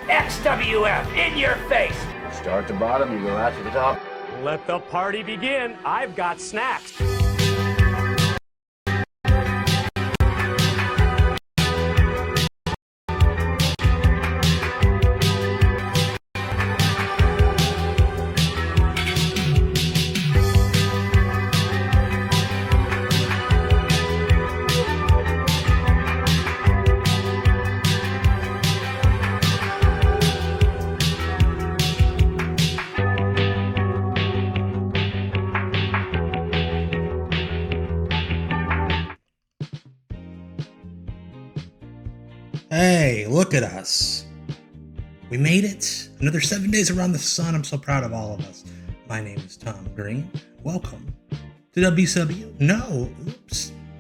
XWF, in your face. Start at the bottom, you go out to the top. Let the party begin. I've got snacks. Hey, look at us. We made it. Another 7 days around the sun. I'm so proud of all of us. My name is Tom Green. Welcome to WCW. No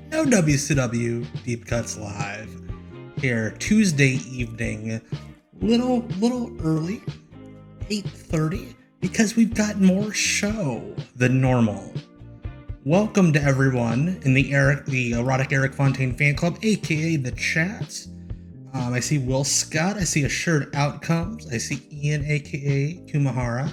WCW Deep Cuts Live. Here, Tuesday evening. Little early. 8:30. Because we've got more show than normal. Welcome to everyone in the Erotic Eric Fontaine fan club, aka the chat. I see Will Scott. I see Assured Outcomes. I see Ian, aka Kumahara,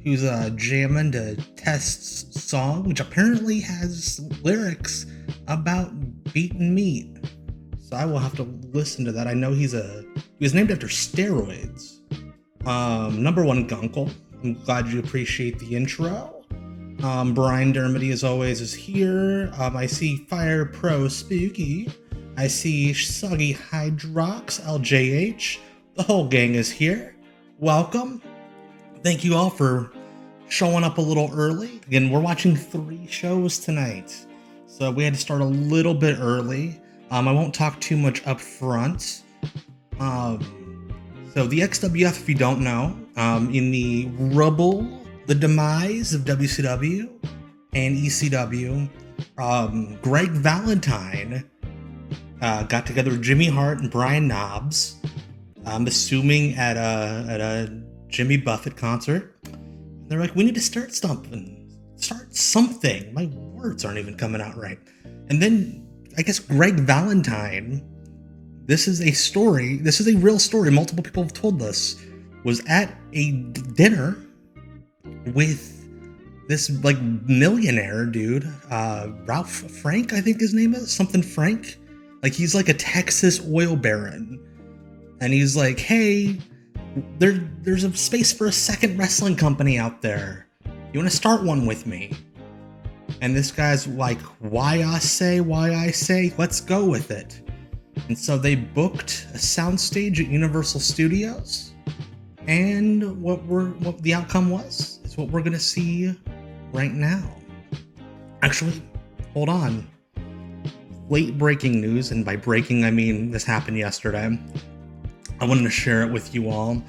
who's jamming to Test's song, which apparently has lyrics about beaten meat. So I will have to listen to that. I know he was named after steroids. Number one Gunkle. I'm glad you appreciate the intro. Brian Dermody, as always, is here. I see Fire Pro Spooky. I see Soggy Hydrox, LJH. The whole gang is here. Welcome. Thank you all for showing up a little early. Again, we're watching 3 shows tonight, so we had to start a little bit early. I won't talk too much up front. So the XWF, if you don't know, in the rubble, the demise of WCW and ECW, Greg Valentine got together with Jimmy Hart and Brian Knobs, I'm assuming at a Jimmy Buffett concert. They're like, we need to start something. My words aren't even coming out right. And then I guess Greg Valentine, this is a real story. Multiple people have told this, was at a dinner with this like millionaire dude, Ralph Frank, I think his name is, something Frank. Like, he's like a Texas oil baron. And he's like, hey, there's a space for a second wrestling company out there. You want to start one with me? And this guy's like, why I say, let's go with it. And so they booked a soundstage at Universal Studios. And what the outcome was is what we're going to see right now. Actually, hold on. Late breaking news, and by breaking I mean this happened yesterday. I wanted to share it with you all.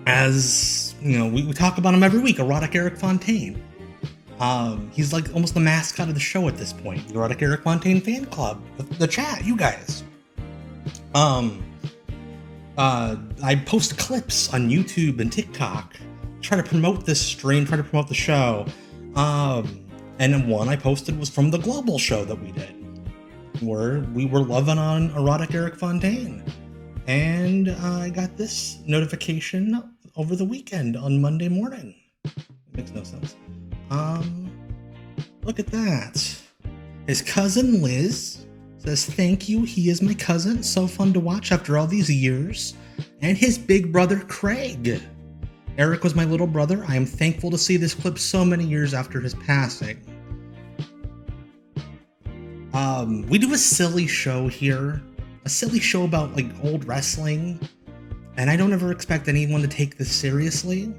As you know, we talk about him every week, Erotic Eric Fontaine. He's like almost the mascot of the show at this point. The Erotic Eric Fontaine fan club, the chat, you guys. I post clips on YouTube and TikTok, try to promote this stream, try to promote the show. And then one I posted was from the global show that we did, where we were loving on Erotic Eric Fontaine. And I got this notification over the weekend on Monday morning. It makes no sense. Look at that. His cousin Liz says, thank you, he is my cousin. So fun to watch after all these years. And his big brother Craig. Eric was my little brother. I am thankful to see this clip so many years after his passing. We do a silly show here. A silly show about like old wrestling. And I don't ever expect anyone to take this seriously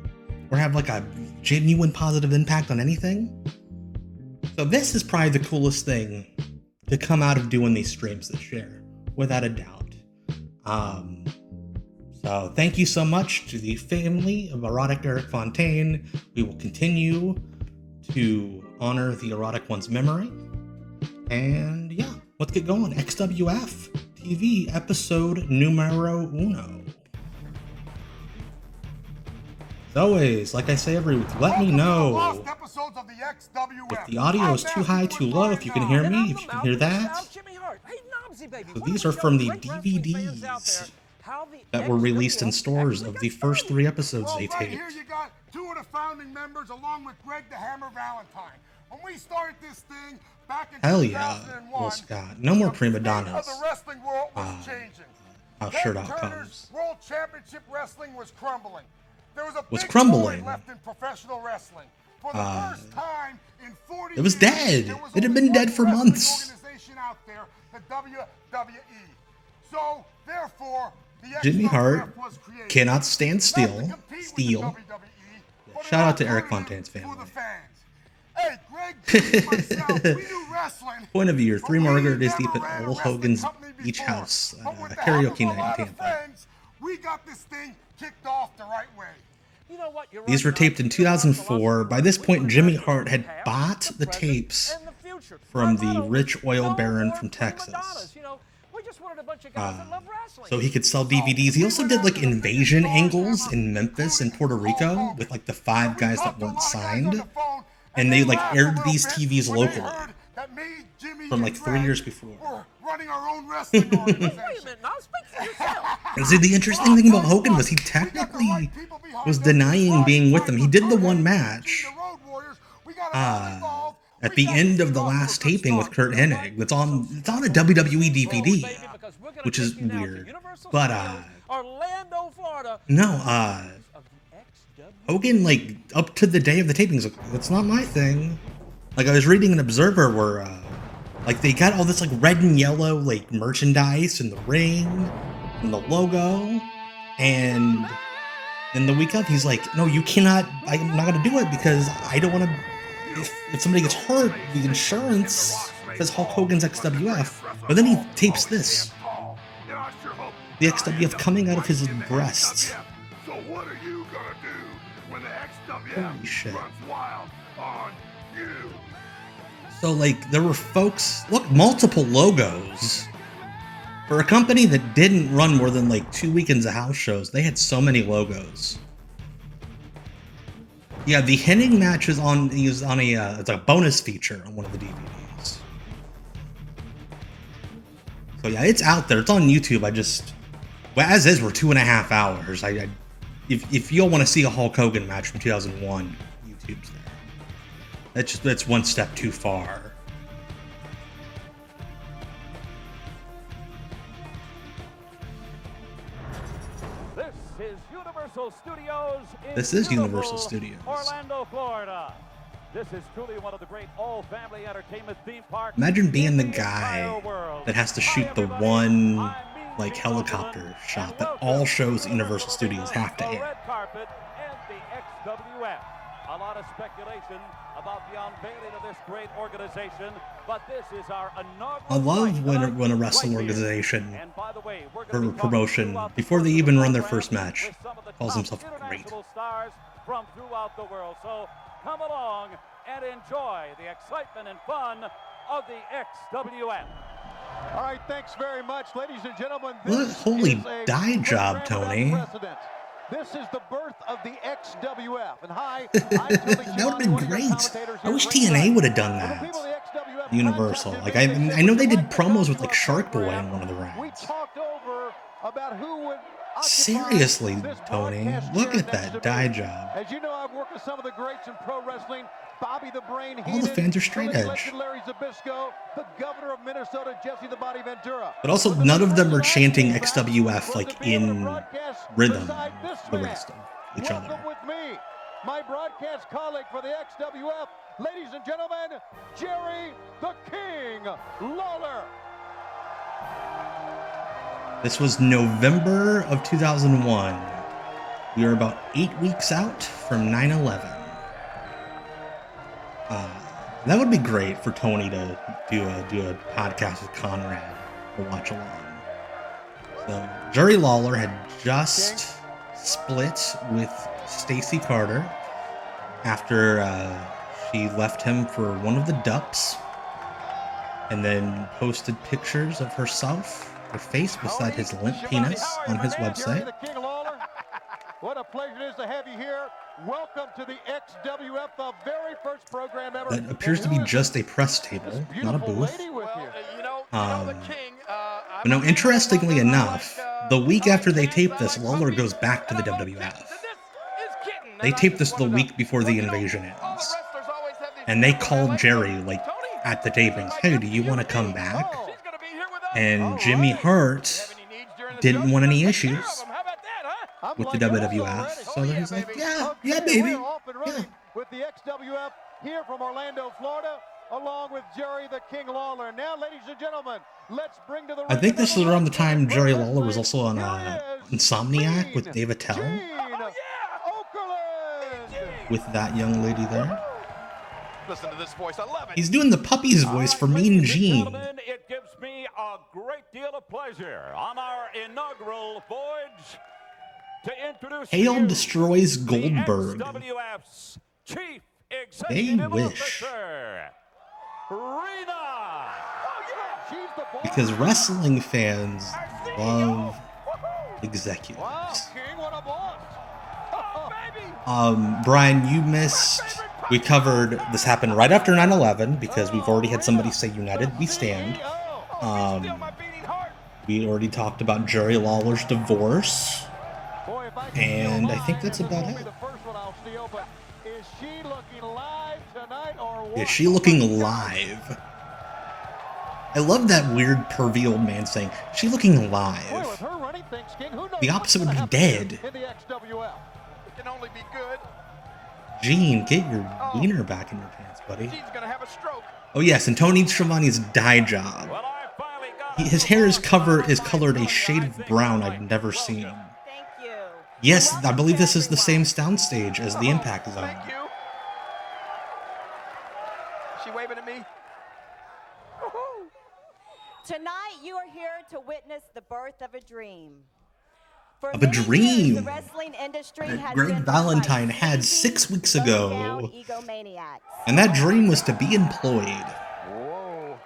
or have like a genuine positive impact on anything. So this is probably the coolest thing to come out of doing these streams this year, without a doubt. So thank you so much to the family of Erotic Eric Fontaine. We will continue to honor the Erotic One's memory. And yeah, let's get going. XWF TV episode numero uno. As always, like I say every week, let me know if the audio is too high, too low, if you can hear me, if you can hear that. So these are from the DVDs that were released in stores of the first 3 episodes they Right taped. here you got 2 of the founding members along with Greg the Hammer Valentine. When we started this thing back in Hell yeah, 2001, Will Scott. No more prima the donnas. wrestling world was changing. How Ted Shirt Out Turner's comes. World Championship Wrestling was crumbling. There was a Was big crumbling. void left in professional wrestling. For the first time in 40 It was years, dead. there was It had only been one dead for wrestling months. organization out there, the WWE. So, therefore, the Jimmy XWF Hart was created. cannot stand Not to still. compete with the Steel. WWE, but Shout an out to Eric alternative Fontane's for family. the fans. Hey, Greg, Jimmy, and myself, we do wrestling. Point of view, but 3 we margaritas never deep ran at a Old wrestling Hogan's company Beach before. House, But with the karaoke help of a night in lot of Tampa. friends, we got this thing kicked off the right way. You know what? You're These were right, taped in Doc. 2004. By this point, Jimmy Hart had Past, bought the present, tapes and the future. from Our the motto rich is oil no baron more from prima Texas. donnas. You know, we just wanted a bunch of guys that love wrestling. So he could sell DVDs. He also did like invasion angles in Memphis and Puerto Rico with like the 5 guys that weren't signed. And they like aired these TVs locally from like 3 years before. Running our own wrestling organization. Wait a minute, now speak for yourself. And see, the interesting thing about Hogan was he technically was denying being with them. He did the one match at the end of the last taping with Kurt Hennig. It's on a WWE DVD, which is weird. But Orlando, Florida. no, Hogan, like, up to the day of the tapings, like, that's not my thing. Like, I was reading an Observer where, like, they got all this, like, red and yellow, like, merchandise and the ring and the logo. And then the week of, he's like, no, you cannot, I'm not going to do it because I don't want to, if somebody gets hurt, the insurance says Hulk Hogan's XWF. But then he tapes this. The XWF coming out of his breasts. So what are you gonna do when the XWF Holy shit. runs wild on you? So, like, there were folks, look, multiple logos. For a company that didn't run more than, like, 2 weekends of house shows, they had so many logos. Yeah, the Hennig match is on, it's a bonus feature on one of the DVDs. So, yeah, it's out there. It's on YouTube. Well, as is, we're 2.5 hours. If you all want to see a Hulk Hogan match from 2001, YouTube's there. That's one step too far. This is Universal Studios. Orlando, Florida. This is truly one of the great all-family entertainment theme parks. Imagine being the in guy entire world. that has to Hi, shoot the everybody. one, I'm like, Mean helicopter Gentleman, shot and that welcome all to shows the Universal Studios have to the air. red carpet and the XWF. A lot of speculation about the unveiling of this great organization, but this is our inaugural. I love night when a wrestling right here. organization And by the way, we're for gonna be talking promotion, throughout the before they course of even the run their program first match, with some of the calls top himself great. international stars from throughout the world. So come along and enjoy the excitement and fun of the XWF. All right, thanks very much, ladies and gentlemen. What a holy is a dye job, program Tony. without precedent. This is the birth of the XWF. And hi, I'm Tony That would have Giovanni, been one of your great. commentators I here wish at TNA ringside. would have done For the people of that. the XWF Universal. contacted Like, me, I know they did like to promos go with, to like, a Shark Boy program. in one of the We rounds. talked over about who would occupy Seriously, this Tony, broadcast look chair at next to that me. dye job. As you know, I've worked with some of the greats in pro wrestling. Bobby the Brain All the Heenan, fans are straight Philly edge. legend Larry Zbyszko, the governor of Minnesota, Jesse the Body Ventura. But also, For the none of them are members chanting of Access XWF, was like, to be able to in broadcast rhythm beside this with the man. rest of each Welcome other. with me, my broadcast colleague for the XWF, ladies and gentlemen, Jerry the King Lawler. This was November of 2001. We are about 8 weeks out from 9/11. That would be great for Tony to do a podcast with Conrad or watch along. So Jerry Lawler had just split with Stacy Carter after she left him for one of the Dups, and then posted pictures of herself, her face beside his limp penis on his website. What a pleasure it is to have you here. Welcome to the XWF, the very first program ever. That appears to be just a press table, not a booth. Lady with you. But no, interestingly enough, The week after they taped this, Lawler goes back to the WWF. They taped this the week before the invasion ends. And they called Jerry, like, at the tapings, hey, do you want to come back? And Jimmy Hart didn't want any issues with the WWF. So he's like, yeah, baby. Yeah. With the XWF here from Orlando, Florida, along with Jerry the King Lawler. Now, ladies and gentlemen, let's bring to the I think this is around the time Jerry Lawler was also on Insomniac with Dave Attell. With that young lady there. Listen to this voice. I love it. He's doing the puppy's voice for Mean Gene. It gives me a great deal of pleasure on our inaugural voyage to introduce Hale destroys Goldberg. The XWF's Chief They Executive wish. Officer, Rena. Because wrestling fans love executives. Wow, King, what a boss. Brian, you missed. We covered this happened right after 9/11 because we've already had somebody say United We Stand. We already talked about Jerry Lawler's divorce. And I think that's about it. Is she looking live tonight or what? Is she looking live? I love that weird pervy old man saying, she looking live. Boy, with her running things, King, who knows The opposite what's would be gonna dead. happen in the XWF. It can only be good. Gene, get your wiener back in your pants, buddy. Gene's gonna have a stroke. Oh yes, and Tony Schiavone's dye job. Well, I finally got His hair is colored a shade of brown I've never seen. Thank you. Yes, I believe this is the same soundstage as the Impact Zone. Thank you. Is she waving at me? Tonight you are here to witness the birth of a dream. For Of a many years, dream the wrestling industry that has Greg been run Valentine by had sleazy, 6 weeks ago. low-down egomaniacs. And that dream was to be employed. Whoa.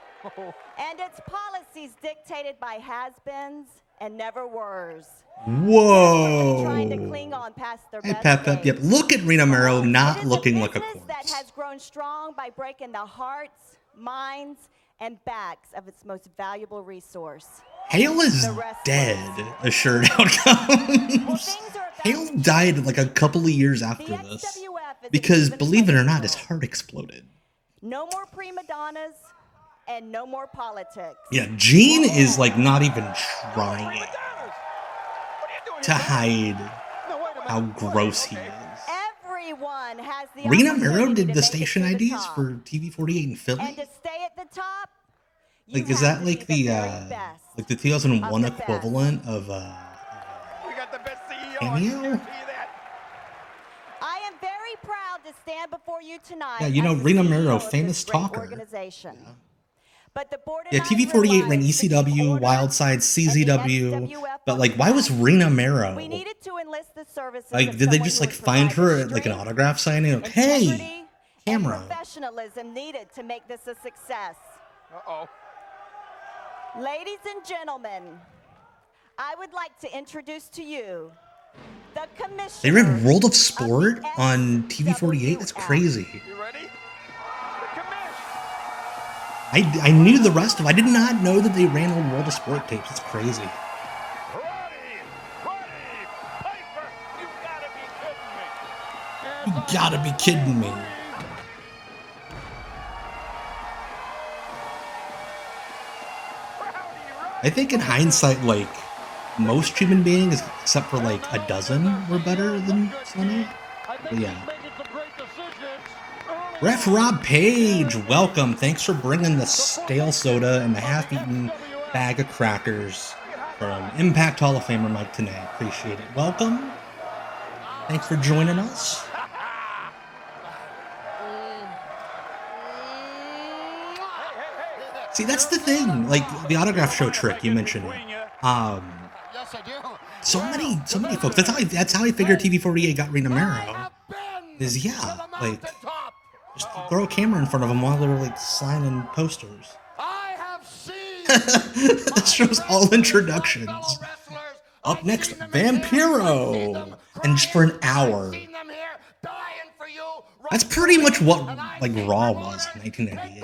And its policies dictated by has-beens and never-weres. Whoa. Trying to cling on past their Hey, best Pep, days. yep. Look at Rena Mero It not is looking like a business that corpse. has grown strong by breaking the hearts, minds, and backs of its most valuable resource. Hale is The wrestlers. dead, assured outcomes. Hale died like a couple of years after The this. XWF is Because, an believe it or not, even his heart exploded. No more prima donnas and no more politics. Yeah, Gene is like not even trying to hide how gross he is. Everyone has the Rena Mero opportunity did to the make it station to the IDs top. for TV48 in And Philly. to stay at the top, you Like, is have that to like be the very best. like the 2001 of the best. equivalent of We got the best CEO. Cameo? I can guarantee you that. I am very proud to stand before you tonight. Yeah, you know, as the Rena CEO Mero, of this famous great talker. Organization. But the board Yeah, and I TV48 ran realized that the ECW, order Wildside, and the CZW, XWF but like, why was Rena Mero? We needed to enlist the services Like, of did they someone just who like would find provide her the at like an strength, autograph signing? Like, hey, integrity, and camera. professionalism needed to make this a success. Uh-oh. Ladies and gentlemen, I would like to introduce to you the commissioner. They ran World of Sport the on TV48? That's XWF. crazy. You ready? The commish. I knew the rest of. I did not know that they ran on World of Sport tapes. It's crazy. Roddy Piper. You gotta be kidding me. You gotta be kidding me. I think in hindsight, like, most human beings, except for like a dozen, were better than Sonny. But yeah. Ref Rob Page, welcome. Thanks for bringing the stale soda and the half-eaten bag of crackers from Impact Hall of Famer Mike Tenay. Appreciate it. Welcome. Thanks for joining us. See, that's the thing. Like the autograph show trick you mentioned. So many folks. That's how I figured TV48 got Rena Mero. Is yeah, like just throw a camera in front of them while they're like signing posters. This show's all introductions. Up next, Vampiro, and just for an hour. That's pretty much what like Raw was in 1998.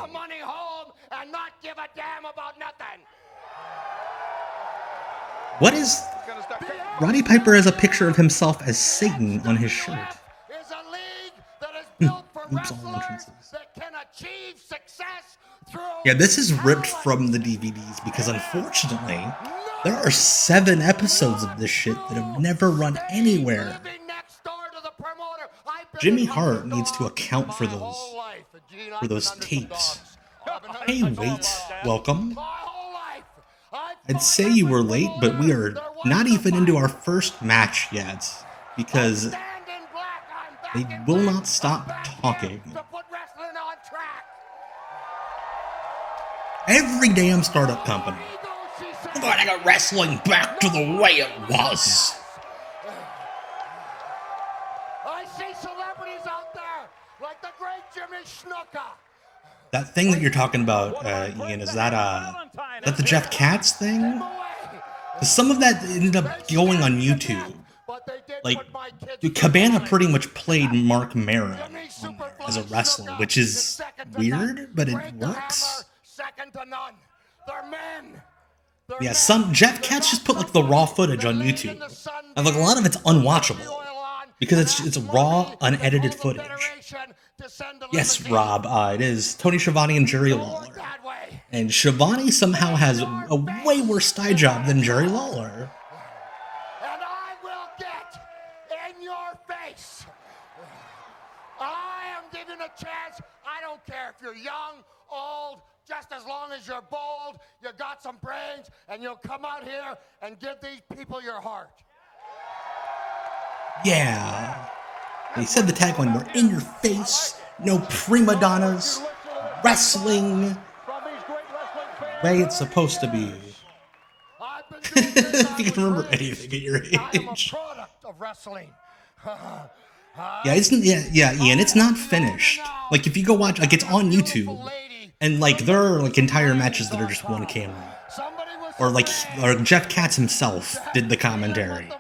What is... Roddy Piper has a picture of himself as Satan on his shirt. Is a league that is built for Oops, all wrestlers entrances. that can achieve success through Yeah, this is ripped from the DVDs because unfortunately, there are 7 episodes of this shit that have never run anywhere. Jimmy Hart needs to account for those tapes. Hey, wait, welcome. I'd say you were late, but we are not even into our first match yet because they will not stop talking. Every damn startup company. We're going to get wrestling back to the way it was. I see celebrities out there like the great Jimmy Snuka. That thing that you're talking about, Ian, is that the Jeff Katz thing? 'Cause some of that ended up going on YouTube. Like, Cabana pretty much played Mark Maron as a wrestler, which is weird, but it works. Yeah, Jeff Katz just put like the raw footage on YouTube, and like a lot of it's unwatchable because it's raw, unedited footage. Yes, Rob, it is Tony Schiavone and Jerry Lawler, and Schiavone somehow has a way worse style job than Jerry Lawler. And I will get in your face. I am giving a chance. I don't care if you're young, old, just as long as you're bold, you got some brains, and you'll come out here and give these people your heart. Yeah. He said the tagline, we're in your face, no prima donnas, wrestling, way it's supposed to be. If you can remember anything at your age. I am a product of wrestling. Yeah, Ian, it's not finished. Like, if you go watch, like, it's on YouTube, and, like, there are, like, entire matches that are just one camera. Or Jeff Katz himself did the commentary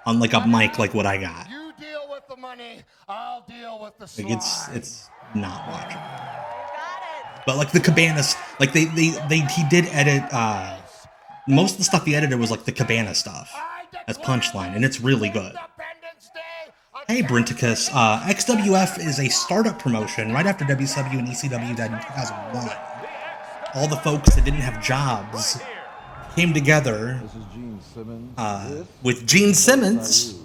on, like, a mic like what I got. You deal with the money, I'll deal with the slide. Like, it's not watchable. But, like, the Cabanas, like, he did edit, most of the stuff he edited was, like, the Cabana stuff as Punchline, and it's really good. Hey, Brinticus, XWF is a startup promotion right after WCW and ECW died in 2001. All the folks that didn't have jobs came together with Gene Simmons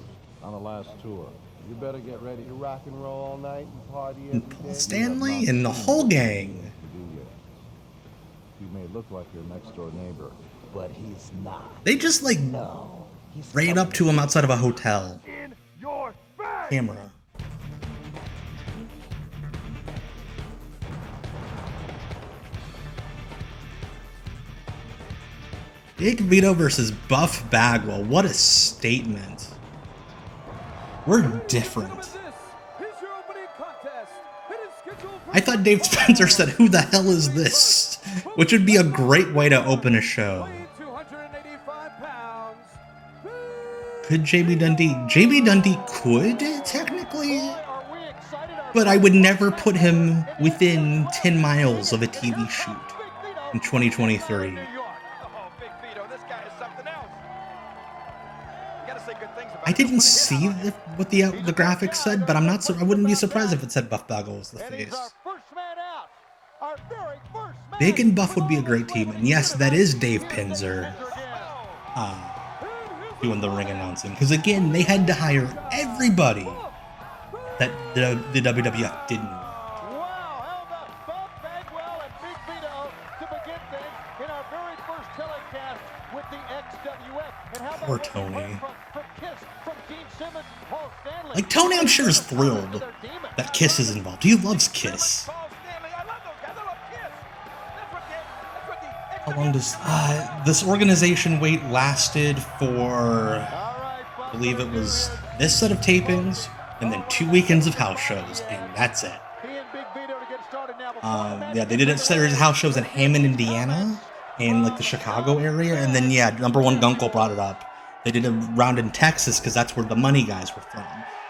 on the last tour. You better get ready to rock and roll all night and party and Paul Stanley and the whole gang. He may look like your next door neighbor, but he's not. They just like ran up to him outside of a hotel. Camera. Big Vito versus Buff Bagwell. What a statement. We're different. I thought Dave Spencer said, "Who the hell is this?" Which would be a great way to open a show. Could JB Dundee could, technically, but I would never put him within 10 miles of a TV shoot in 2023. I didn't see what the graphics said, but I wouldn't be surprised if it said Buff Bagwell was the face. Big and Buff would be a great team, and yes, that is Dave Pinzer doing the ring announcing, because again, they had to hire everybody that the WWF didn't. Wow, how about Buff Bagwell and Big Vito to begin things in our very first telecast with the XWF? And how about Poor Tony. from Kiss, from Gene Simmons, Paul Stanley? Like, Tony, I'm sure, is thrilled that Kiss is involved. He loves Kiss. How long does this organization wait lasted for? I believe it was this set of tapings and then 2 weekends of house shows, and that's it. Yeah, they did a series of house shows in Hammond, Indiana, and like the Chicago area, and then yeah, Number One Gunkel brought it up. They did a round in Texas because that's where the money guys were from.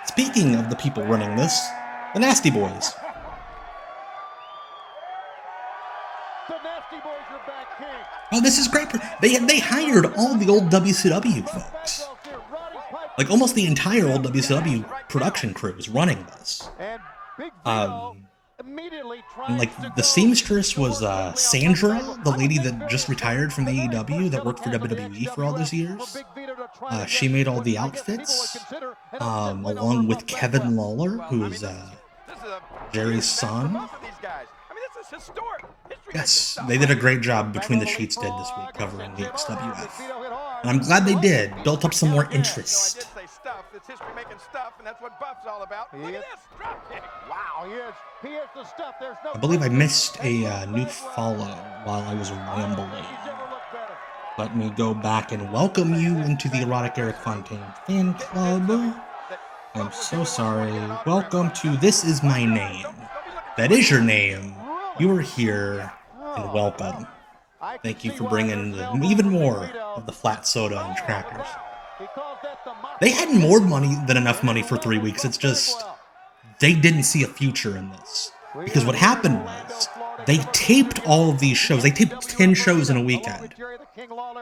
Speaking of the people running this, the Nasty Boys. The Nasty Boys are back, King. Oh, this is great. They hired all the old WCW folks. Like almost the entire old WCW production crew is running this. And like the seamstress was Sandra, the lady that just retired from AEW that worked for WWE for all those years. She made all the outfits, along with Kevin Lawler, who is Jerry's son. Yes, they did a great job. Between the Sheets did this week covering the XWF, and I'm glad they did. Built up some more interest. It's history making stuff, and that's what Buff's all about. Look at this drop kick. Wow, he is the stuff. There's no. I believe I missed a new follow while I was rambling. Let me go back and welcome you into the Erotic Eric Fontaine fan club. I'm so sorry. Welcome to This Is My Name. That is your name. You are here, and welcome. Thank you for bringing even more of the flat soda and crackers. They had more money than enough money for 3 weeks. It's just, they didn't see a future in this. Because what happened was, they taped all of these shows. They taped 10 shows in a weekend.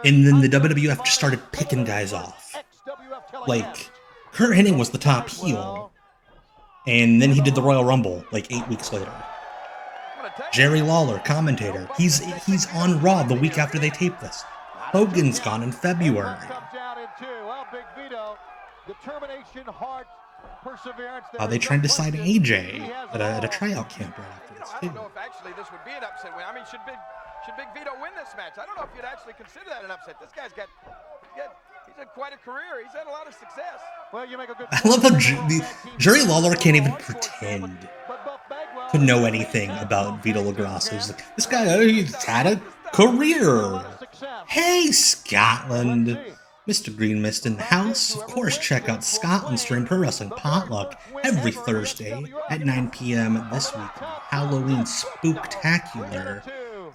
And then the WWF just started picking guys off. Like, Kurt Hennig was the top heel. And then he did the Royal Rumble, like 8 weeks later. Jerry Lawler, commentator. He's on Raw the week after they taped this. Hogan's gone in February. They tried to sign AJ at a tryout camp right after this, I don't know if actually this would be an upset win. I mean, should Big Vito win this match? I don't know if you'd actually consider that an upset. This guy's he's had quite a career. He's had a lot of success. Well, you make a good I love how Jerry Lawler can't even pretend to know anything about Vito LaGrasso. He's like, this guy, he's had a career. Hey, Scotland. Mr. Green Mist in the house. Of course, check out Scotland's stream Pro Wrestling Potluck every Thursday at 9 p.m. this week. Halloween Spooktacular.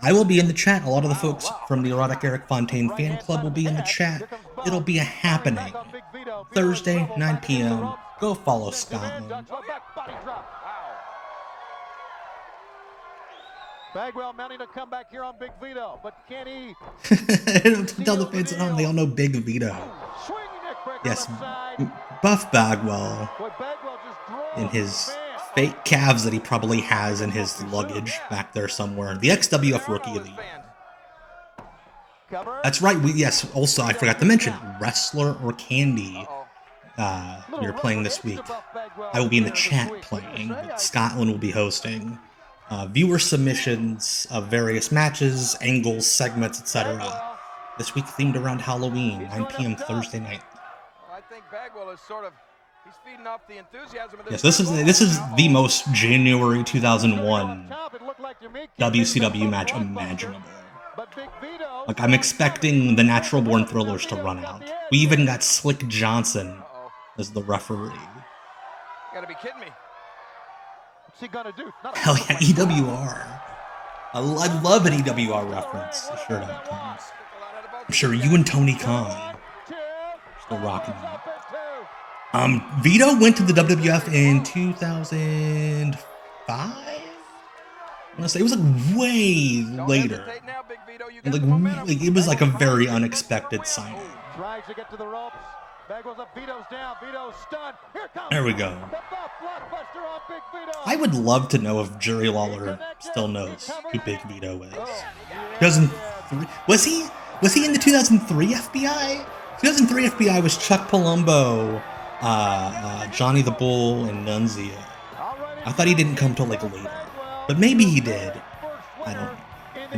I will be in the chat. A lot of the folks from the Erotic Eric Fontaine fan club will be in the chat. It'll be a happening. Thursday, 9 p.m. Go follow Scotland. Bagwell mounting to come back here on Big Vito, but can he? Don't tell the fans at home, they all know Big Vito. Yes, Buff Bagwell in his fake calves that he probably has in his luggage back there somewhere. The XWF Rookie of the Year. That's right. Yes. Also, I forgot to mention Wrestler or Candy. We are playing this week. I will be in the chat playing. Scotland will be hosting. Viewer submissions of various matches, angles, segments, etc. This week themed around Halloween, 9 p.m. Thursday night. I think Bagwell is sort of, he's feeding off the enthusiasm of yes, this is the most January 2001 WCW match imaginable. Like, I'm expecting the Natural Born Thrillers to run out. We even got Slick Johnson as the referee. You gotta be kidding me. What's he gonna do? Hell yeah, EWR. I love an EWR reference. Sure.com. I'm sure you and Tony Khan still rocking that. Vito went to the WWF in 2005. I want to say it was like way later. Like it was like a very unexpected signing. Tries to get to the ropes. Bagwell's up, Vito's down, Vito's stunned. Here comes there we go. The Buff Blockbuster on Big Vito. I would love to know if Jerry Lawler still knows who Big Vito is. 2003 was he in the 2003 FBI? 2003 FBI was Chuck Palumbo, Johnny the Bull, and Nunzio. I thought he didn't come till like later, but maybe he did. I don't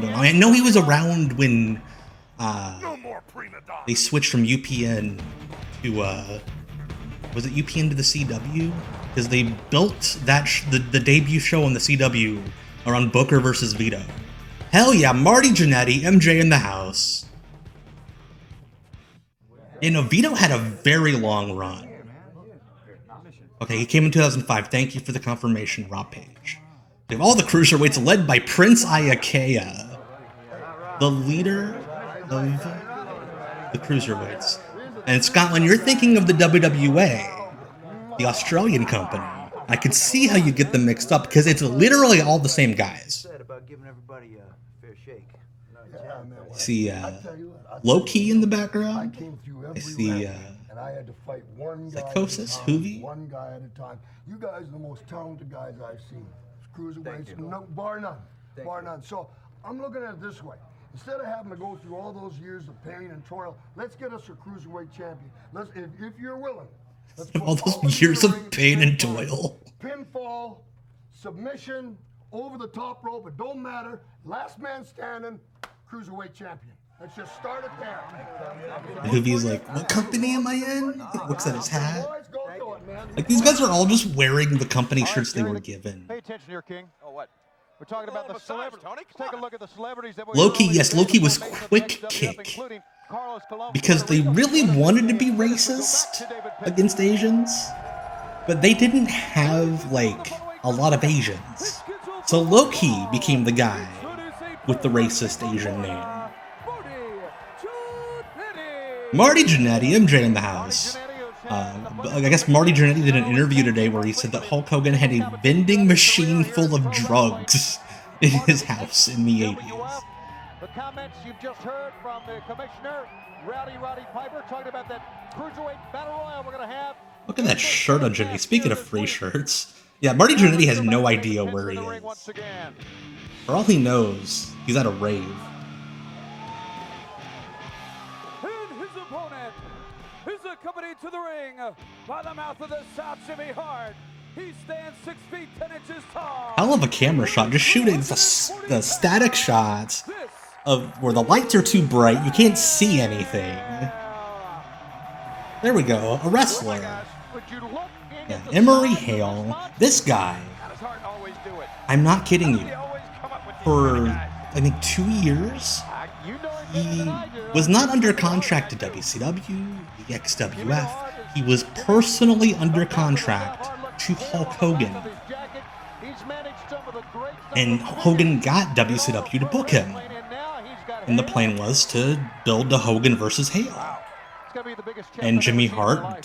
know. I know he was around when they switched from UPN to was it UPN to the CW? Because they built that the debut show on the CW around Booker versus Vito. Hell yeah, Marty Jannetty, MJ in the house. You know, Vito had a very long run. Okay, he came in 2005. Thank you for the confirmation, Rob Page. We have all the cruiserweights led by Prince Iaukea, the leader of the cruiserweights. And Scotland, you're thinking of the WWA, the Australian company. I could see how you get them mixed up because it's literally all the same guys. About giving everybody a fair shake. Yeah, man. I see I tell you what, Low Key in the I background. came through I every see round, and I had to fight one guy Psychosis, at a time, Hoovy. one guy at a time. You guys are the most talented guys I've seen. Cruiserweights, no, bar none, bar none. So I'm looking at it this way. Instead of having to go through all those years of pain and toil, let's get us a cruiserweight champion. Let's, if you're willing, let's put All those in the years of ring, pain and pinfall, toil. Pinfall, submission, over the top rope. It don't matter. Last man standing, cruiserweight champion. Let's just start it there. Hoovy's like, what company am I in? Looks at his hat. Boys, go to it, man. Like, these guys are all just wearing the company shirts they were given. Pay attention here, King. Oh, what? We're talking about the celebrities. Take a look at the celebrities that were Low-key, yes, Low-key was quick kick. Because they really wanted to be racist against Asians, but they didn't have, like, a lot of Asians. So Low-key became the guy with the racist Asian name. Marty Jannetty, MJ in the house. I guess Marty Jannetty did an interview today where he said that Hulk Hogan had a vending machine full of drugs in his house in the 80s. The comments you've just heard from the commissioner, Roddy Piper, talking about that cruiserweight battle royal we're going to have. Look at that shirt on Jannetty. Speaking of free shirts. Yeah, Marty Jannetty has no idea where he is. For all he knows, he's at a rave. And his opponent is accompanied to the ring by the mouth of the South, Jimmy Hart. He stands 6 feet 10 inches tall. Hell of a camera shot, just shooting the static shots of where the lights are too bright, you can't see anything. There we go, a wrestler. Yeah, Emery Hale, this guy, I'm not kidding you, for I think 2 years, he was not under contract to WCW, the XWF, he was personally under contract to Hulk Hogan. And Hogan got WCW to book him. And the plan was to build the Hogan versus Hale. And Jimmy Hart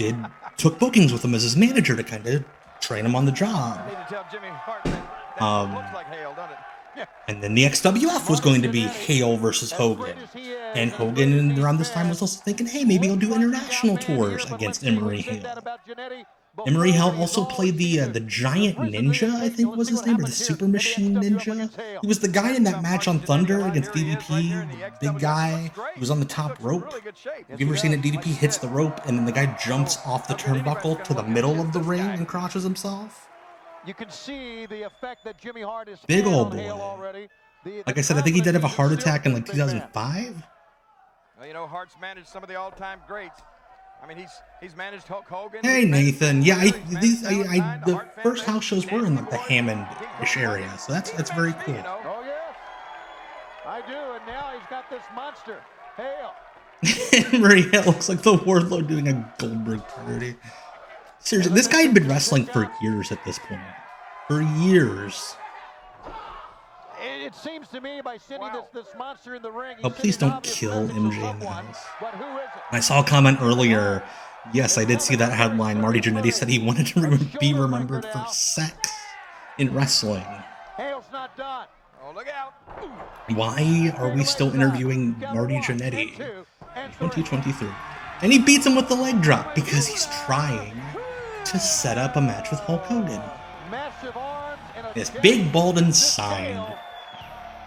took bookings with him as his manager to kind of train him on the job. And then the XWF was going to be Hale versus Hogan. And Hogan around this time was also thinking, hey, maybe I'll do international tours against Emery Hale. Emery Hale also played the Giant Ninja, I think was his name, or the Super Machine Ninja. He was the guy in that match on Thunder against DDP, the big guy. He was on the top rope. Have you ever seen it? DDP hits the rope, and then the guy jumps off the turnbuckle to the middle of the ring and crotches himself. You can see the effect that Jimmy Hart is big old boy. Like I said, I think he did have a heart attack in like 2005. Well, you know, Hart's managed some of the all-time greats. I mean, he's managed Hulk Hogan. Hey Nathan, yeah, the first house shows were in like the Hammond-ish area, so that's very cool. Oh yes, I do, and now he's got this monster, Hale. Emery Hale looks like the Warlord doing a Goldberg parody. Seriously, this guy had been wrestling for years at this point. For years. It seems to me by sending this monster in the ring. Oh, please don't kill MJ in the house. I saw a comment earlier. Yes, I did see that headline. Marty Jannetty said he wanted to be remembered for sex in wrestling. Hale's not done. Oh, look out. Why are we still interviewing Marty Jannetty in 2023? And he beats him with the leg drop because he's trying to set up a match with Hulk Hogan. This big, bold, and signed.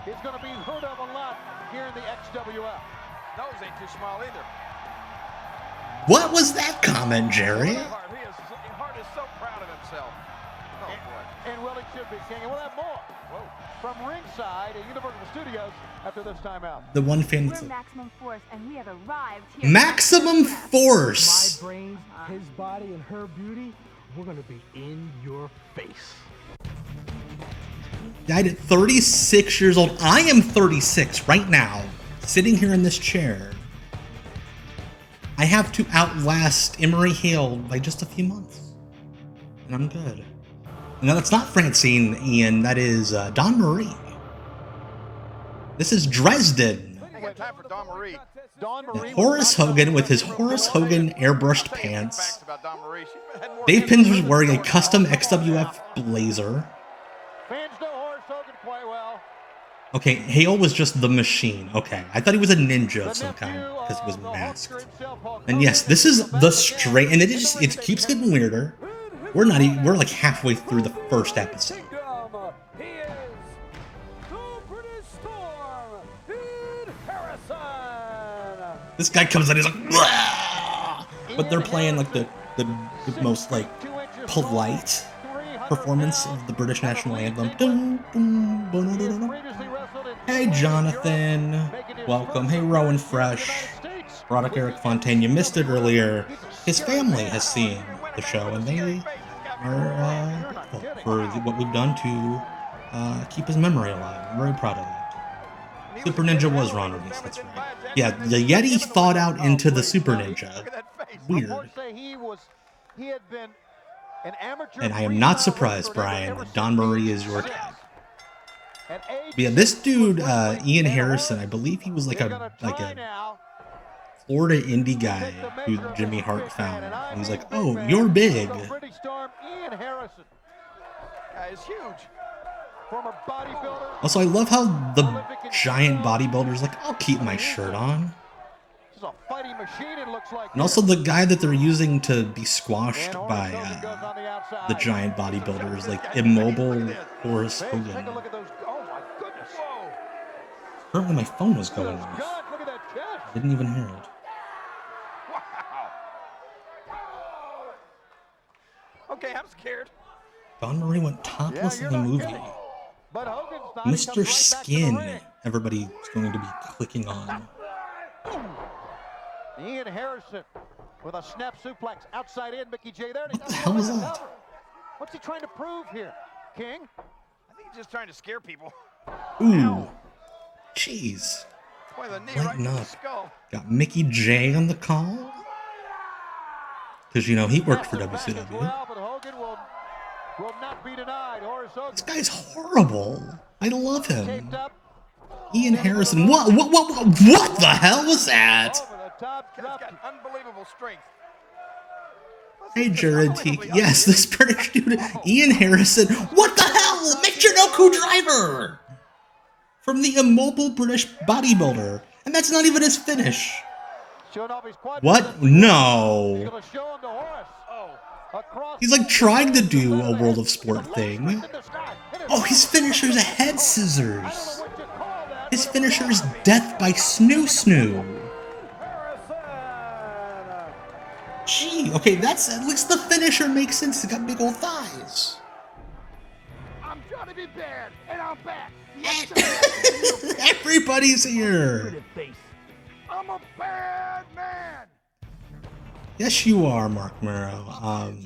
It's going to be heard of a lot here in the XWF. Those ain't too small either. What was that comment, Jerry? Hart is so proud of himself. Oh, boy. And well, he should be, King. And we'll have more from ringside at Universal Studios after this timeout. The one fan that's Maximum Force, and we have arrived here. Maximum Force! My brains, his body, and her beauty, we're going to be in your face. Died at 36 years old. I am 36 right now, sitting here in this chair. I have to outlast Emery Hale by just a few months. And I'm good. No, that's not Francine, Ian. That is Don Marie. This is Dresden. Time for Don Marie. Horace Hogan with his Horace Hogan airbrushed pants. Dave Pins was wearing a custom XWF blazer. Fans know Horace Hogan quite well. Okay, Hale was just the machine. Okay, I thought he was a ninja of some kind because he was masked. And yes, this is the straight, and it keeps getting weirder. We're like halfway through the first episode. This guy comes in, he's like, "Wah!" But they're playing like the most like polite performance of the British national anthem. Hey Jonathan, welcome. Hey Rowan Fresh, Broderick Eric Fontaine. You missed it earlier. His family has seen the show and they are grateful for what we've done to keep his memory alive. I'm very proud of that. Super Ninja was Ron Reese, that's right. Yeah, the Yeti thawed out into the Super Ninja. Weird. And I am not surprised, Brian, that Don Murray is your tag. But yeah, this dude, Ian Harrison, I believe he was like a Florida indie guy who Jimmy Hart found. And he's like, oh, you're big. Guy is huge. Also, I love how the giant bodybuilder's like, I'll keep my shirt on. And also the guy that they're using to be squashed by the giant bodybuilder is like immobile Horace Hogan. Apparently my phone was going off. I didn't even hear it. Okay, I'm scared. Don Murray went topless in the movie. Mr. Skin, everybody's going to be clicking on. Ian Harrison with a snap suplex outside in. Mickey J there. What the hell was that? What's he trying to prove here, King? I think he's just trying to scare people. Ooh, jeez. Lighten up. Got Mickey J on the call. Because, you know, he worked for WCW. Will not be denied. This guy's horrible. I love him. Ian Harrison. What the hell was that? He's got unbelievable strength. Hey, Jared T. Yes, this British dude, Ian Harrison. What the hell? Michinoku Driver! From the immobile British bodybuilder. And that's not even his finish. What? No. He's like trying to do a World of Sport thing. Oh, his finisher's a head scissors. His finisher's death by snoo snoo. Gee, okay, that's at least the finisher makes sense. He's got big old thighs. I'm Johnny B. Bad, and I'm back. Everybody's here. I'm a bad man. Yes, you are, Mark Murrow.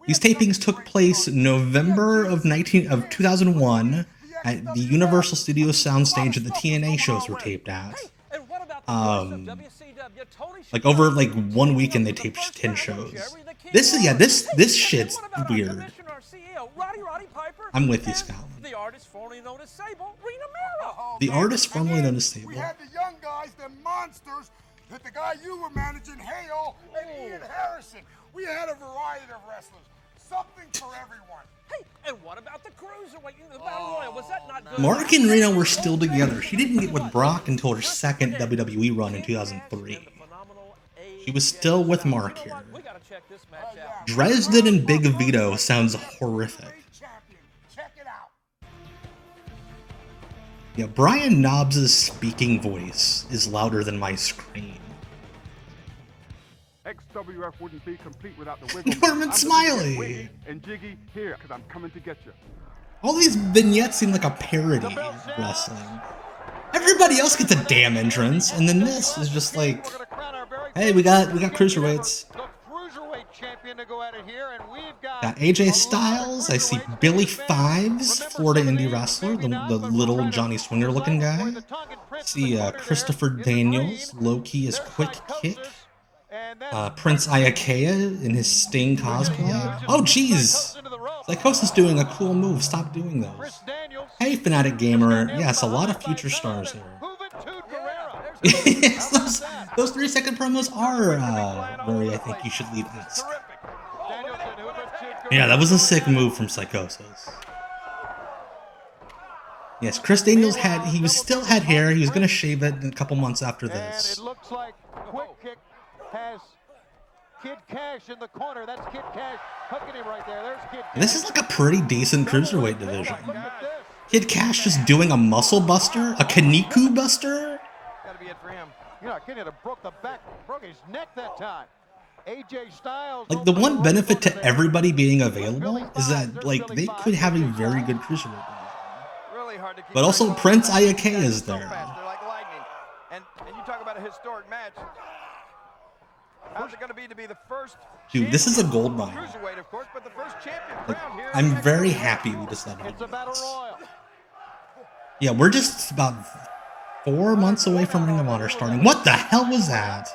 These tapings took place November of 2001 at the Universal Studios soundstage that the TNA shows were taped at. Like over like 1 weekend they taped 10 shows. This shit's weird. I'm with you, Scott. The artist formerly known as Sable, Rena Mera. The artist formerly known as Sable. We had the young guys, the monsters, that the guy you were managing, Hale, and Ian Harrison. We had a variety of wrestlers. Something for everyone. Hey, and what about the cruiserweight in the Battle Royal? Was that not good? Mark and Reno were still together. She didn't get with Brock until her second WWE run in 2003. She was still with Mark here. Dresden and Big Vito sounds horrific. Yeah, Brian Knobs' speaking voice is louder than my screen. XWF wouldn't be complete without the wiggle. Norman Smiley! And Jiggy here, because I'm coming to get you. All these vignettes seem like a parody of wrestling. Everybody else gets a damn entrance, and then this is just like, hey, we got cruiserweights. Got AJ Styles. I see Billy Fives, Florida indie wrestler, the little Johnny Swinger looking guy. See Christopher Daniels, low-key as Quick Kick. Prince Iakea in his Sting cosplay. Oh, jeez! Psychosis doing a cool move. Stop doing those. Hey, Fanatic Gamer. Yes, a lot of future stars here. Yes, those 3-second promos are very, I think you should leave this. Yeah, that was a sick move from Psychosis. Yes, Chris Daniels still had hair. He was going to shave it in a couple months after this. And it looks like Quick Kick has Kid Cash in the corner. That's Kid Cash hooking him right there. There's Kid Cash. This is like a pretty decent cruiserweight division. Kid Cash just doing a muscle buster, a Kaniku buster. Gotta be it for him. You know, Kid had broke his neck that time. AJ Styles. Like, the one benefit to everybody being available is that, like, they could have a very good cruiserweight division. But also Prince Iake is there. They're like lightning. And you talk about a historic match. How's it going to be the first? Dude, this is a gold mine. Cruiserweight, of course, but the first champion crowned here. I'm very happy we decided to do this. Yeah, we're just about 4 months away from Ring of Honor starting. What the hell was that?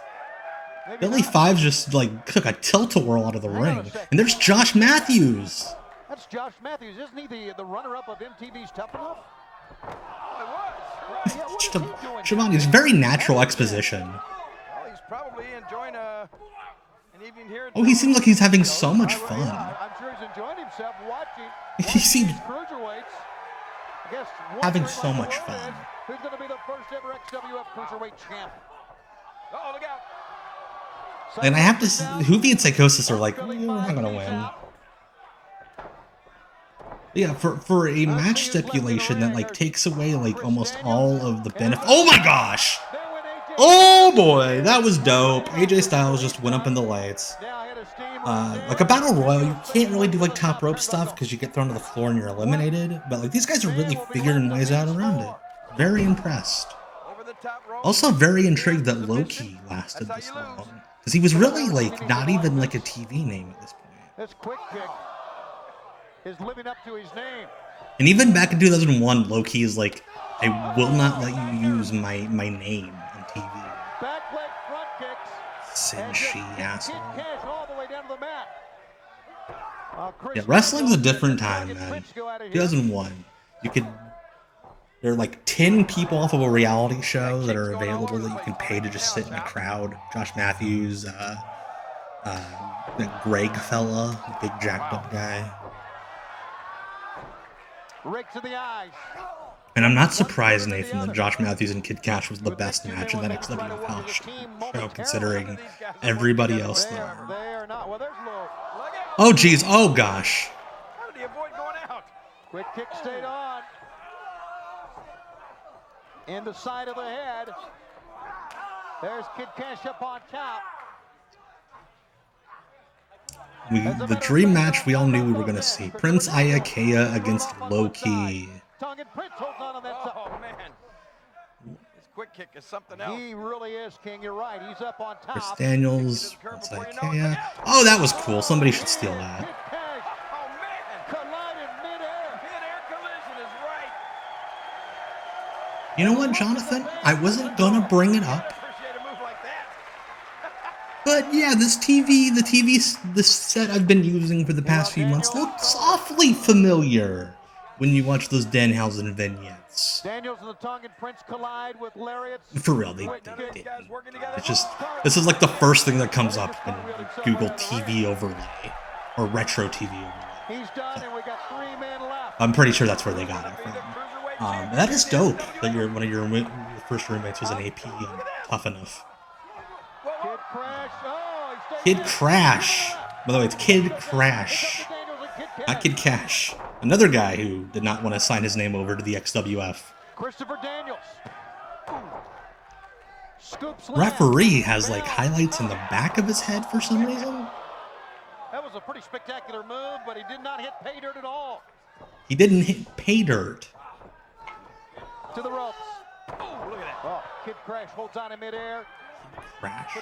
Billy Fives just, like, took a tilt-a-whirl out of the ring. And there's Josh Matthews. That's Josh Matthews. Isn't he the runner-up of MTV's Tough Enough? Shivani's very natural exposition. Well, he's probably enjoying an evening here. Oh, he seems like he's having so much fun. I'm sure he's enjoying himself watching. He seems cruiserweights. I guess having so much fun. Who's going to be the first ever XWF cruiserweight champ? Oh, look out! And I have to say, Hoovy and Psychosis are like, we're not going to win. Yeah, for a match stipulation that, like, takes away, like, almost all of the benefit. Oh my gosh! Oh boy, that was dope. AJ Styles just went up in the lights. Like a battle royal, you can't really do, like, top rope stuff because you get thrown to the floor and you're eliminated. But, like, these guys are really figuring ways out around it. Very impressed. Also very intrigued that Low-Key lasted this long. Because he was really, like, not even, like, a TV name at this point. This Quick Kick is living up to his name. And even back in 2001, Low-Key is like, I will not let you use my name on TV. Back leg front kicks. Cincy asshole. Cash all the way down to the mat. Yeah, wrestling's a different time, man. 2001. There are like 10 people off of a reality show that are available that you can pay to just sit in a crowd. Josh Matthews, that Greg fella, big jacked up guy. Right to the eyes. And I'm not surprised, Nathan, that Josh Matthews and Kid Cash was the best match in that XWF house show, considering everybody else there. Oh, geez. Oh, gosh. How did he avoid going out? Quick kick stayed on. In the side of the head. There's Kid Cash up on top. The dream match we all knew we were going to see. Prince Iakea against Low-Key. Oh, man. His quick kick is something else. He really is, King. You're right. He's up on top. Chris Daniels. Prince Iakea. Oh, that was cool. Somebody should steal that. Oh, man. Collided midair. Mid-air collision is right. You know what, Jonathan? I wasn't going to bring it up. But yeah, this set I've been using for the past few months looks awfully familiar when you watch those Danhausen vignettes. Daniels and the Tongan Prince collide with lariats. For real, they did. It's just, this is like the first thing that comes up when you Google TV overlay or retro TV overlay. He's done, and we got 3 men left. I'm pretty sure that's where they got it from. That is dope that one of your first roommates was an AP and Tough Enough. Kid Crash. By the way, it's Kid Crash. Not Kid Cash. Another guy who did not want to sign his name over to the XWF. Christopher Daniels. Referee has like highlights in the back of his head for some reason. That was a pretty spectacular move, but he did not hit pay dirt at all. He didn't hit pay dirt. To the ropes. Oh, look at that. Oh, Kid Crash holds on in midair. Crash.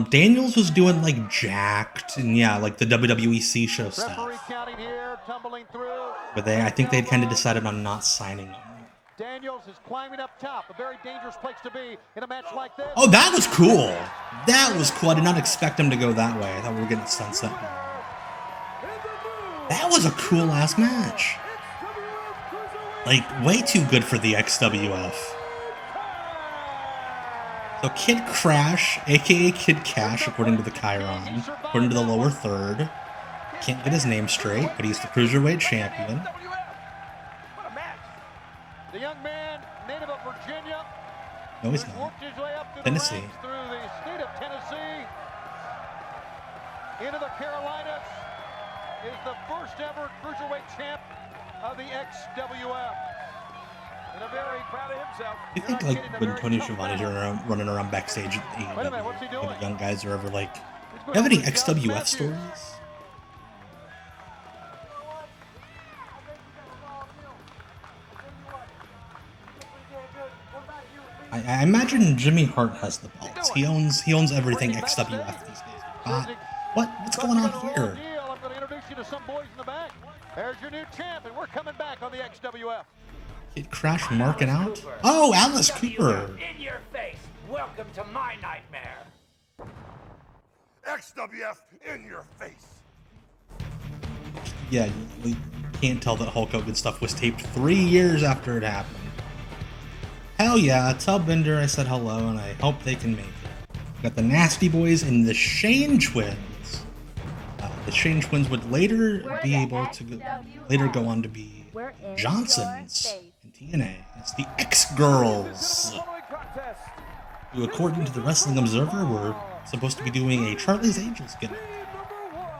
Daniels was doing like jacked and yeah, like the WWEC show stuff. Here, but I think they'd kind of decided on not signing him. Daniels is climbing up top, a very dangerous place to be in a match like this. Oh, that was cool. That was cool. I did not expect him to go that way. I thought we were getting sunset. That was a cool ass match. Like way too good for the XWF. So Kid Crash, aka Kid Cash, according to the Chiron, according to the lower third, can't get his name straight, but he's the Cruiserweight champion. native of Virginia. No, he's Who's not. worked his way up through Tennessee. the ranks through the state of Tennessee into the Carolinas. Is the first ever cruiserweight champ of the XWF. And a very proud of himself. You think like when Tony Schiavone's running around backstage at AEW, Wait a minute, what's he doing? the young guys are ever like, do you have any XWF stories? I imagine Jimmy Hart has the belts. He owns everything XWF these days. What's going on here? I'm going to introduce you to some boys in the back. There's your new champ, and we're coming back on the XWF. It crashed marking out. Oh, Alice Cooper. In your face. Welcome to my nightmare. XWF in your face. Yeah, we can't tell that Hulk Hogan stuff was taped 3 years after it happened. Hell yeah, tell Bender I said hello and I hope they can make it. We got the Nasty Boys and the Shane Twins. The Shane Twins would later be able to go on to be Johnsons in TNA. It's the X-Girls, who according to the Wrestling Observer were supposed to be doing a Charlie's Angels gimmick.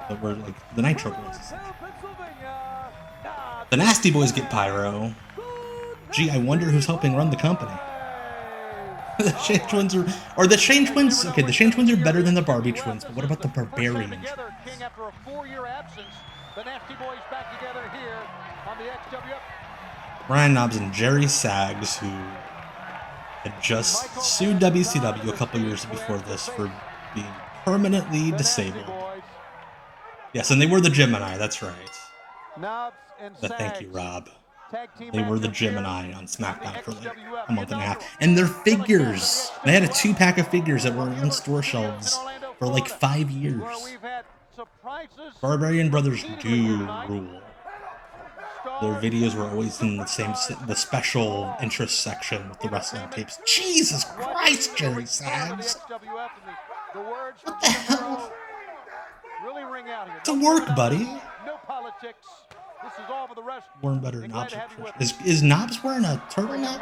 But were like the Nitro Boys. The Nasty Boys get pyro. Gee, I wonder who's helping run the company. The Shane Twins are the Shane Twins. Okay, the Shane Twins are better than the Barbie Twins, but what about the Barbarian Twins? After a 4-year absence, the Nasty Boys back together here on the XWF. Brian Knobs and Jerry Sags, who had just sued WCW a couple years before this for being permanently disabled. Yes, and they were the Gemini, that's right. Thank you, Rob. They were the Gemini on SmackDown for like a month and a half. And their figures! They had a 2-pack of figures that were on store shelves for like 5 years. Barbarian Brothers do rule. Their videos were always in the special interest section with the wrestling tapes. Jesus Christ, Jerry Sags! What the hell? It's a work, buddy. No politics. This is all for the rest. Worn better Knobs. Is Knobs wearing a turtleneck?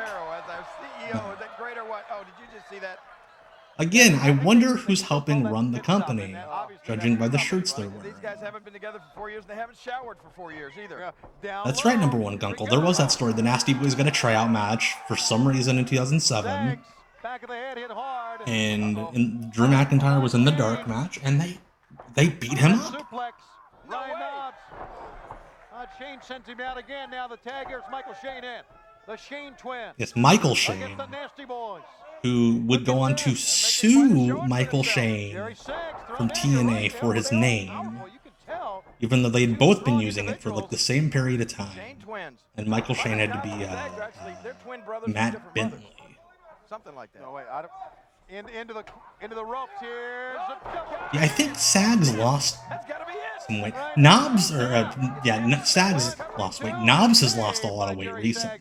Again, I wonder who's helping run the company, judging by the shirts they're wearing. These guys haven't been together for 4 years, and they haven't showered for 4 years either. That's right, number one Gunkle. There was that story. The Nasty Boys got a tryout match for some reason in 2007. And Drew McIntyre was in the dark match, and they beat him up. Shane sends him out again. Now the tag, here's Michael Shane in. The Shane Twins. It's Michael Shane, who would go on to sue Michael Shane from TNA for his name, even though they'd both been using it for like the same period of time. And Michael Shane had to be Matt Bentley. Something like that. No, wait, into the ropes here. Yeah, I think Sags lost some weight. Knobs, Sags lost weight. Knobs has lost a lot of weight recently.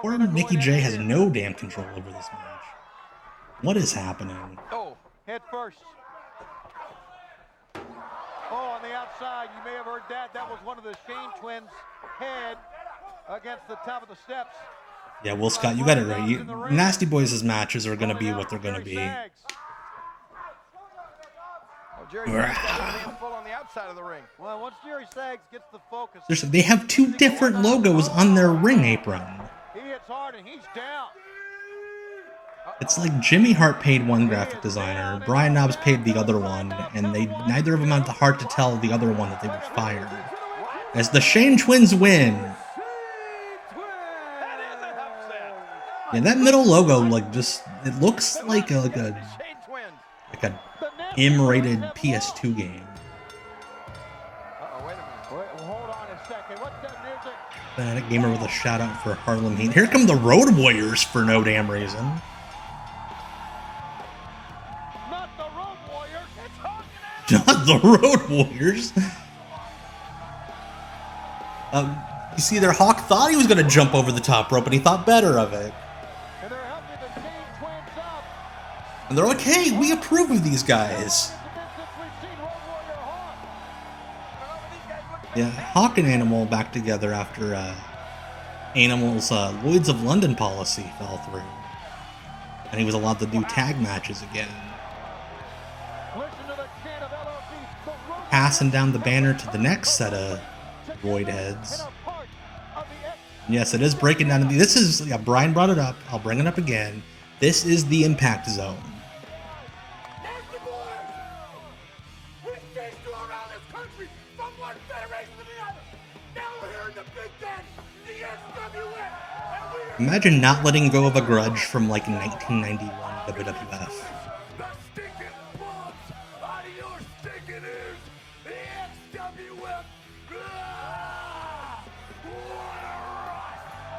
Poor Mickey J has no damn control over this match. What is happening? Oh, head first. Oh, on the outside, you may have heard that. That was one of the Shane Twins' head against the top of the steps. Yeah, Will Scott, you got it right. Nasty Boys' matches are going to be what they're going to be. Well, once Jerry Sags gets the focus, They have 2 different logos on their ring apron. he hits hard and he's down. It's like Jimmy Hart paid one graphic designer, Brian Knobs paid the other one, and neither of them had the heart to tell the other one that they were fired. As the Shane Twins win. Yeah, that middle logo, it looks like a M-rated PS2 game. Hold on a second. What's that music? Fanatic Gamer with a shout out for Harlem Heat. Here come the Road Warriors for no damn reason. Not the Road Warriors. It's Hawk. Not the Road Warriors. You see there, Hawk thought he was going to jump over the top rope, and he thought better of it. And they're helping the Shane Twins up. And they're like, hey, we approve of these guys. Yeah, Hawk and Animal back together after Animal's Lloyds of London policy fell through. And he was allowed to do tag matches again. Passing down the banner to the next set of roid heads. Yes, it is breaking down. This is, yeah, Brian brought it up. I'll bring it up again. This is the Impact Zone. Imagine not letting go of a grudge from like 1991 WWF.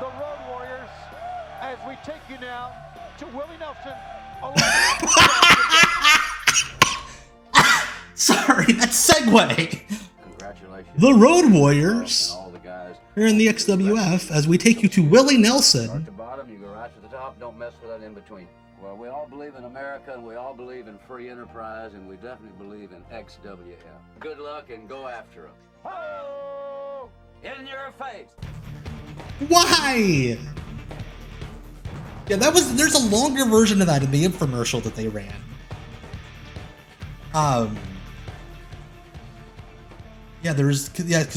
The Road Warriors, as we take you now to Willie Nelson. Sorry, that segue. Congratulations. The Road Warriors here in the XWF as we take you to Willie Nelson. Start to bottom, you go right to the top, don't mess with that in between. Well, we all believe in America, and we all believe in free enterprise, and we definitely believe in XWF. Good luck and go after them. Oh! In your face! Why? Yeah, there's a longer version of that in the infomercial that they ran. Yeah, because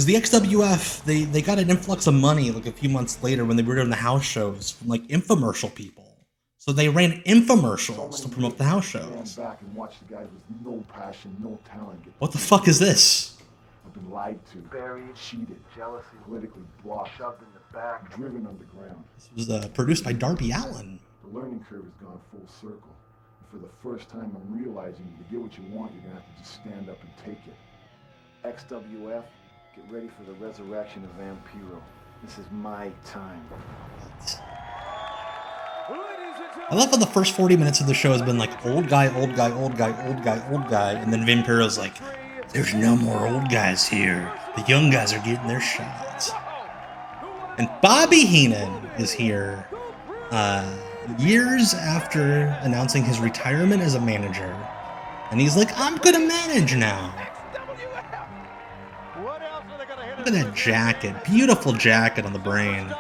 the XWF, they got an influx of money like a few months later when they were doing the house shows from like infomercial people. So they ran infomercials to promote the house shows. Back and watch the guys with no passion, no talent. What the fuck is this? I've been lied to, buried, cheated, jealousy, politically blocked, shoved in the back, driven underground. This was produced by Darby Allin. The learning curve has gone full circle. And for the first time, I'm realizing to get what you want, you're gonna have to just stand up and take it. XWF, get ready for the resurrection of Vampiro. This is my time. I love how the first 40 minutes of the show has been like old guy, old guy, old guy, old guy, old guy, and then Vampiro's like, there's no more old guys here. The young guys are getting their shots. And Bobby Heenan is here years after announcing his retirement as a manager. And he's like, I'm gonna manage now. Look at that jacket. Beautiful jacket on the Brain.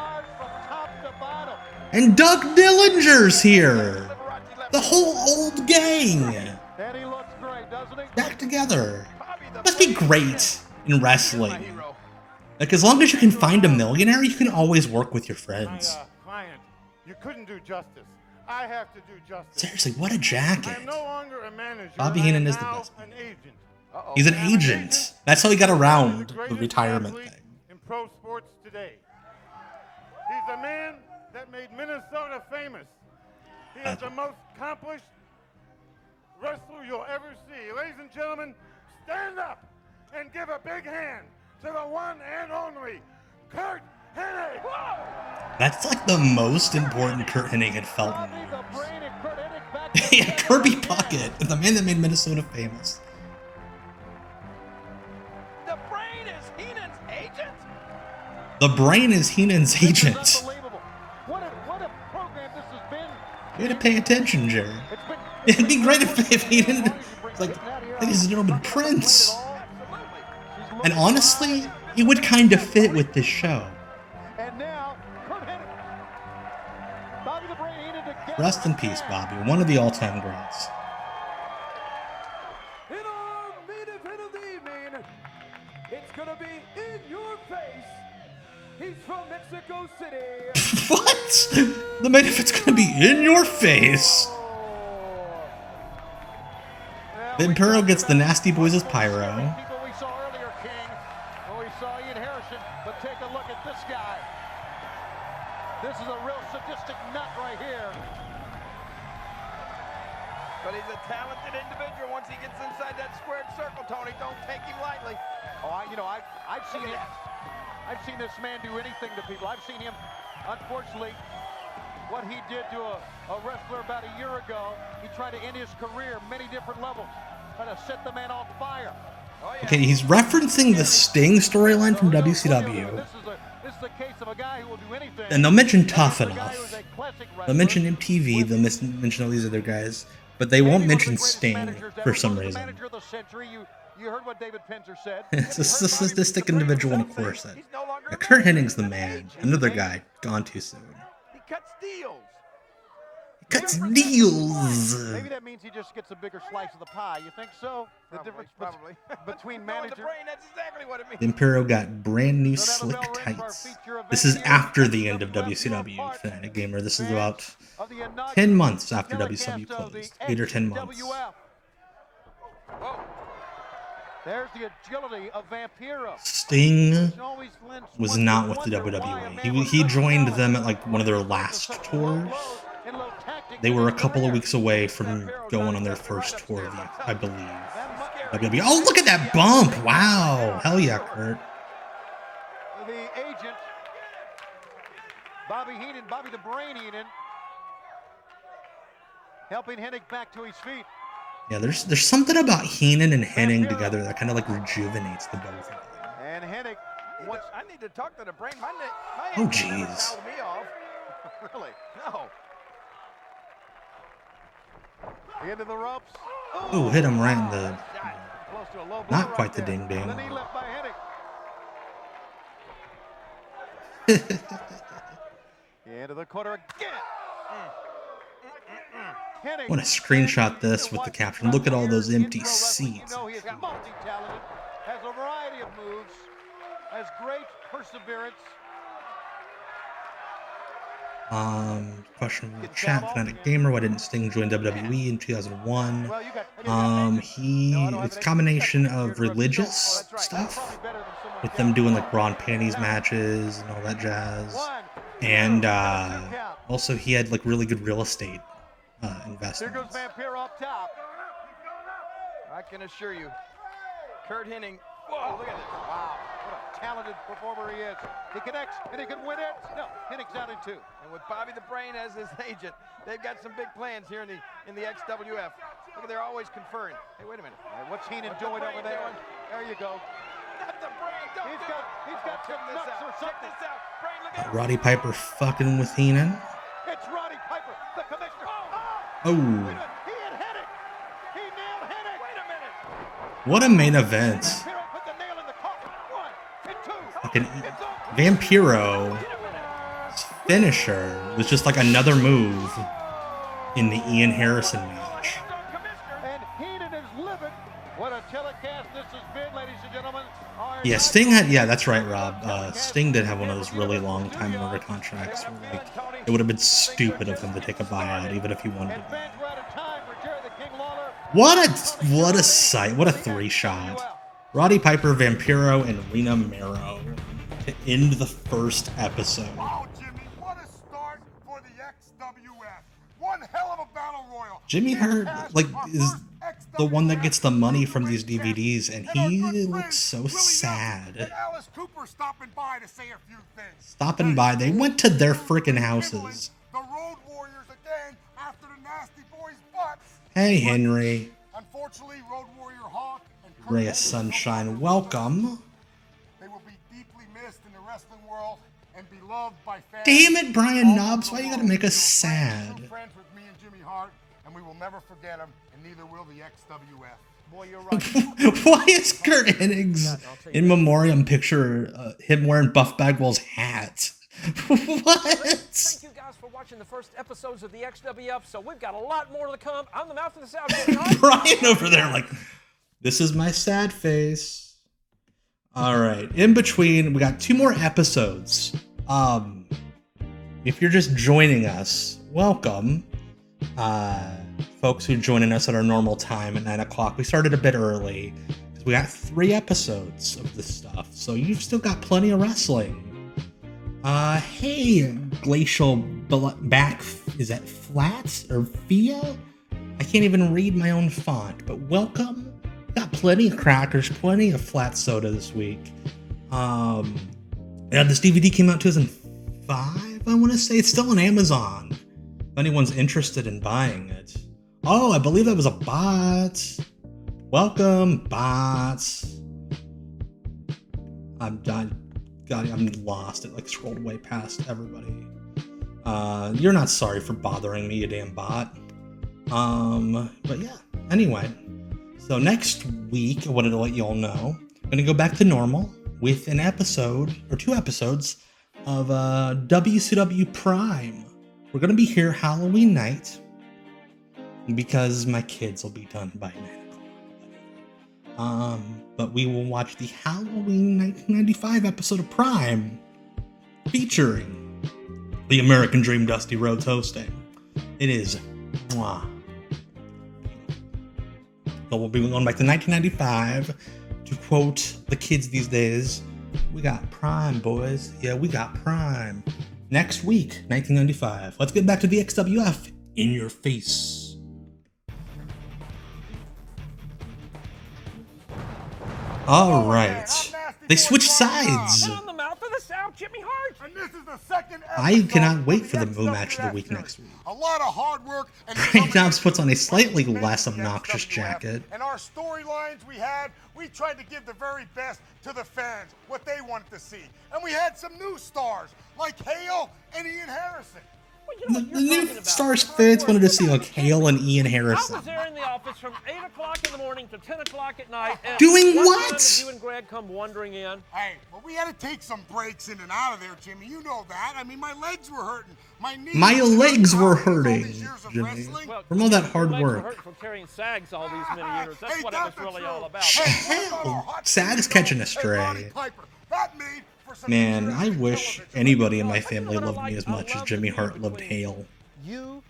And Doug Dillinger's here. The whole old gang. Back together. Must be great in wrestling. Like, as long as you can find a millionaire, you can always work with your friends. Client, you couldn't do justice. I have to do justice. Seriously, what a jacket. I'm no longer a manager. Bobby Heenan is the best. He's an agent. That's how he got around the retirement thing. In pro sports today. He's a man that made Minnesota famous. He is the most accomplished wrestler you'll ever see. Ladies and gentlemen, stand up and give a big hand to the one and only Kurt Hennig. That's like the most important Kurt Hennig had felt in years. Yeah, Kirby Puckett, the man that made Minnesota famous. The Brain is Heenan's agent? The Brain is Heenan's agent. You had to pay attention, Jerry. It'd be great if Heenan, like, ladies and gentlemen, Prince. And honestly, it would kind of fit with this show. Rest in peace, Bobby, one of the all-time greats. In our main event of the evening, it's gonna be in your face. He's from Mexico City. What? The main event's gonna be in your face. Vampiro gets the Nasty Boys as Pyro. This is a real sadistic nut right here. But he's a talented individual once he gets inside that squared circle, Tony. Don't take him lightly. Oh, I've seen it. I've seen this man do anything to people. I've seen him, unfortunately, what he did to a wrestler about a year ago. He tried to end his career many different levels, trying to set the man on fire. Oh, yeah. Okay, he's referencing the Sting storyline from WCW. This is the case of a guy who will do anything. And they'll mention Tough Enough. They'll mention MTV, they'll mention all these other guys, but they won't mention Sting for some reason. You heard what David Penzer said. It's a sadistic individual in a corset. Yeah, Kurt Hennig's the man. Another guy gone too soon. He cuts deals. Cuts deals. Maybe that means he just gets a bigger slice of the pie. You think so? The difference between manager. That's exactly what it means. The Imperial got brand new slick tights. This is after the end of WCW, Fanatic Gamer. This is about 10 months after WCW closed. 8 or 10 months. There's the agility of Vampiro. Sting was not with the WWE. He joined them at like one of their last tours. They were a couple of weeks away from going on their first tour, I believe. WWE. Oh, look at that bump! Wow! Hell yeah, Kurt. The agent, Bobby Heenan, Bobby the Brain Heenan, helping Hennig back to his feet. Yeah, there's something about Heenan and Hennig together that kind of like rejuvenates the both of them. And Hennig, I need to talk to the Brain. My oh, jeez. Me off. Really? No. Into the ropes. Ooh, hit him right in the... Not quite the ding-ding. The knee left by Hennig. Into the corner again. I want to screenshot this with the caption. Look at all those empty seats. You know he is multi-talented, has a variety of moves, has great perseverance. Question from the chat, Fanatic Gamer. Why didn't Sting join WWE in 2001? It's a combination of religious stuff, with them doing like bra and panties matches and all that jazz, and also he had like really good real estate investments. Here goes Vampire up top. I can assure you, Kurt Hennig. Whoa, look at this. Wow, what a talented performer he is. He connects, and he can win it. No, Hennig's out in two. And with Bobby the Brain as his agent, they've got some big plans here in the XWF. Look, they're always conferring. Hey, wait a minute. What's Heenan doing over there? There you go. Not the Brain. Don't he's got some nuts or something. Check this out. Brain, look at Roddy Piper fucking with Heenan. It's Roddy Piper, the commissioner. Oh. He hit Hennig. He nailed Hennig. Wait a minute. What a main event. Fucking Vampiro's finisher was just like another move in the Ian Harrison match. And Heenan is livid. What a telecast this has been, ladies and gentlemen. Yeah, Sting had, yeah, that's right, Rob. Sting did have one of those really long time order contracts where, like, it would have been stupid of him to take a buyout, even if he wanted to. What a sight! What a three-shot! Roddy Piper, Vampiro, and Rena Mero to end the first episode. Wow, Jimmy, what a start for the XWF! One hell of a battle royal. Jimmy Hart, like, is the one that gets the money from these DVDs, and he looks so sad. Alice Cooper stopping by to say a few things. Stopping by, they went to their freaking houses. The Road Warriors again after the Nasty Boys' butts. Hey, Henry. Unfortunately, Road Warrior Hawk and Ray of Sunshine, welcome. They will be deeply missed in the wrestling world and beloved by fans. Damn it, Brian Knobs, why you gotta make us sad? Friends with me and Jimmy Hart, and we will never forget him, and neither will the XWF. Boy, you're right. Why is Kurt Hennig's in memoriam picture him wearing Buff Bagwell's hat? What? Thank you guys for watching the first episodes of the XWF. So we've got a lot more to come. I'm the Mouth of the South. Brian over there, like, this is my sad face. All right, in between, we got 2 more episodes. If you're just joining us, welcome. Folks who are joining us at our normal time at 9 o'clock. We started a bit early because we got 3 episodes of this stuff, so you've still got plenty of wrestling. Hey, Glacial Back, is that Flats or Fia? I can't even read my own font, but welcome. Got plenty of crackers, plenty of flat soda this week. Yeah, this DVD came out 2005, I want to say. It's still on Amazon, if anyone's interested in buying it. Oh, I believe that was a bot. Welcome, bots. I'm done. God, I'm lost. It like scrolled way past everybody. You're not sorry for bothering me, you damn bot. But yeah, anyway. So next week, I wanted to let you all know, I'm going to go back to normal. with an episode or 2 episodes of WCW Prime. We're gonna be here Halloween night because my kids will be done by 9 o'clock. But we will watch the Halloween 1995 episode of Prime featuring the American Dream Dusty Rhodes hosting. It is mwah. So we'll be going back to 1995 to quote the kids these days. We got Prime, boys. Yeah, we got Prime. Next week, 1995. Let's get back to the XWF in your face. All right. They switched sides. On the mouth of the South, Jimmy Hart. And this is the second I cannot wait for the Moo match of the week next week. A lot of hard work and Brian Knobs puts on a slightly less obnoxious jacket. And our storylines we tried to give the very best to the fans, what they wanted to see. And we had some new stars like Hale and Ian Harrison. Well, The new stars fans wanted to see like Hale and Ian I Harrison. was there in the office from 8 o'clock in the morning to 10 o'clock at night. And Doing one what? time did you and Greg come wandering in? Hey, well, we had to take some breaks in and out of there, Jimmy. You know that. I mean, my legs were hurting. My knees. My legs were hurting, Jimmy, from all that hard Your legs were work. hurting from carrying sags all these many years. That's Hey, what it was that's really true. all about. Hell, Sag's catching a stray. That made for some Man, I wish anybody in my family loved me as much as Jimmy Hart loved Hale. You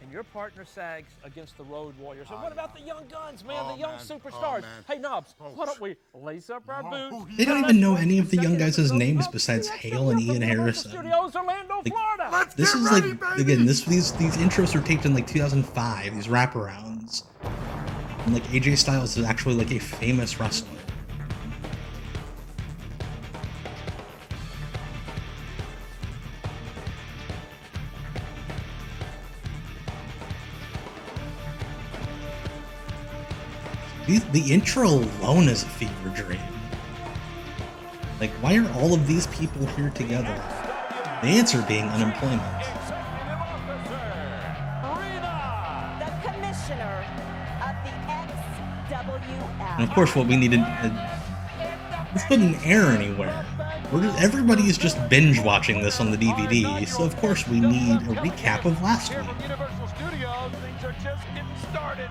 and your partner Sags against the Road Warriors. And what about the young guns, man? The young superstars. Hey, Knobs, why don't we lace up our boots? They don't even know any of the young guys' names besides Hale and Ian Harrison. Studios, Orlando, Florida. This is like, again, these intros were taped in like 2005, these wraparounds. And like AJ Styles is actually like a famous wrestler. The intro alone is a fever dream. Like, why are all of these people here together? The answer being unemployment. The commissioner of the XWF. And of course, what we needed, this didn't air anywhere. Everybody is just binge watching this on the DVD, so of course we need a recap of last week. Universal Studios, things are just getting started.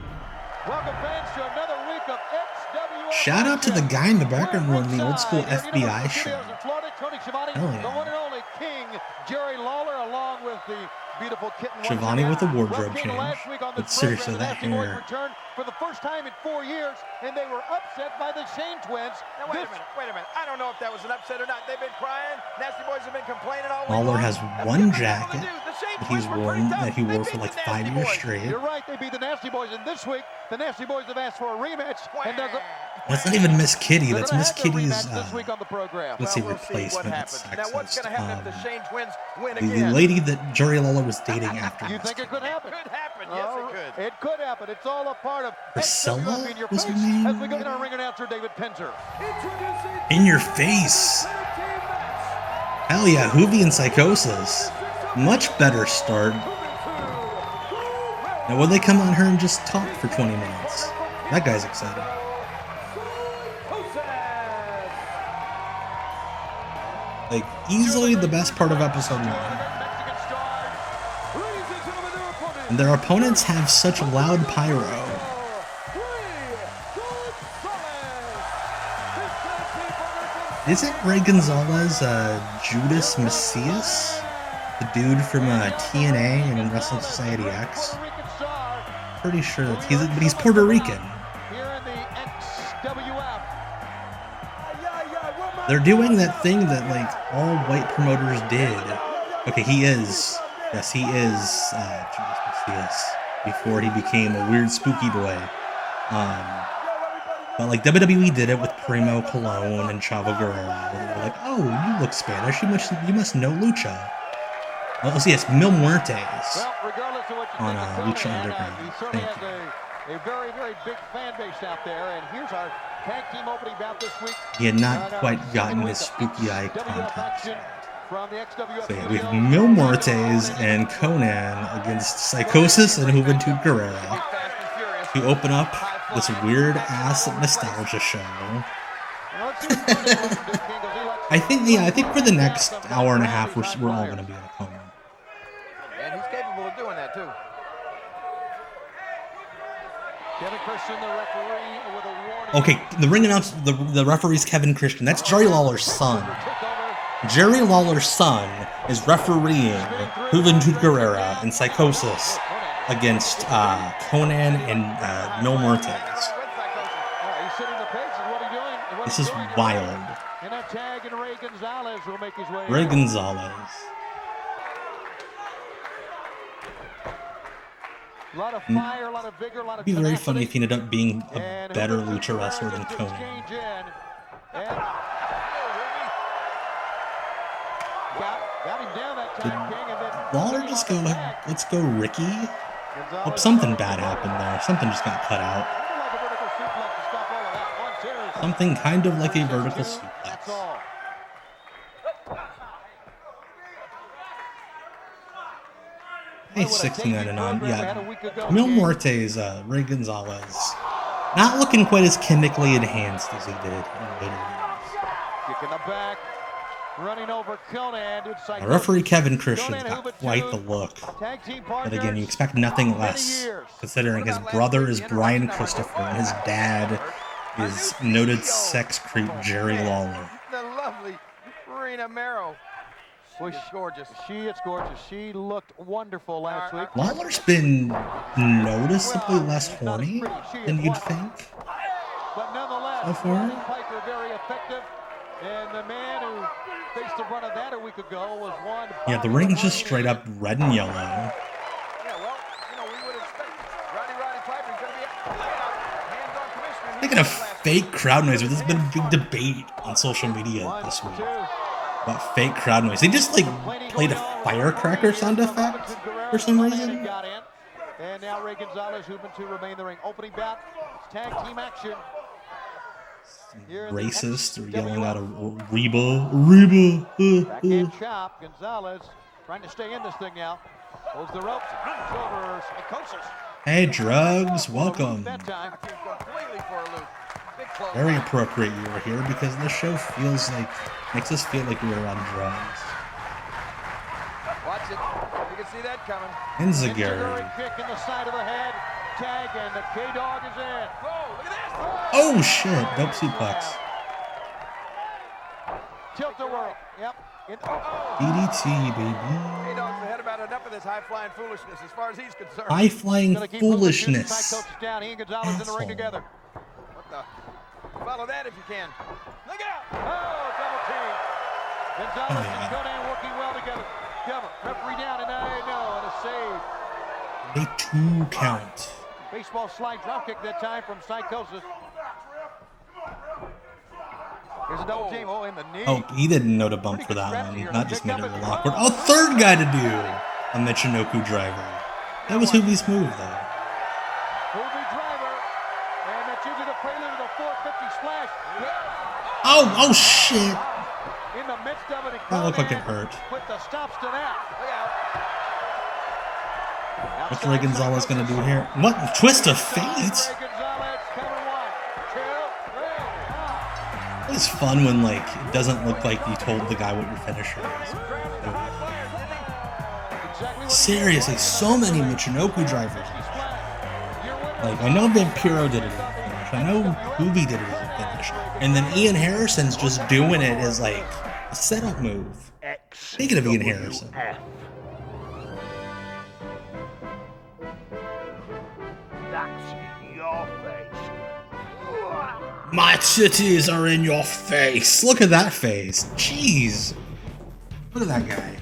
Welcome fans to another week of XWF. Shout out to the guy in the background running the old school FBI show. Hell The one and yeah. only King, Jerry Lawler, along with the beautiful kitten. Shivani with a wardrobe change. But But seriously, that hair. returned for the first time in 4 years, and they were upset by the Shane twins. Now, wait a minute. I don't know if that was an upset or not. They've been crying. Nasty Boys have been complaining all week. Lawler has one jacket that he's worn that he wore for like 5 years straight. You're right, they beat the Nasty Boys, and this week, the Nasty Boys have asked for a rematch, and they're That's not even Miss Kitty. That's Miss have their Kitty's, rematch this week on the program. let's see, Well, we'll see what replacement. happens. It's Now, what's sexist. going to happen if the Shane twins win The again? lady that Jerry Lawler was dating after You Miss think it could happen? It could happen. Yes, it could. It could happen. It's all a part of Priscilla XWF in your was her face name? as we go to our ring announcer, David Penzer. In your face. Hell yeah, Hoovy and Psychosis. Much better start. Now will they come on her and just talk for 20 minutes? That guy's excited. Like, easily the best part of episode 1. And their opponents have such loud pyro. Isn't Ray Gonzalez Judas Macias? The dude from TNA and Wrestling Society X? Pretty sure that but he's Puerto Rican. They're doing that thing that like all white promoters did. Okay, he is. Yes, he is Judas Macias before he became a weird spooky boy. But like WWE did it with Primo Colon and Chavo Guerrero. They're like, oh, you look Spanish. You must know Lucha. Oh, so yes, Mil Muertes on Lucha Underground. Thank you. A very, very big fan base out there, and here's our tag team opening bout this week. He had not quite gotten his spooky eye contact. From the XWF So yeah, we have Mil Muertes and Conan against Psychosis and Juventud Guerrera to open up this weird ass nostalgia show. I think for the next hour and a half, we're all going to be in a coma. And he's capable of doing that, too. Kevin Christian, the referee, with a warning. Okay, the ring announcer, the referee's Kevin Christian. That's Jerry Lawler's son. Jerry Lawler's son is refereeing Juventud Guerrera in Psychosis against Conan and Mil Muertes. This is wild. And a tag, and Ray Gonzalez will make his way. Ray Gonzalez. A lot of fire, a lot of vigor, a lot of It'd be very funny if he ended up being a better lucha wrestler than Conan. Got him down that time, King, and then Lawler just go, let's go Ricky? Hope something bad happened there. Something just got cut out. Something kind of like a vertical suplex. Hey, 69-9. Yeah, Mil Muertes, Ray Gonzalez, not looking quite as chemically enhanced as he did in later years. Kicking the back, running over Conan. Referee Kevin Christian's got quite the look. But again, you expect nothing less, considering his brother is Brian Christopher and his dad is noted sex creep Jerry Lawler. The lovely Marina Mero. Well, she's gorgeous. She is gorgeous. She looked wonderful last week. Lawler's been noticeably less horny than you'd think. But nonetheless, so far. Piper very effective. And the man who faced the brunt of that a week ago was one. Yeah, the ring's just straight up red and yellow. Yeah, well, we would expect Roddy Piper's going to be hands-on commissioner. Speaking of fake crowd noise, there's been a big debate on social media this week about fake crowd noise. They just played a firecracker sound effect for some reason. And now Ray Gonzalez, Juventud remain in the ring. Opening bout, tag team action. Racist, they're yelling out a Reba. Backhand chop. Gonzalez trying to stay in this thing now. Holds the ropes. Runs over Psychosis. Hey, Drugs, welcome. Very appropriate you were here because this show makes us feel like we were on drugs. Watch it. You can see that coming. Enziguri. Kick in the side of the head. Tag, and the K-Dog is in. Whoa, look at this. Oh, shit. Dope suplex. Tilt-a-whirl. Yep. DDT, baby. K-Dog's had about enough of this high-flying foolishness as far as he's concerned. High-flying foolishness. Down. He and Gonzalez in the ring together. What the? Follow that if you can. Look out! Oh, double team. Gonzalez and Conan working well together. Cover. Referee down, and and a save. A 2 count. Baseball slide drop kick that time from Psychosis. Here's a double team. Oh, in the knee. Oh, he didn't know to bump for that one. Not just made it a little awkward. Oh, third guy to do a Michinoku driver. That was Hoovie's move, though. Hoovie driver. And that's usually the prelude to the 450 splash. Oh, shit. In the midst of it, That looked like it hurt. Put the stops to that. Look out. What's Ray Gonzalez going to do here? What? Twist of fate? It's fun when, it doesn't look like you told the guy what your finisher is. Seriously, so many Michinoku drivers. I know Vampiro did it as a finish. I know Hoovie did it as a finish. And then Ian Harrison's just doing it as, a setup move. Speaking of Ian Harrison. My titties are in your face. Look at that face. Jeez. Look at that guy.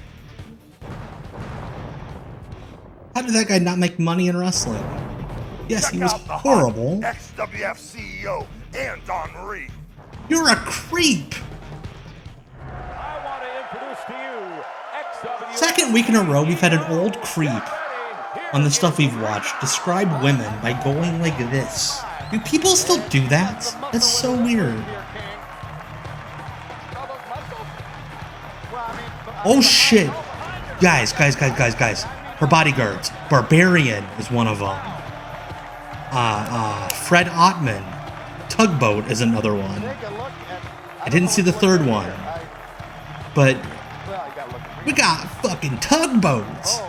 How did that guy not make money in wrestling? Yes, he was horrible. XWF CEO and Don Marie. You're a creep. I want to introduce to you XWF. Second week in a row, we've had an old creep on the stuff we've watched describe women by going like this. Do people still do that? That's so weird. Oh shit. Guys. Her bodyguards. Barbarian is one of them. Fred Ottman. Tugboat is another one. I didn't see the third one. but we got fucking tugboats.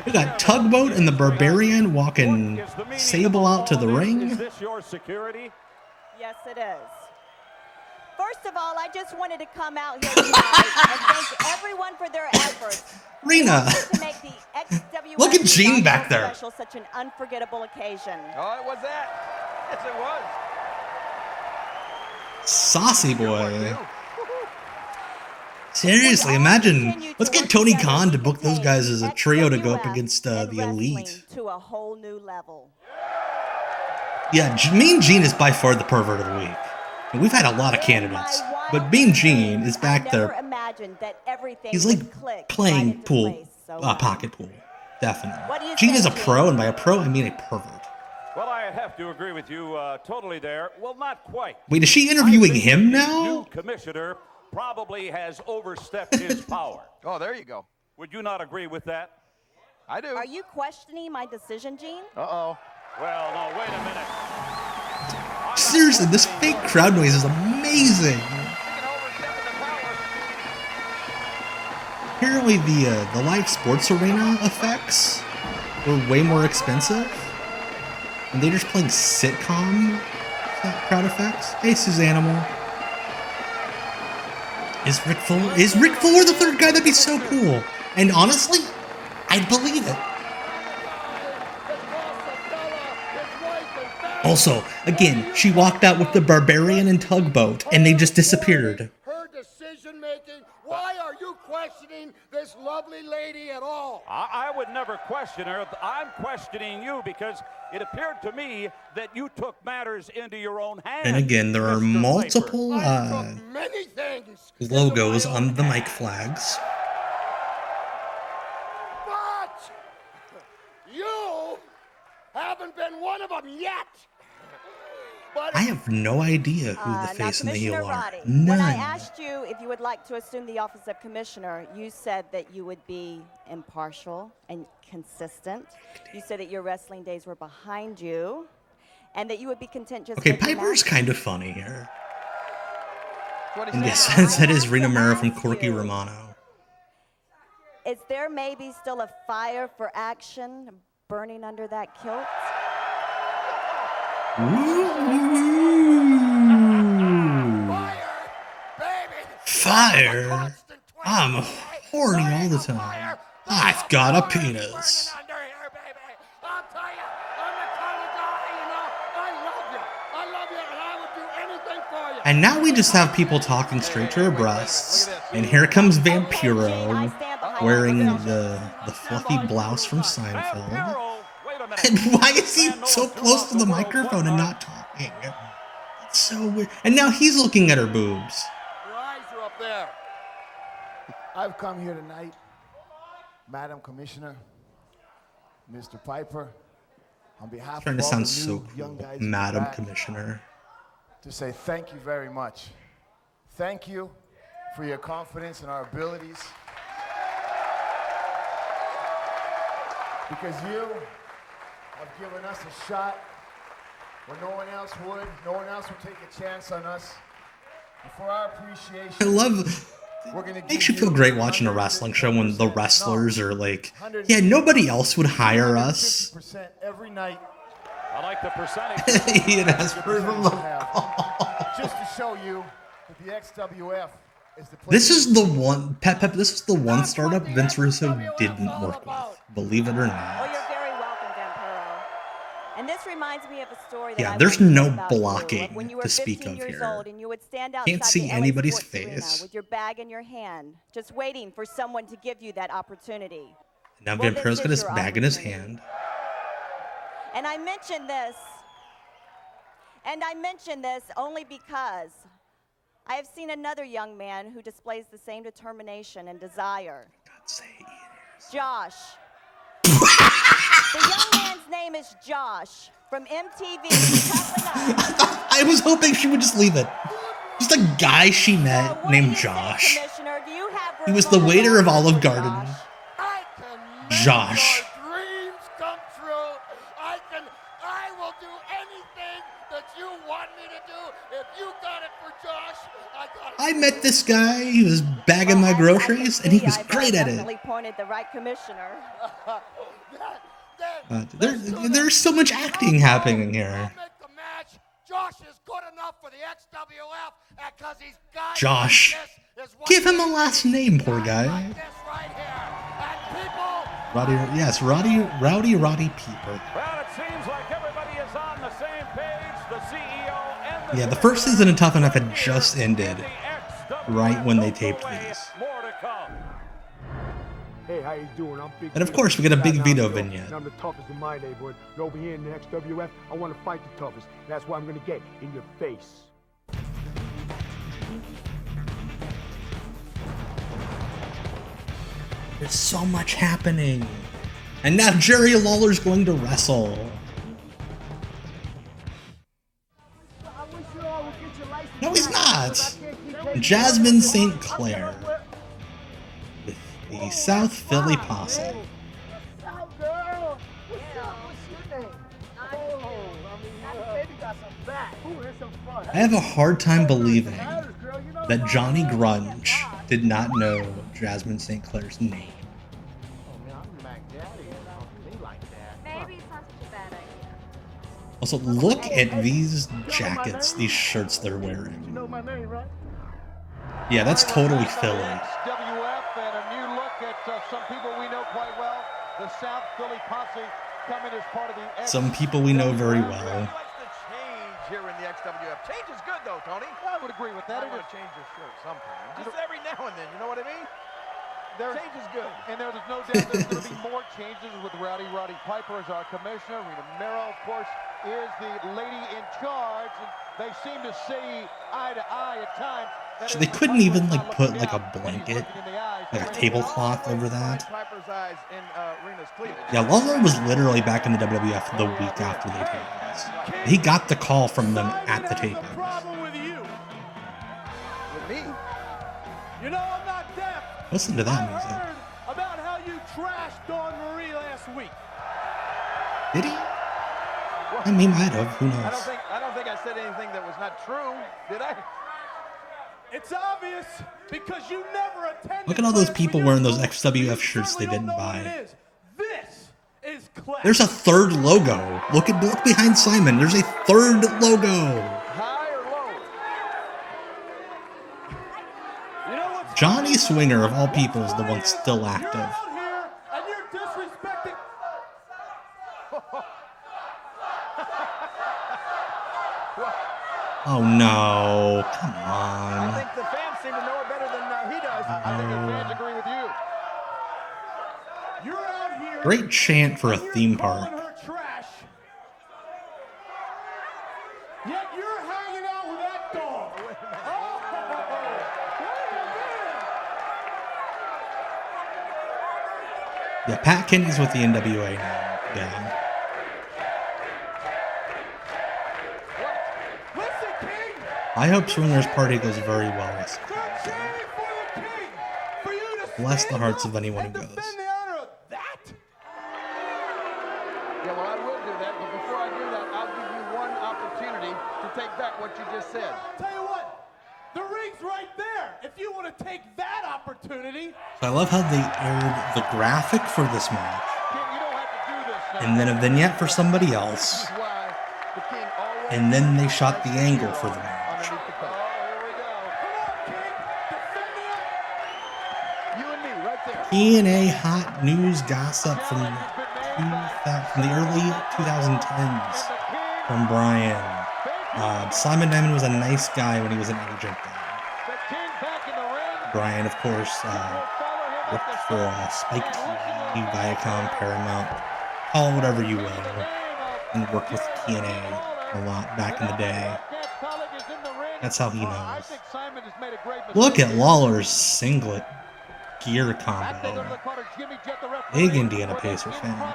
We got Tugboat and the Barbarian walking Sable out to the ring. Is this your security? Yes, it is. First of all, I just wanted to come out here tonight and thank everyone for their efforts. Rena. To make the XWF Look at Gene back there. Special such an unforgettable occasion. Oh, it was that. Yes, it was. Saucy boy. Seriously, imagine. Let's get Tony Khan to book those guys as a trio to go up against the Elite. To a whole new level. Yeah, Mean Gene is by far the pervert of the week. And we've had a lot of candidates, but Mean Gene is back there. He's like playing pool, pocket pool, definitely. Gene is a pro, and by a pro, I mean a pervert. Well, I have to agree with you totally there. Well, not quite. Wait, is she interviewing him now? New commissioner probably has overstepped his power. Oh, there you go. Would you not agree with that? I do. Are you questioning my decision, Gene? Uh-oh. Well, no, wait a minute. Seriously, this fake crowd noise is amazing. Apparently the live sports arena effects were way more expensive. And they're just playing sitcom crowd effects. Hey, Suzanimal. Is Rick Fuller the third guy? That'd be so cool. And honestly, I'd believe it. Also, again, she walked out with the Barbarian and Tugboat, and they just disappeared. Her decision making. Why are you questioning this lovely lady at all? I would never question her. I'm questioning you because it appeared to me that you took matters into your own hands. And again, there are multiple many things logos on the mic flags. But you haven't been one of them yet. I have no idea who the face and the heel are. Roddy, None. when I asked you if you would like to assume the office of commissioner, you said that you would be impartial and consistent. You said that your wrestling days were behind you, and that you would be content just. Okay, Piper's kind of funny here. And yes, that is Rena Mera from Corky Romano. Is there maybe still a fire for action burning under that kilt? Fire? I'm horny all the time. I've got a penis. And now we just have people talking straight to her breasts. And here comes Vampiro wearing the fluffy blouse from Seinfeld. And why is he so close to the microphone and not talking? It's so weird. And now he's looking at her boobs. Your eyes are up there. I've come here tonight, Madam Commissioner, Mr. Piper, on behalf Trying to of all sound the so new young cool, guys Madam back, Commissioner. to say thank you very much. Thank you for your confidence in our abilities. Because you have given us a shot where no one else would. No one else would take a chance on us. And for our appreciation, I love. It makes you feel great watching a wrestling show when the wrestlers are like, yeah, nobody else would hire us. every night. I like the percentage. Ian asked for Just to show you that the XWF is the place. This is the one, this is the one startup Vince Russo didn't work with. Believe it or not. Oh, you're very welcome, Vampiro. And this reminds me of a story that Yeah, I there's once no heard about you. blocking When you were to speak 15 of years here. old and you would stand outside Can't see the LA anybody's Sports Arena face. with your bag in your hand, just waiting for someone to give you that opportunity. Now Well, Vampiro's this got is his your bag in his opportunity. hand. And I mention this only because I have seen another young man who displays the same determination and desire. Josh. The young man's name is Josh from MTV. I was hoping she would just leave it. Just a guy she met named Josh. He was the waiter of Olive Garden. Josh. Dreams come true. I will do anything that you want me to do. If you got it for Josh, I met this guy. He was bagging my groceries, and he was great at it. Definitely pointed the right commissioner. There's so much acting happening here. Josh is good enough for the XWF because he's got Josh. Give him a last name, poor guy. Rowdy Peeper. Well, it seems like everybody is on the same page. The CEO and Yeah, the first season of Tough Enough had just ended right when they taped these. More to come. Hey, how you doing? I'm Big And of course, we get a Big Vito vignette. I'm the toughest in my neighborhood. And over here in the XWF, I want to fight the toughest. That's why I'm going to get in your face. There's so much happening. And now Jerry Lawler's going to wrestle. No, he's not. Jasmine St. Clair with the South Philly Posse. I have a hard time believing that Johnny Grunge did not know Jasmine St. Clair's name. Also, look at these jackets, these shirts they're wearing. Yeah, that's totally Philly. XWF and a new look at some people we know quite well. The South Philly Posse coming as part of the Some people we know very well. Here in the XWF. Change is good though, Tony. I would agree with that. I want to change your shirt sometimes. Just every now and then, you know what I mean? Change is good. And there's no doubt there's going to be more changes with Roddy Piper as our commissioner. Rita Mero, of course, is the lady in charge. And they seem to see eye to eye at times. So they couldn't even like put like a blanket, like a tablecloth over that. Yeah, Lawler was literally back in the WWF the week after they taped this. He got the call from them at the taping. With me? You know I'm not deaf. Listen to that music. Heard about how you trashed Dawn Marie last week. Did he? I mean, might have. Who knows? I don't think I said anything that was not true, did I? It's obvious because you never attended. Look at all those people wearing those XWF shirts they didn't buy. This is class. There's a third logo. Look behind Simon. There's a third logo. Johnny Swinger, of all people, is the one still active. And you're disrespecting. Oh no! Come on. I think the fans seem to know it better than he does. I think the fans agree with you. You're out here. Great chant for a theme park. Trash. Yet you're hanging out with that dog. Yeah, Pat Kenny's with the NWA now. Yeah. I hope Swinger's Party goes very well. Bless the hearts of anyone who goes. Yeah, well, I will do that, but before I do that, I'll give you one opportunity to take back what you just said. Tell you what, the ring's right there. If you want to take that opportunity. So I love how they aired the graphic for this match, and then a vignette for somebody else, and then they shot the angle for the match. TNA hot news gossip from the early 2010s from Brian. Simon Diamond was a nice guy when he was an agent. Brian, of course, worked for Spike TV, Viacom, Paramount, call it whatever you will, and worked with TNA a lot back in the day. That's how he knows. Look at Lawler's singlet gear combo. Big Indiana Pacer fan.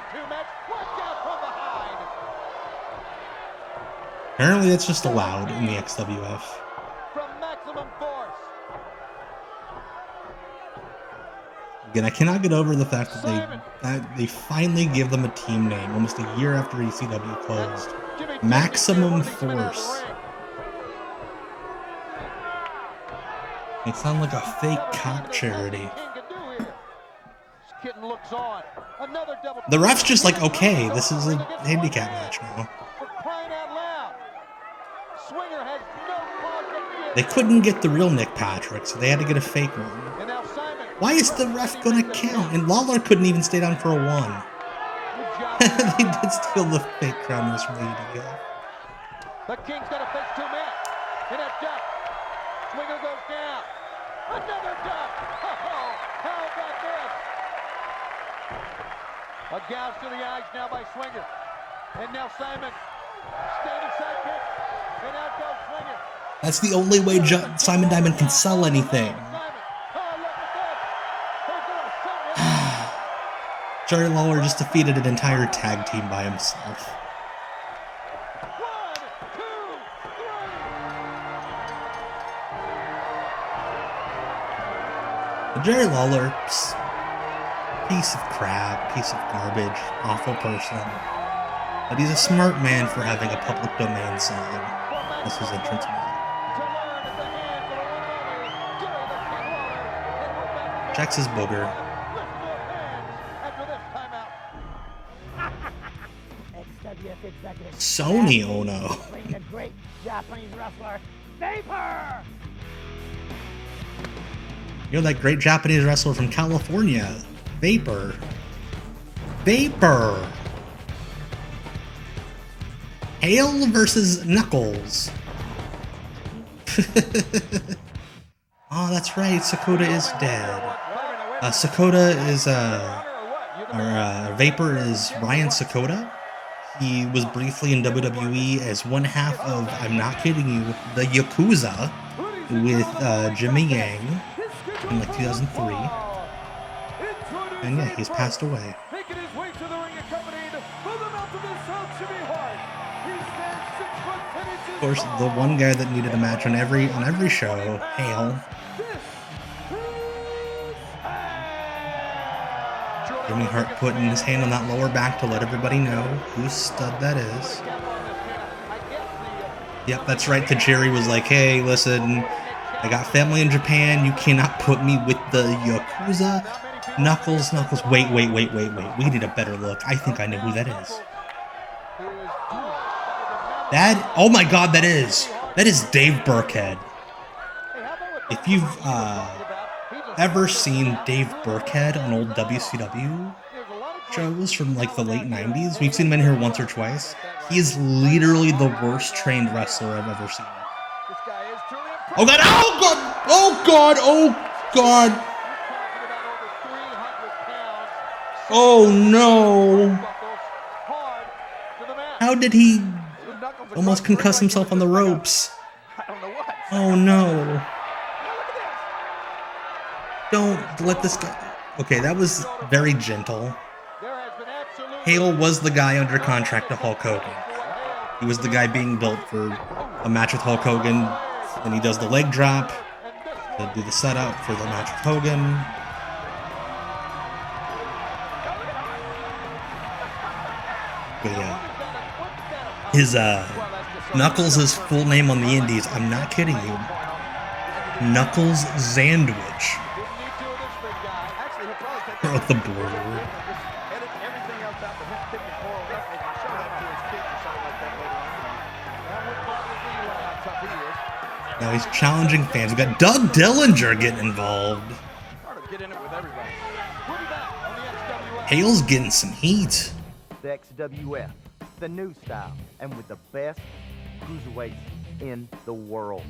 Apparently that's just allowed in the XWF. Again, I cannot get over the fact that they finally give them a team name almost a year after ECW closed. Maximum Force. They sound like a fake cock charity. Kitten looks on. Another double. The ref's just like, okay, this is a handicap match now. For crying out loud. Swinger has no cause to fear. They couldn't get the real Nick Patrick, so they had to get a fake one. Why is the ref gonna count? And Lawler couldn't even stay down for a 1. They did steal the fake crown from the EDF. The King's got to face 2 men. In a duck. Swinger goes down. Another duck. Oh, how about this? A gouge to the eyes now by Swinger. And now Simon. Standing sidekick. And out goes Swinger. That's the only way Simon Diamond can sell anything. Jerry Lawler just defeated an entire tag team by himself. Jerry Lawler, piece of crap, piece of garbage, awful person. But he's a smart man for having a public domain song as his entrance music. Checks his booger. Sony Ono. The great Japanese wrestler, Vapor! You're that great Japanese wrestler from California. Vapor. Vapor. Hale versus Knuckles. Oh, that's right. Sakota is dead. Sakota is, Vapor is Ryan Sakota. He was briefly in WWE as one half of, I'm not kidding you, the Yakuza with Jimmy Yang in like 2003. And yeah, he's passed away. Making his way to the ring accompanied by the mouth of the South, Jimmy Hart. He stands 6'10" Of course, the one guy that needed a match on every show, Hale. Jimmy Hart putting his hand on that lower back to let everybody know whose stud that is. Yep, that's right. Tajiri was like, hey, listen, I got family in Japan. You cannot put me with the Yakuza. Knuckles. Wait. We need a better look. I think I know who that is. Oh my God, that is Dave Burkhead. If you've ever seen Dave Burkhead on old WCW shows from like the late 90s, we've seen him in here once or twice. He is literally the worst trained wrestler I've ever seen. Oh God! Oh God! Oh no! How did he almost concuss himself on the ropes? Oh no! Don't let this go. Okay, that was very gentle. Hale was the guy under contract to Hulk Hogan. He was the guy being built for a match with Hulk Hogan. Then he does the leg drop to do the setup for the match with Hogan. But yeah. His, Knuckles' full name on the indies, I'm not kidding you. Knuckles Sandwich. Or the border. Now he's challenging fans. We got Doug Dillinger getting involved. Hale's getting some heat. The XWF, the new style, and with the best cruiserweights in the world.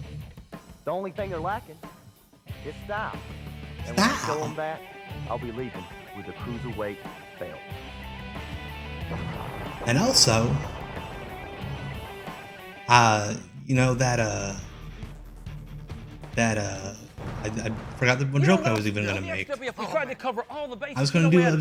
The only thing they're lacking is style. And when I show them that, I'll be leaving with a cruiserweight belt. And also, you know I forgot the joke I was even gonna make. We tried to cover all the bases. I was gonna do a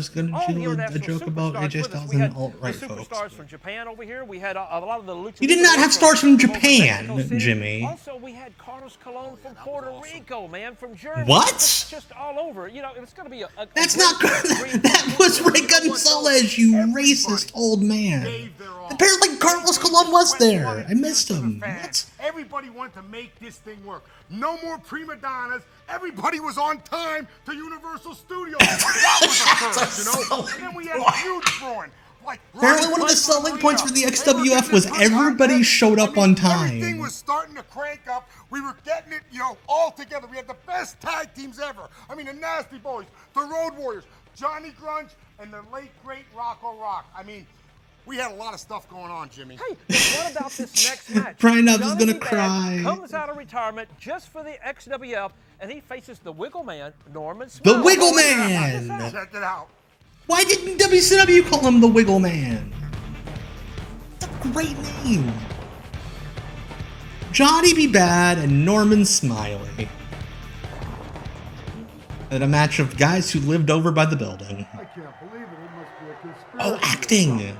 joke about AJ Styles and alt-right folks. Superstars from Japan over here. We had a lot of the luchadors. You did not have stars from Japan, Jimmy. Also, we had Carlos Colon from Puerto Rico, man, from Germany. What? Just all over. You know, it's gonna be a That's not good. That was Ray Gonzalez, you racist old man. apparently Carlos Colon was there. I missed him. What? Everybody wanted to make this thing work. No more prima donnas. Everybody was on time to Universal Studios. That was a first, you know? And then we had huge throwing. Like, apparently one of the selling points for the XWF was everybody showed up on time. Everything was starting to crank up. We were getting it, you know, all together. We had the best tag teams ever. I mean, the Nasty Boys, the Road Warriors, Johnny Grunge, and the late, great Rocco Rock. I mean, we had a lot of stuff going on, Jimmy. Hey, what about this next match? Brian Knobs is gonna cry. Comes out of retirement just for the XWF, and he faces the Wiggle Man, Norman Smiley. The Wiggle Man! Check it out. Why didn't WCW call him the Wiggle Man? It's a great name. Johnny B. Bad and Norman Smiley. And a match of guys who lived over by the building. I can't believe it. It must be a conspiracy. Oh, acting. What's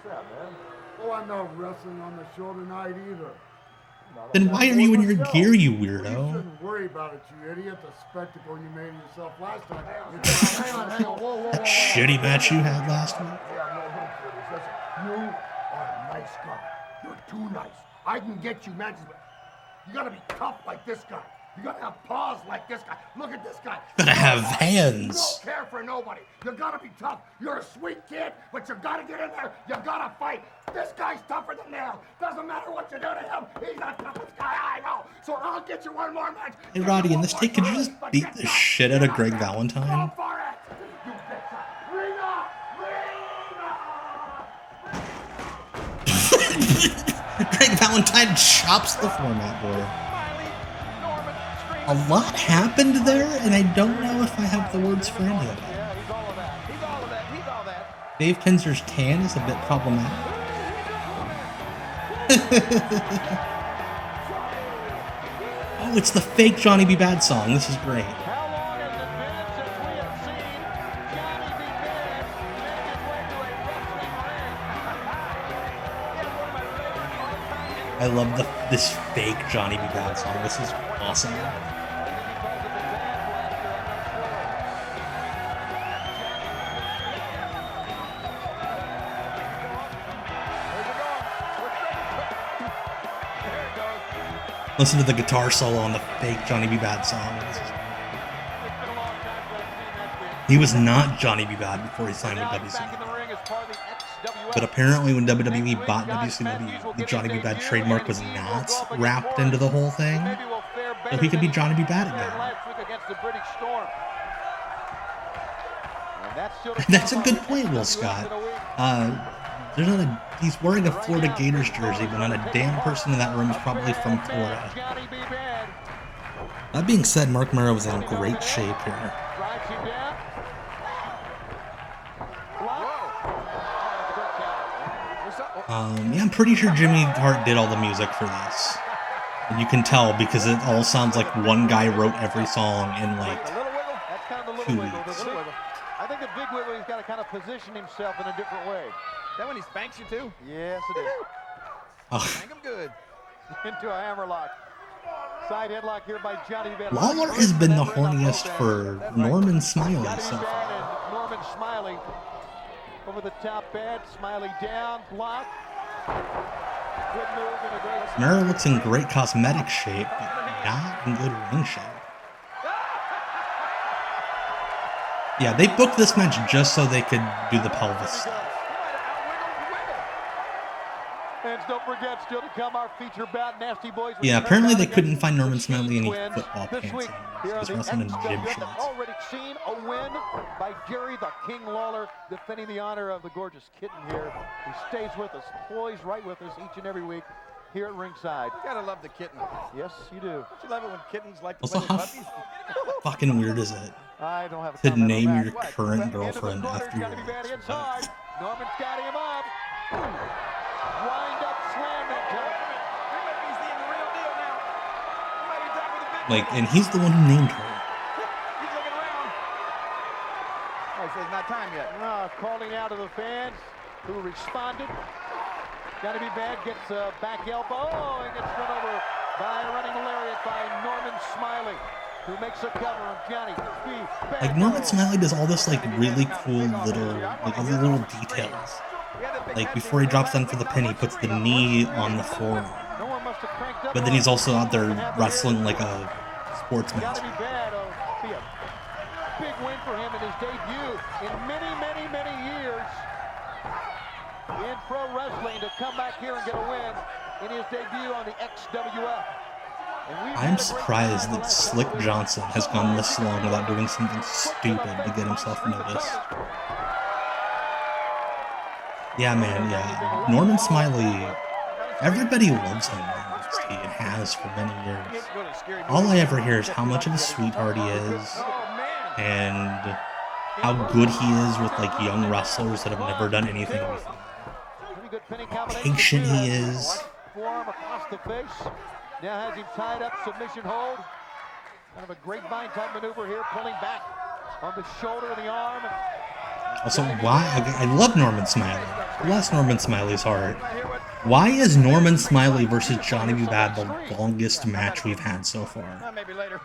that, man? Oh, I'm not wrestling on the show tonight either. Then why are you in your gear, you You weirdo? shouldn't worry about it, you idiot. The spectacle you made of yourself last time. Hang on. Whoa. That shitty match you had last week? Yeah, no, don't do this. Listen, you are a nice guy. You're too nice. I can get you matches, but you gotta be tough like this guy. You gotta have paws like this guy. Look at this guy. Gotta have You hands. don't care for nobody. You gotta be tough. You're a sweet kid, but you gotta get in there. You gotta fight. This guy's tougher than nails. Doesn't matter what you do to him. He's the toughest guy I know. So I'll get you one more match. Hey, Roddy, in this take, could you just beat the shit out of Greg Valentine? Go for it. You betcha. Ring up. Greg Valentine chops the format board. A lot happened there, and I don't know if I have the words for any of it. Dave Kinzer's tan is a bit problematic. Oh, it's the fake Johnny B. Bad song. This is great. I love this fake Johnny B. Bad song. This is awesome. Listen to the guitar solo on the fake Johnny B. Bad song. He was not Johnny B. Bad before he signed with WCW. But apparently when WWE bought WCW, the Johnny B. Bad trademark was not wrapped into the whole thing. So he could be Johnny B. Bad again. That's a good point, Will Scott. He's wearing a Florida Gators jersey, but not a damn person in that room is probably from Florida. That being said, Mark Murrow was in great shape here. Yeah, I'm pretty sure Jimmy Hart did all the music for this. And you can tell because it all sounds like one guy wrote every song in like 2 weeks. I think the big wiggle, he's got to kind of position himself in a different way. That when he spanks you too? Yes, it is. Oh. Spank him good. Into a hammerlock. Side headlock here by Johnny B. Lawler has been the horniest for Norman Smiley so far. Norman Smiley over the top bed. Smiley down, block. Good move and a great. Murrow looks in great cosmetic shape, but not in good ring shape. Yeah, they booked this match just so they could do the pelvis stuff. And don't forget, still to come, our feature bout, Nasty Boys. Yeah, apparently they couldn't find Norman Smiley any football pants anymore. He was wrestling in gym shorts. Already seen a win by Jerry the King Lawler, defending the honor of the gorgeous kitten here, who stays with us, poised right with us each and every week here at ringside. You gotta love the kitten. Yes, you do. Don't you love it when kittens like to Also, play with how puppies? fucking weird is it I don't have a to comment name on that. your current girlfriend after your ex? Inside. Norman's got him up. Wind up slam that time. Like, and he's the one who named her. He's looking around. Oh, he says not time yet. Calling out of the fans who responded. Gotta be bad. Gets a back elbow and gets run over by a running lariat by Norman Smiley, who makes a cover of Johnny B. Like, Norman Smiley does all this, like, really cool little, like, all the little details. Like, before he drops down for the pin, he puts the knee on the floor. But then he's also out there wrestling like a sportsman. Gotta be bad. Be a big win for him in his debut in many, many, many years in pro wrestling to come back here and get a win in his debut on the XWF. I'm surprised that Slick Johnson has gone this long without doing something stupid to get himself noticed. Yeah, man, yeah. Norman Smiley, everybody loves him in NXT and has for many years. All I ever hear is how much of a sweetheart he is and how good he is with like young wrestlers that have never done anything before. How patient he is. Forearm across the face. Now has him tied up, submission hold. Kind of a grapevine type maneuver here, pulling back on the shoulder and the arm. Also, why? I love Norman Smiley. Bless Norman Smiley's heart. Why is Norman Smiley versus Johnny B. Bad the longest match we've had so far? Maybe later.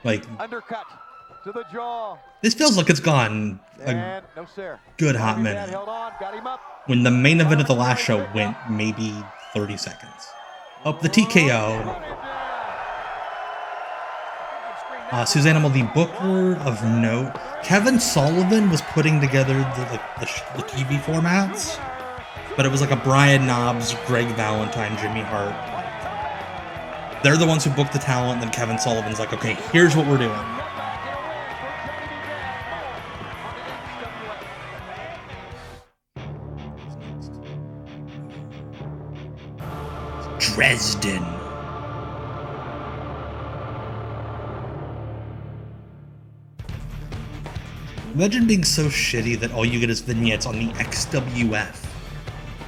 Like, undercut to the jaw. This feels like it's gone a good hot minute. When the main event of the last show went maybe 30 seconds. Oh, the TKO. Suzanne, the booker of note. Kevin Sullivan was putting together the TV formats, but it was like a Brian Knobs, Greg Valentine, Jimmy Hart. They're the ones who booked the talent, and then Kevin Sullivan's like, okay, here's what we're doing. Dresden. Imagine being so shitty that all you get is vignettes on the XWF.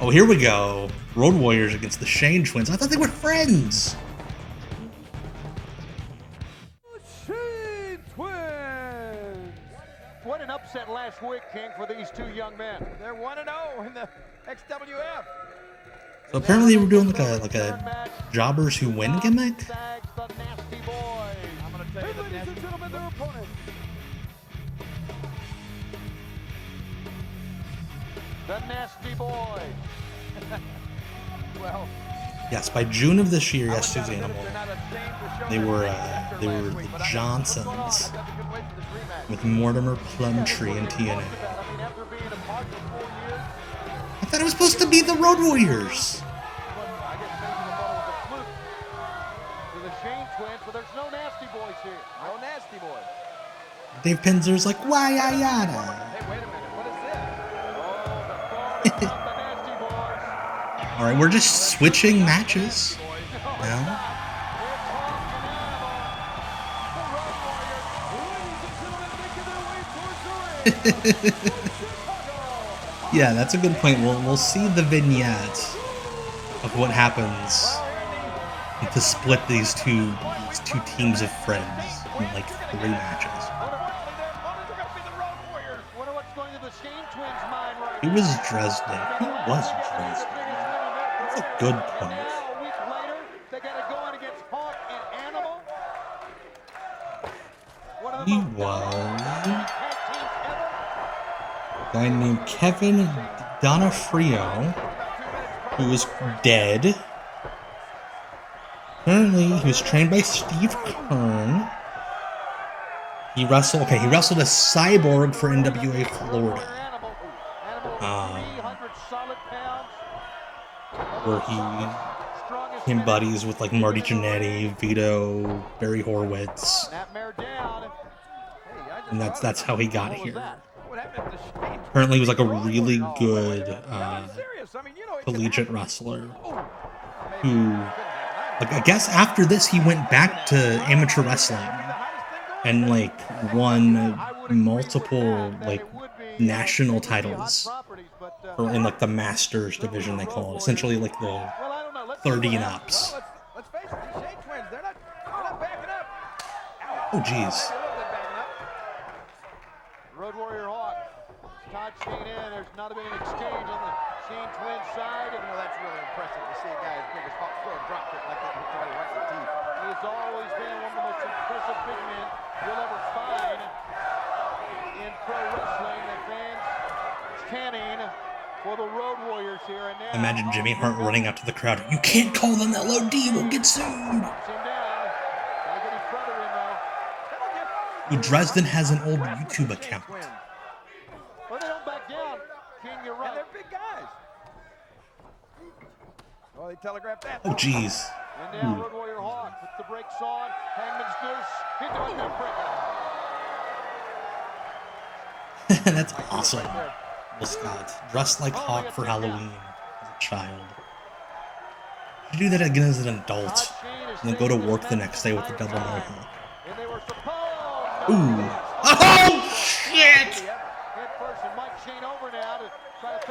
Oh, here we go. Road Warriors against the Shane Twins. I thought they were friends. Shane Twins. What an upset last week, King, for these two young men. They're 1-0 in the XWF. So apparently they were doing like a jobbers who win gimmick. The Nasty Boys. I'm gonna tell you, ladies and gentlemen, their opponent. The Nasty Boys. Well. Yes, by June of this year, yes, Suzanne, they were the Johnsons with Mortimer Plumtree and TNA. I thought it was supposed to be the Road Warriors. The Shane Twins, but there's no Nasty Boys here. No Nasty Boys. Dave Pinzer's like, why yada. Hey, wait a minute. What is this? All right, we're just switching matches now. Yeah, that's a good point. We'll see the vignette of what happens to split these two teams of friends in like 3 matches. Who was Dresden? Who was Dresden? That's a good point. He was a guy named Kevin Donofrio, who was dead. Apparently, he was trained by Steve Kern. He wrestled a Cyborg for NWA Florida. Where he became buddies with like Marty Jannetty, Vito, Barry Horowitz. And that's how he got here. Apparently he was like a really good collegiate wrestler who, like, I guess after this he went back to amateur wrestling and like won multiple like national titles in like the Masters division, they call it, essentially like the 30 and ups. Let's face it, these Shane Twins, they're not backing up. Oh geez. Road Warrior Hawk. Todd Shane in. There's not been an exchange on the Shane Twins side. And that's really impressive to see a guy as big as Hawk throw a drop kick like that with somebody right in the teeth. He has always been one of the most impressive big men you'll ever find in pro wrestling. The fans Imagine Jimmy Hart running out to the crowd. You can't call them LOD, we'll get sued. Ooh, Dresden has an old YouTube account. Well, they don't back down. King, you're right. And they're big guys. Well, they telegraphed that. Oh, jeez. And now Road Warrior Hawk with the brakes on. Hangman's Noose. He does that break. That's awesome. Will Scott, dressed like Hawk for Halloween as a child. You do that again as an adult, and then go to work the next day with the double mohawk. Ooh. Oh, shit!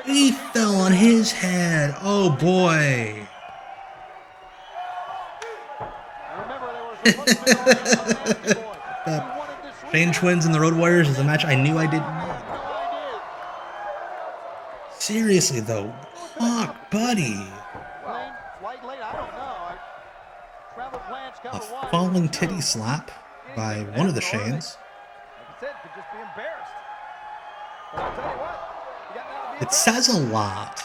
He fell on his head. Oh, boy. The Shane Twins and the Road Warriors is a match I knew I didn't know. Seriously, though. Hawk, buddy. A falling titty slap by one of the Shanes. It says a lot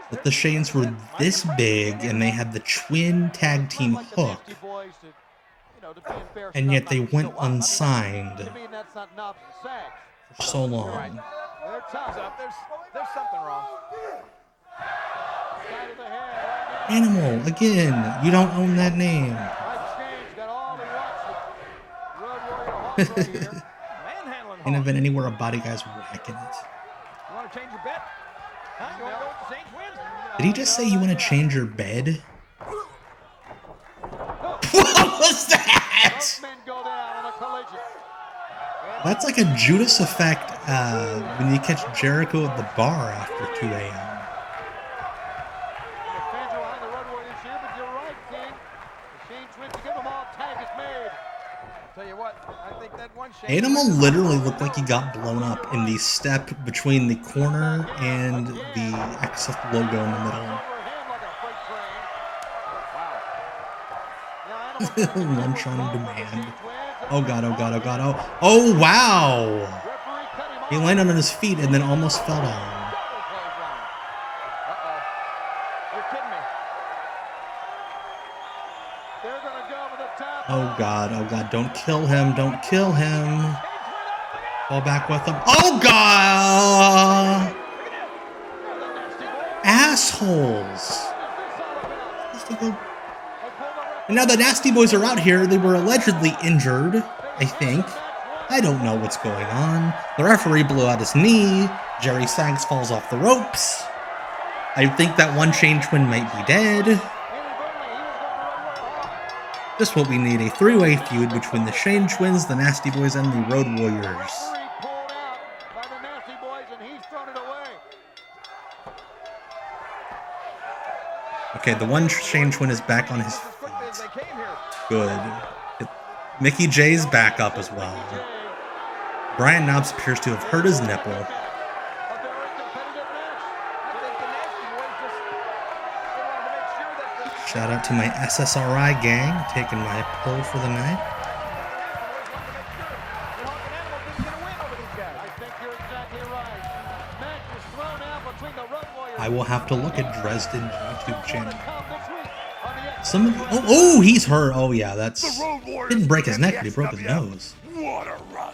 that the Shanes were this big and they had the twin tag team hook, and yet they went unsigned for so long. There's something wrong. Animal, again, you don't own that name. Ain't even anywhere a body guy's whacking it. You want to change your bet? Huh? You want to go with the Saints win? Did he just say you want to change your bed? What was that? That's like a Judas effect when you catch Jericho at the bar after 2 a.m. Animal literally looked like he got blown up in the step between the corner and the XF logo in the middle. Lunch on demand. Oh god, oh god, oh god, oh. Oh wow! He landed on his feet and then almost fell down. Oh god, don't kill him, don't kill him. Fall back with him. Oh god! Assholes! And now the Nasty Boys are out here. They were allegedly injured, I think. I don't know what's going on. The referee blew out his knee. Jerry Sags falls off the ropes. I think that one Shane Twin might be dead. Just what we need, a three-way feud between the Shane Twins, the Nasty Boys, and the Road Warriors. Okay, the one Shane Twin is back on his feet. Good. Mickey J's back up as well. Brian Knobs appears to have hurt his nipple. Shout out to my SSRI gang, taking my pill for the night. I will have to look at Dresden's YouTube channel. Some of oh, he's hurt. Oh yeah, that's didn't break his neck, but he broke his nose. What a run!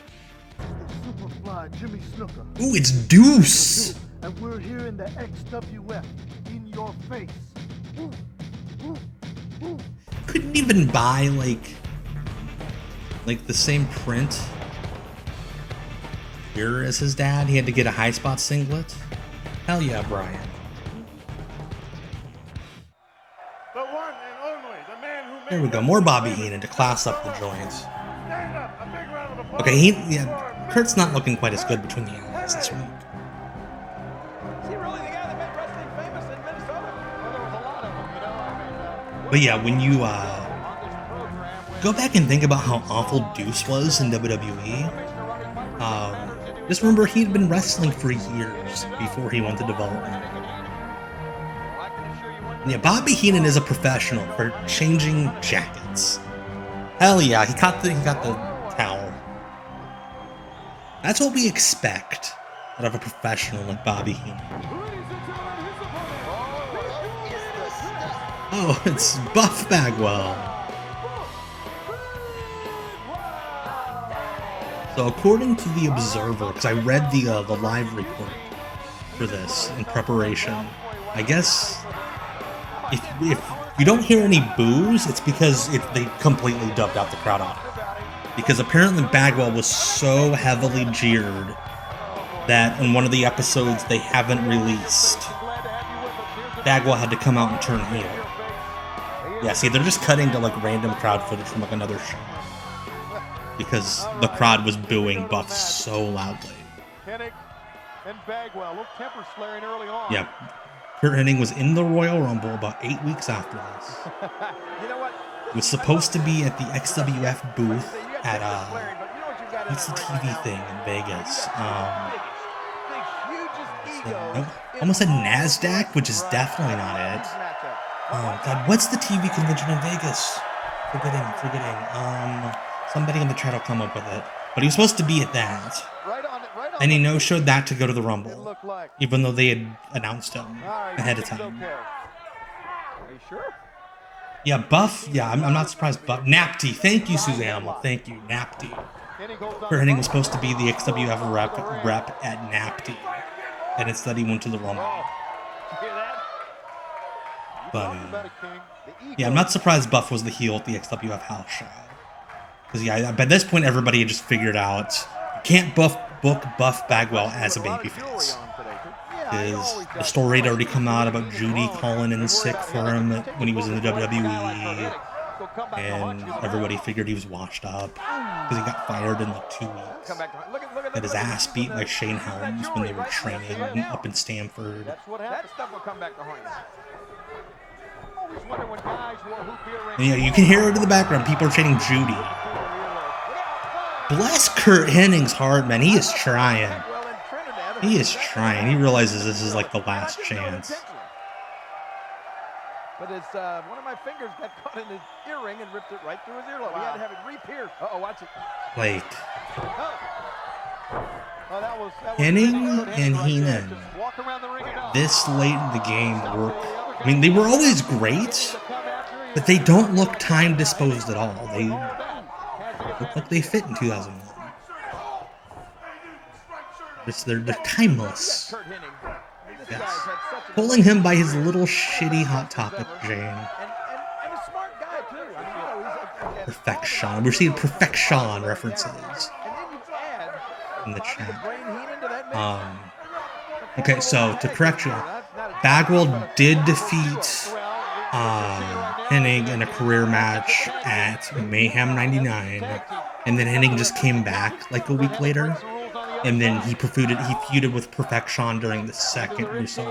Superfly Jimmy Snooker. Ooh, it's Deuce. And we're here in the XWF, in your face. Couldn't even buy like the same print here as his dad. He had to get a high spot singlet. Hell yeah, Brian. The one and only, the man who made There we go, more Bobby Heenan to class up the joints. Okay, Kurt's not looking quite as good between the eyes this week. Is he really the guy that made wrestling famous in Minnesota? Well, there was a lot of them, you know. I mean, But yeah, when you go back and think about how awful Deuce was in WWE, just remember he'd been wrestling for years before he went to development. And yeah, Bobby Heenan is a professional for changing jackets. Hell yeah, he got the towel. That's what we expect out of a professional like Bobby Heenan. Oh, it's Buff Bagwell. So according to the Observer, because I read the live report for this in preparation, I guess if you don't hear any boos, it's because they completely dubbed out the crowd on it. Because apparently Bagwell was so heavily jeered that in one of the episodes they haven't released, Bagwell had to come out and turn heel. Yeah, see, they're just cutting to like random crowd footage from like another show. Because the crowd was booing Buff so loudly. Hennig and Bagwell, a little temper flaring early on. Yeah. Kurt Hennig was in the Royal Rumble about 8 weeks after this. You know what? He was supposed to be at the XWF booth at what's the TV thing in Vegas? Almost said NASDAQ, which is definitely not it. Oh God, what's the TV convention in Vegas? Forgetting. Somebody in the chat will come up with it. But he was supposed to be at that. And he no-showed that to go to the Rumble. Even though they had announced him ahead of time. Are you sure? Yeah, Buff. Yeah, I'm not surprised. Buff. Napty. Thank you, Suzanne. Thank you, Napty. Kurt Hennig was supposed to be the XWF rep at Napty. And instead he went to the Rumble. But, yeah, I'm not surprised Buff was the heel at the XWF house show. Because, yeah, by this point, everybody had just figured out you can't book Buff Bagwell as a babyface. Because the story had already come out about Judy calling in sick for him when he was in the WWE. And everybody figured he was washed up. Because he got fired in like 2 weeks. Had his ass beat by Shane Helms when they were training up in Stamford. That stuff will come back to haunt you. And, yeah, you can hear it in the background. People are chanting Judy. Bless Kurt Hennig's heart, man. He is trying. He is trying. He realizes this is like the last chance. But it's one of my fingers got caught in his earring and ripped it right through his earlobe. Wow. We had to have it re-pierced. Uh-oh, watch it. Like that Hennig and Heenan, this late in the game, I mean, they were always great, but they don't look time disposed at all. They look like they fit in 2001. They're timeless. Yes. Pulling him by his little shitty Hot Topic chain. Perfection. We're seeing Perfection references in the chat. Okay, so to correct you, Bagwell did defeat Hennig in a career match at Mayhem 99, and then Hennig just came back like a week later, and then he feuded with Perfection during the second Russo.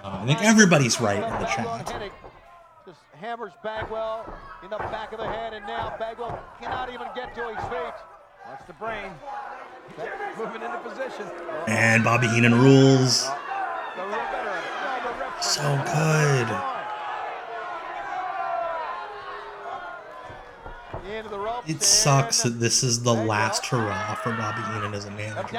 I think everybody's right in the chat. Just hammers Bagwell in the back of the head, and now Bagwell cannot even get to his feet. Watch the brain. Moving into position. And Bobby Heenan rules. So good. It sucks that this is the last hurrah for Bobby Heenan as a manager.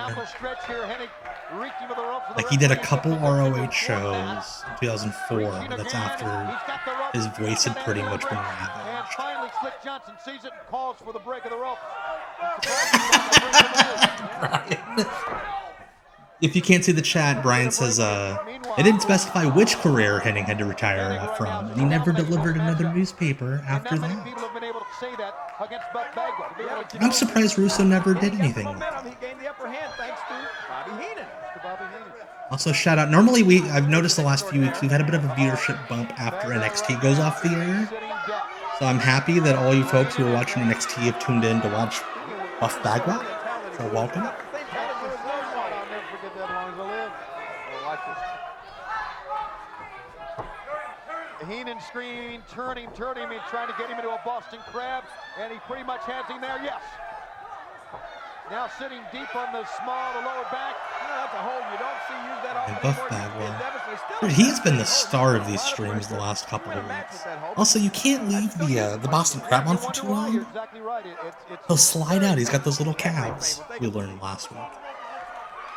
Like, he did a couple ROH shows in 2004, but that's after his voice had pretty much been ravaged. Johnson sees it and calls for the break of the rope. Brian. If you can't see the chat, Brian says, it didn't specify which career Hennig had to retire from, and he never delivered another newspaper after that. I'm surprised Russo never did anything with that. Also, shout out. Normally, I've noticed the last few weeks we've had a bit of a viewership bump after NXT goes off the air. So I'm happy that all you folks who are watching NXT have tuned in to watch Buff Bagwell. So welcome. Heenan screaming, turn him, and trying to get him into a Boston Crab, and he pretty much has him there, yes. Now sitting deep on the lower back. That's a hold you don't see used that often. And Buff Bagwell. Dude, he has been the star of these streams the last couple of weeks. Also, you can't leave the Boston Crab on for too long. He'll slide out. He's got those little calves we learned last week.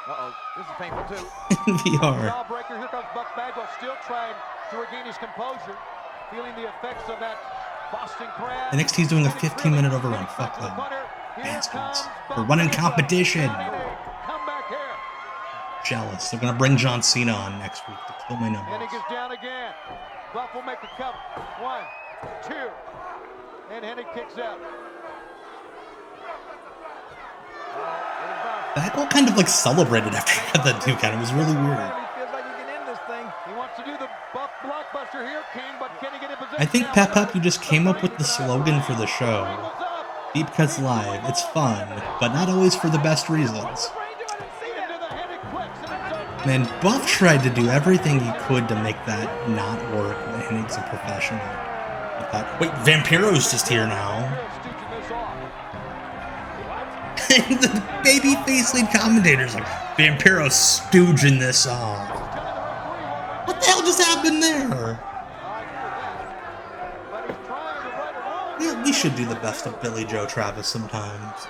Uh-oh, this is painful too. In VR. Here comes Buff Bagwell, still trying to regain his composure. feeling the effects of that Boston crab. NXT's doing a 15-minute overrun. Fuck them. Bastards. We're running competition. Jealous. They're gonna bring John Cena on next week to kill my numbers. And he gets down again. Buff will make a cover. 1, 2. And Hennig kicks out. That all kind of like celebrated after he got that 2 count. It was really weird. He wants to do the Buff blockbuster here, King, but can he get in position? I think Pep Up, you just came up with the slogan for the show. Deep Cuts Live. It's fun, but not always for the best reasons. Man, Buff tried to do everything he could to make that not work, but Hennig's a professional. I thought, wait, Vampiro's just here now. The babyface lead commentator's like, Vampiro's stooging this off. What the hell just happened there? Yeah, we should do the best of Billy Joe Travis sometimes.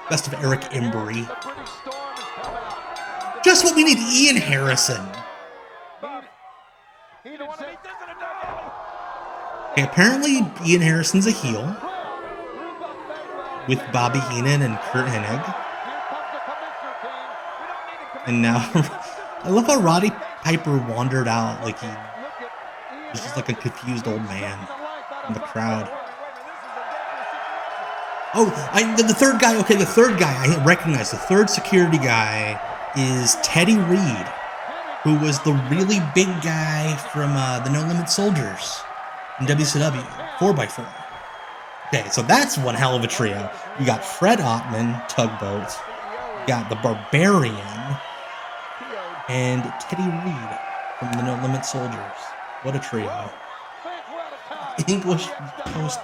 Best of Eric Embry. Just what we need, Ian Harrison. Okay, apparently Ian Harrison's a heel. With Bobby Heenan and Kurt Hennig. And now, I love how Roddy Piper wandered out like he was just like a confused old man in the crowd. Oh, the third guy, okay, the third guy, I recognize. The third security guy is Teddy Reed, who was the really big guy from the No Limit Soldiers in WCW, 4x4. Okay, so that's one hell of a trio. You got Fred Ottman, Tugboat, you got the Barbarian, and Teddy Reed from the No Limit Soldiers. What a trio. English post.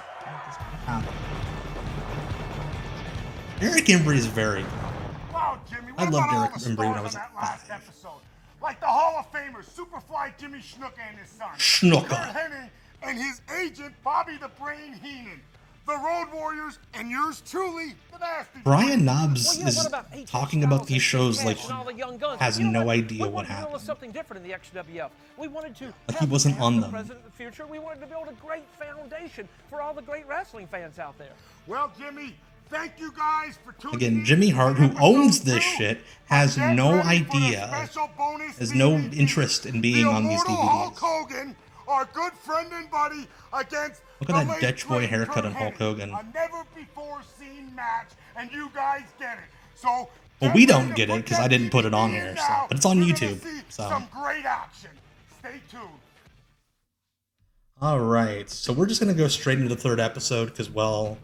Eric Embry is very good. Wow, Jimmy, I loved Eric Embry when I was like 5. Episode? Like the Hall of Famers, Superfly Jimmy Snuka and his son. Snuka. Kurt Hennig and his agent, Bobby the Brain Heenan. The Road Warriors, and yours truly, the Nasty Brian Knobs is talking about these shows like he has no idea what happened. Something different in the XWF. We wanted to like he wasn't on them. President of the future. We wanted to build a great foundation for all the great wrestling fans out there. Well, Jimmy, thank you guys for tuning Again, Jimmy Hart, who owns this shit, has no idea, has no interest in being on these DVDs. Hulk Hogan, our good friend and buddy, against look at that Dutch boy haircut on Hulk Hogan. A never-before-seen match, and you guys get it. So, well, we don't get it because I didn't put it on here, so, but it's on YouTube. So. Some great action. Stay tuned. All right, so we're just gonna go straight into the 3rd episode because, well,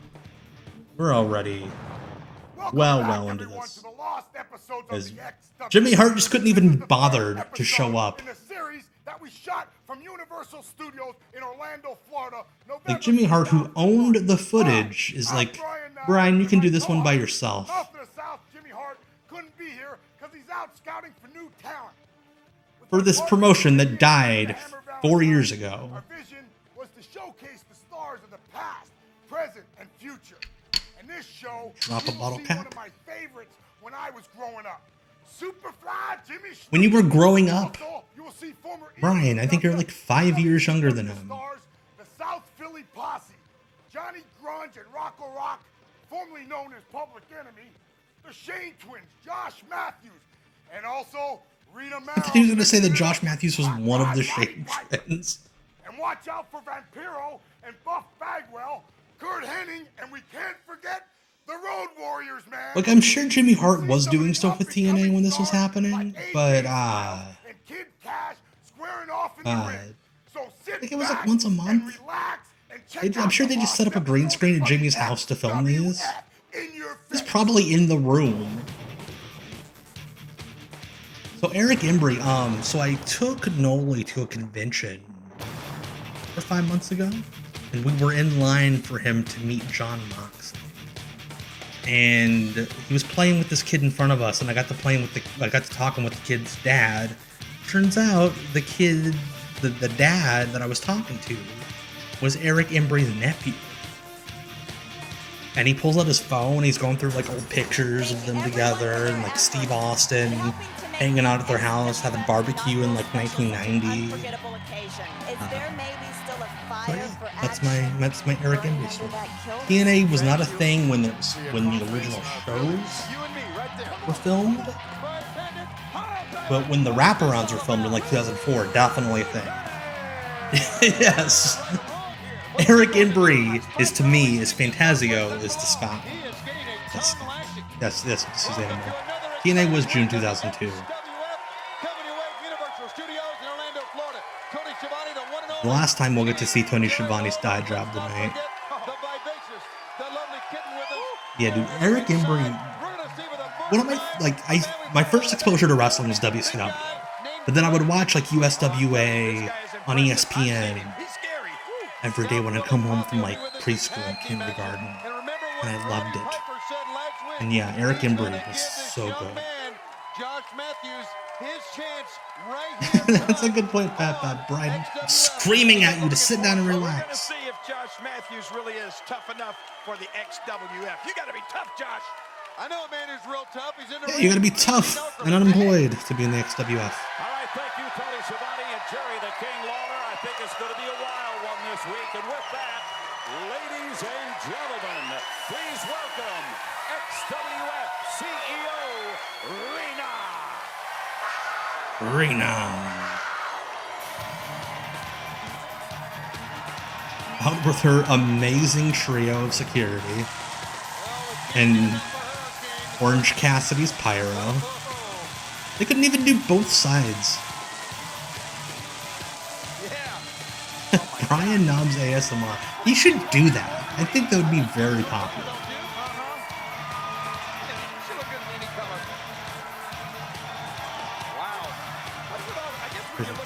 we're already well into this. As Jimmy Hart just couldn't even bother to show up. That we shot from Universal Studios in Orlando, Florida. Like Jimmy Hart, who owned the footage, is like, Brian, you can do this one by yourself. Jimmy Hart couldn't be here because he's out scouting for new talent. For this promotion that died 4 years ago. Our vision was to showcase the stars of the past, present, and future. And this show, drop a bottle cap. One of my favorites when I was growing up. Superfly Jimmy. When you were growing up, Brian, I think you're like 5 years younger than him. The South Philly Posse, Johnny Grunge and Rocco Rock, formerly known as Public Enemy, the Shane Twins, Josh Matthews, and also Rita Mara. I thought he was going to say that Josh Matthews was one of the Shane Twins. And watch out for Vampiro and Buff Bagwell, Kurt Hennig, and we can't forget the Road Warriors, man. Like, I'm sure Jimmy Hart was doing stuff with TNA when this was happening, but, I think it was like once a month. I'm sure they just set up a green screen at Jimmy's house to film these. He's probably in the room. So Eric Embry, so I took Noli to a convention 4 or 5 months ago, and we were in line for him to meet John Moxley. And he was playing with this kid in front of us, and I got to talking with the kid's dad. Turns out the kid, the dad that I was talking to, was Eric Embry's nephew. And he pulls out his phone, he's going through like old pictures of them together, and like Steve Austin hanging out at their house, having barbecue in like 1990. That's my Eric Embry story. TNA was not a thing when the original shows were filmed, but when the wraparounds were filmed in like 2004, definitely a thing. Yes, Eric Embry is to me as Fantasio is to Scott. That's Susanna Moore. TNA was June 2002. The last time we'll get to see Tony Schiavone's diatribe tonight. Yeah, dude, Eric Embry. What am my first exposure to wrestling was WCW, but then I would watch like USWA on ESPN every day when I'd come home from like preschool and kindergarten, and I loved it. And yeah, Eric Embry was so good. That's a good point, Pat. Brian screaming at you to sit down and relax. See if Josh Matthews really is tough enough for the XWF. You got to be tough, Josh. I know a man who's real tough. He's in the you got to be tough and unemployed to be in the XWF. All right, thank you, Tony Schiavone and Jerry the King Lawler. I think it's going to be a wild one this week. And with that, ladies and gentlemen, please welcome XWF CEO Rena. Out with her amazing trio of security and Orange Cassidy's pyro. They couldn't even do both sides. Brian Knobs ASMR. He should do that. I think that would be very popular.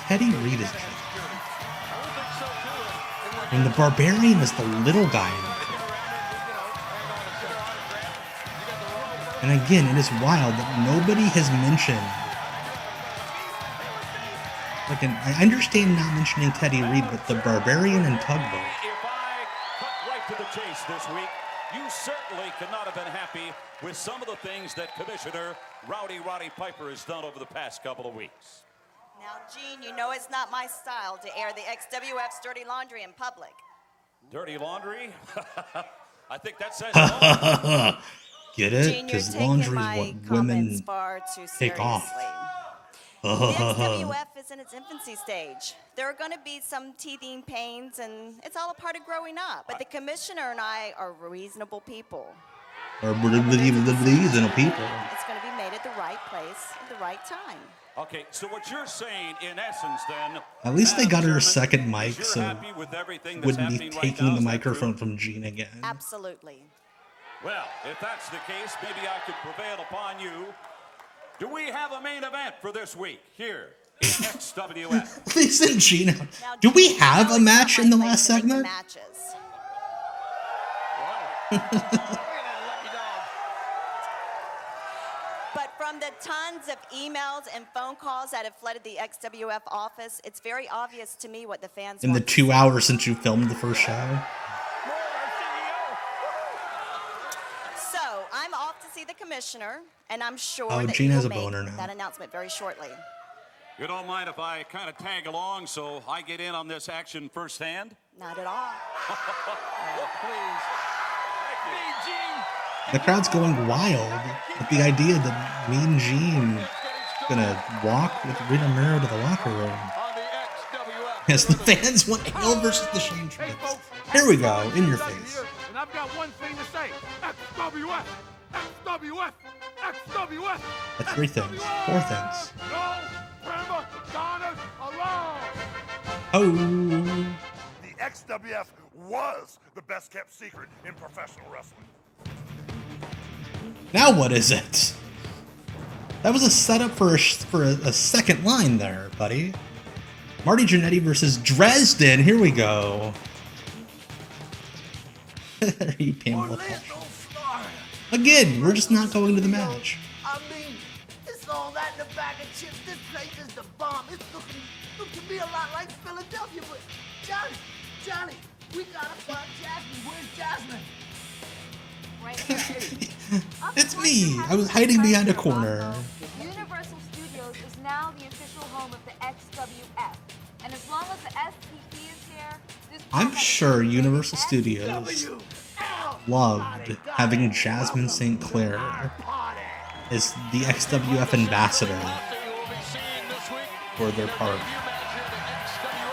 Teddy Reed is just... And the Barbarian is the little guy in it. And again, it is wild that nobody has mentioned... Like, I understand not mentioning Teddy Reed, but the Barbarian and Tugboat. If I cut right to the chase this week, you certainly could not have been happy with some of the things that Commissioner Roddy Piper has done over the past couple of weeks. Now, Gene, you know it's not my style to air the XWF's dirty laundry in public. Dirty laundry? I think that says it all. Get it? Because laundry is what women take off. The XWF is in its infancy stage. There are going to be some teething pains, and it's all a part of growing up. But the commissioner and I are reasonable people. Or reasonable people. It's going to be made at the right place at the right time. Okay, so what you're saying, in essence, then... At least they got her a second mic, so wouldn't be taking the microphone from Gene again. Absolutely. Well, if that's the case, maybe I could prevail upon you. Do we have a main event for this week here in XWF? Listen, Gene, do we have a match in the last segment? But from the tons of emails and phone calls that have flooded the XWF office, it's very obvious to me what the fans in the 2 hours since you filmed the first show. So I'm off to see the commissioner, and I'm sure that Gene he has will a boner make now. that announcement very shortly. You don't mind if I kind of tag along so I get in on this action firsthand? Not at all. Please. The crowd's going wild at the idea that me and Gene gonna walk with Rita Mero to the locker room. Yes, the fans want Hill versus the Shane Tricks. Here we go, in your face. And I've got one thing to say. XWF! XWF! XWF! That's 3 things. 4 things. No Prima Donnas alone! Oh. The XWF was the best kept secret in professional wrestling. Now what is it? That was a setup for a second line there, buddy. Marty Jannetty versus Dresden. Here we go. Are you Pamela? Again, we're just not going to the match. I mean, it's all that in a bag of chips. This place is the bomb. It's looking to me a lot like Philadelphia, but Johnny, we gotta find Jasmine. Where's Jasmine? Right here. It's me. I was hiding behind a corner. Universal Studios is now the official home of the XWF. And as long as the STP is here, this I'm sure Universal Studios loved having Jasmine St. Clair as the XWF ambassador for their park.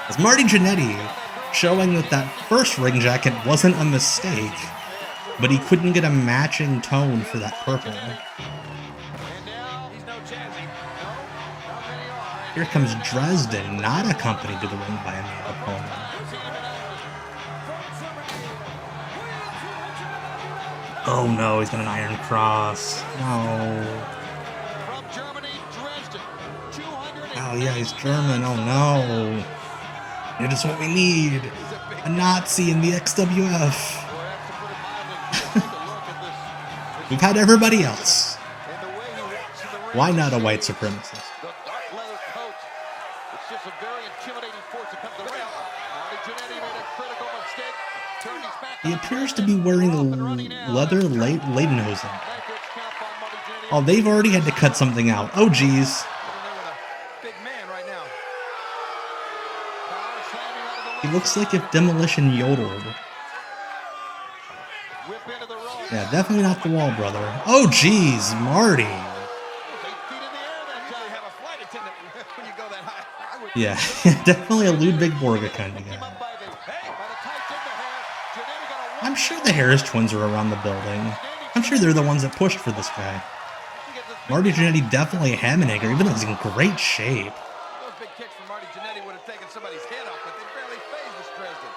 As Marty Jannetty showing that that first ring jacket wasn't a mistake, but he couldn't get a matching tone for that purple. Here comes Dresden, not accompanied to the ring by another opponent. Oh no, he's got an Iron Cross. No. Oh yeah, he's German. Oh no. It is what we need. A Nazi in the XWF. We've had everybody else. Why not a white supremacist? He appears to be wearing leather lederhosen. Oh, they've already had to cut something out. Oh, geez. He looks like if Demolition yodeled. Yeah, definitely not the Wall Brother. Oh, geez, Marty. Yeah, definitely a Ludwig Borga kind of guy. I'm sure the Harris twins are around the building. I'm sure they're the ones that pushed for this guy. Marty Jannetty definitely a Hammenegger, even though he's in great shape. Those big kicks from Marty Jannetty would have taken somebody's head off, but they barely phased this Dresden.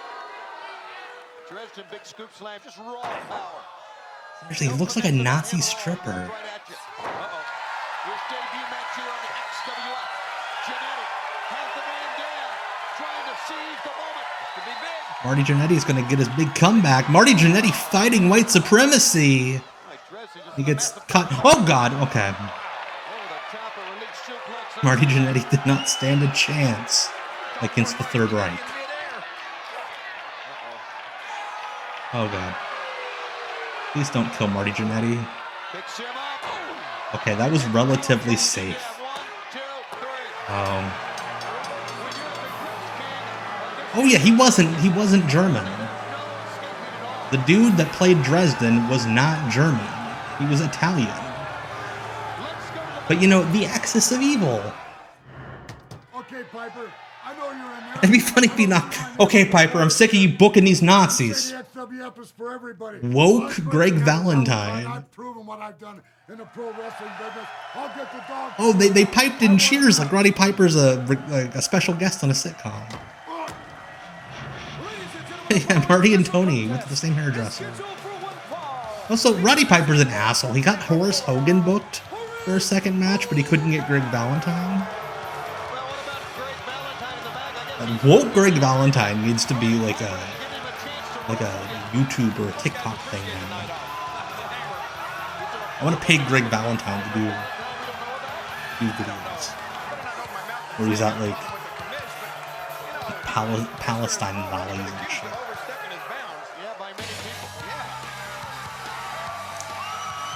Dresden, big scoop slam, just raw power. Seriously, he looks like a Nazi stripper. His debut match here on the XWF. Jannetty has the man down, trying to seize the moment. This could be big. Marty Jannetty's going to get his big comeback. Marty Jannetty fighting white supremacy. He gets cut. Oh, God. Okay. Marty Jannetty did not stand a chance against the Third Reich. Oh, God. Please don't kill Marty Jannetty. Okay, that was relatively safe. Oh yeah, he wasn't German. The dude that played Dresden was not German. He was Italian. But you know, the Axis of Evil. Okay, Piper, I know you're in there. It'd be funny if he not. Okay, Piper, I'm sick of you booking these Nazis. The XWF is for everybody. Woke Greg Valentine. I've proven what I've done in the pro wrestling business. I'll get the dog. Oh, they piped in cheers like Roddy Piper's a special guest on a sitcom. Yeah, Marty and Tony went to the same hairdresser. Also, Roddy Piper's an asshole. He got Horace Hogan booked for a second match, but he couldn't get Greg Valentine. Woke Greg Valentine needs to be like a YouTube or a TikTok thing now. I want to pay Greg Valentine to do videos where he's at like Palestine rallies and shit.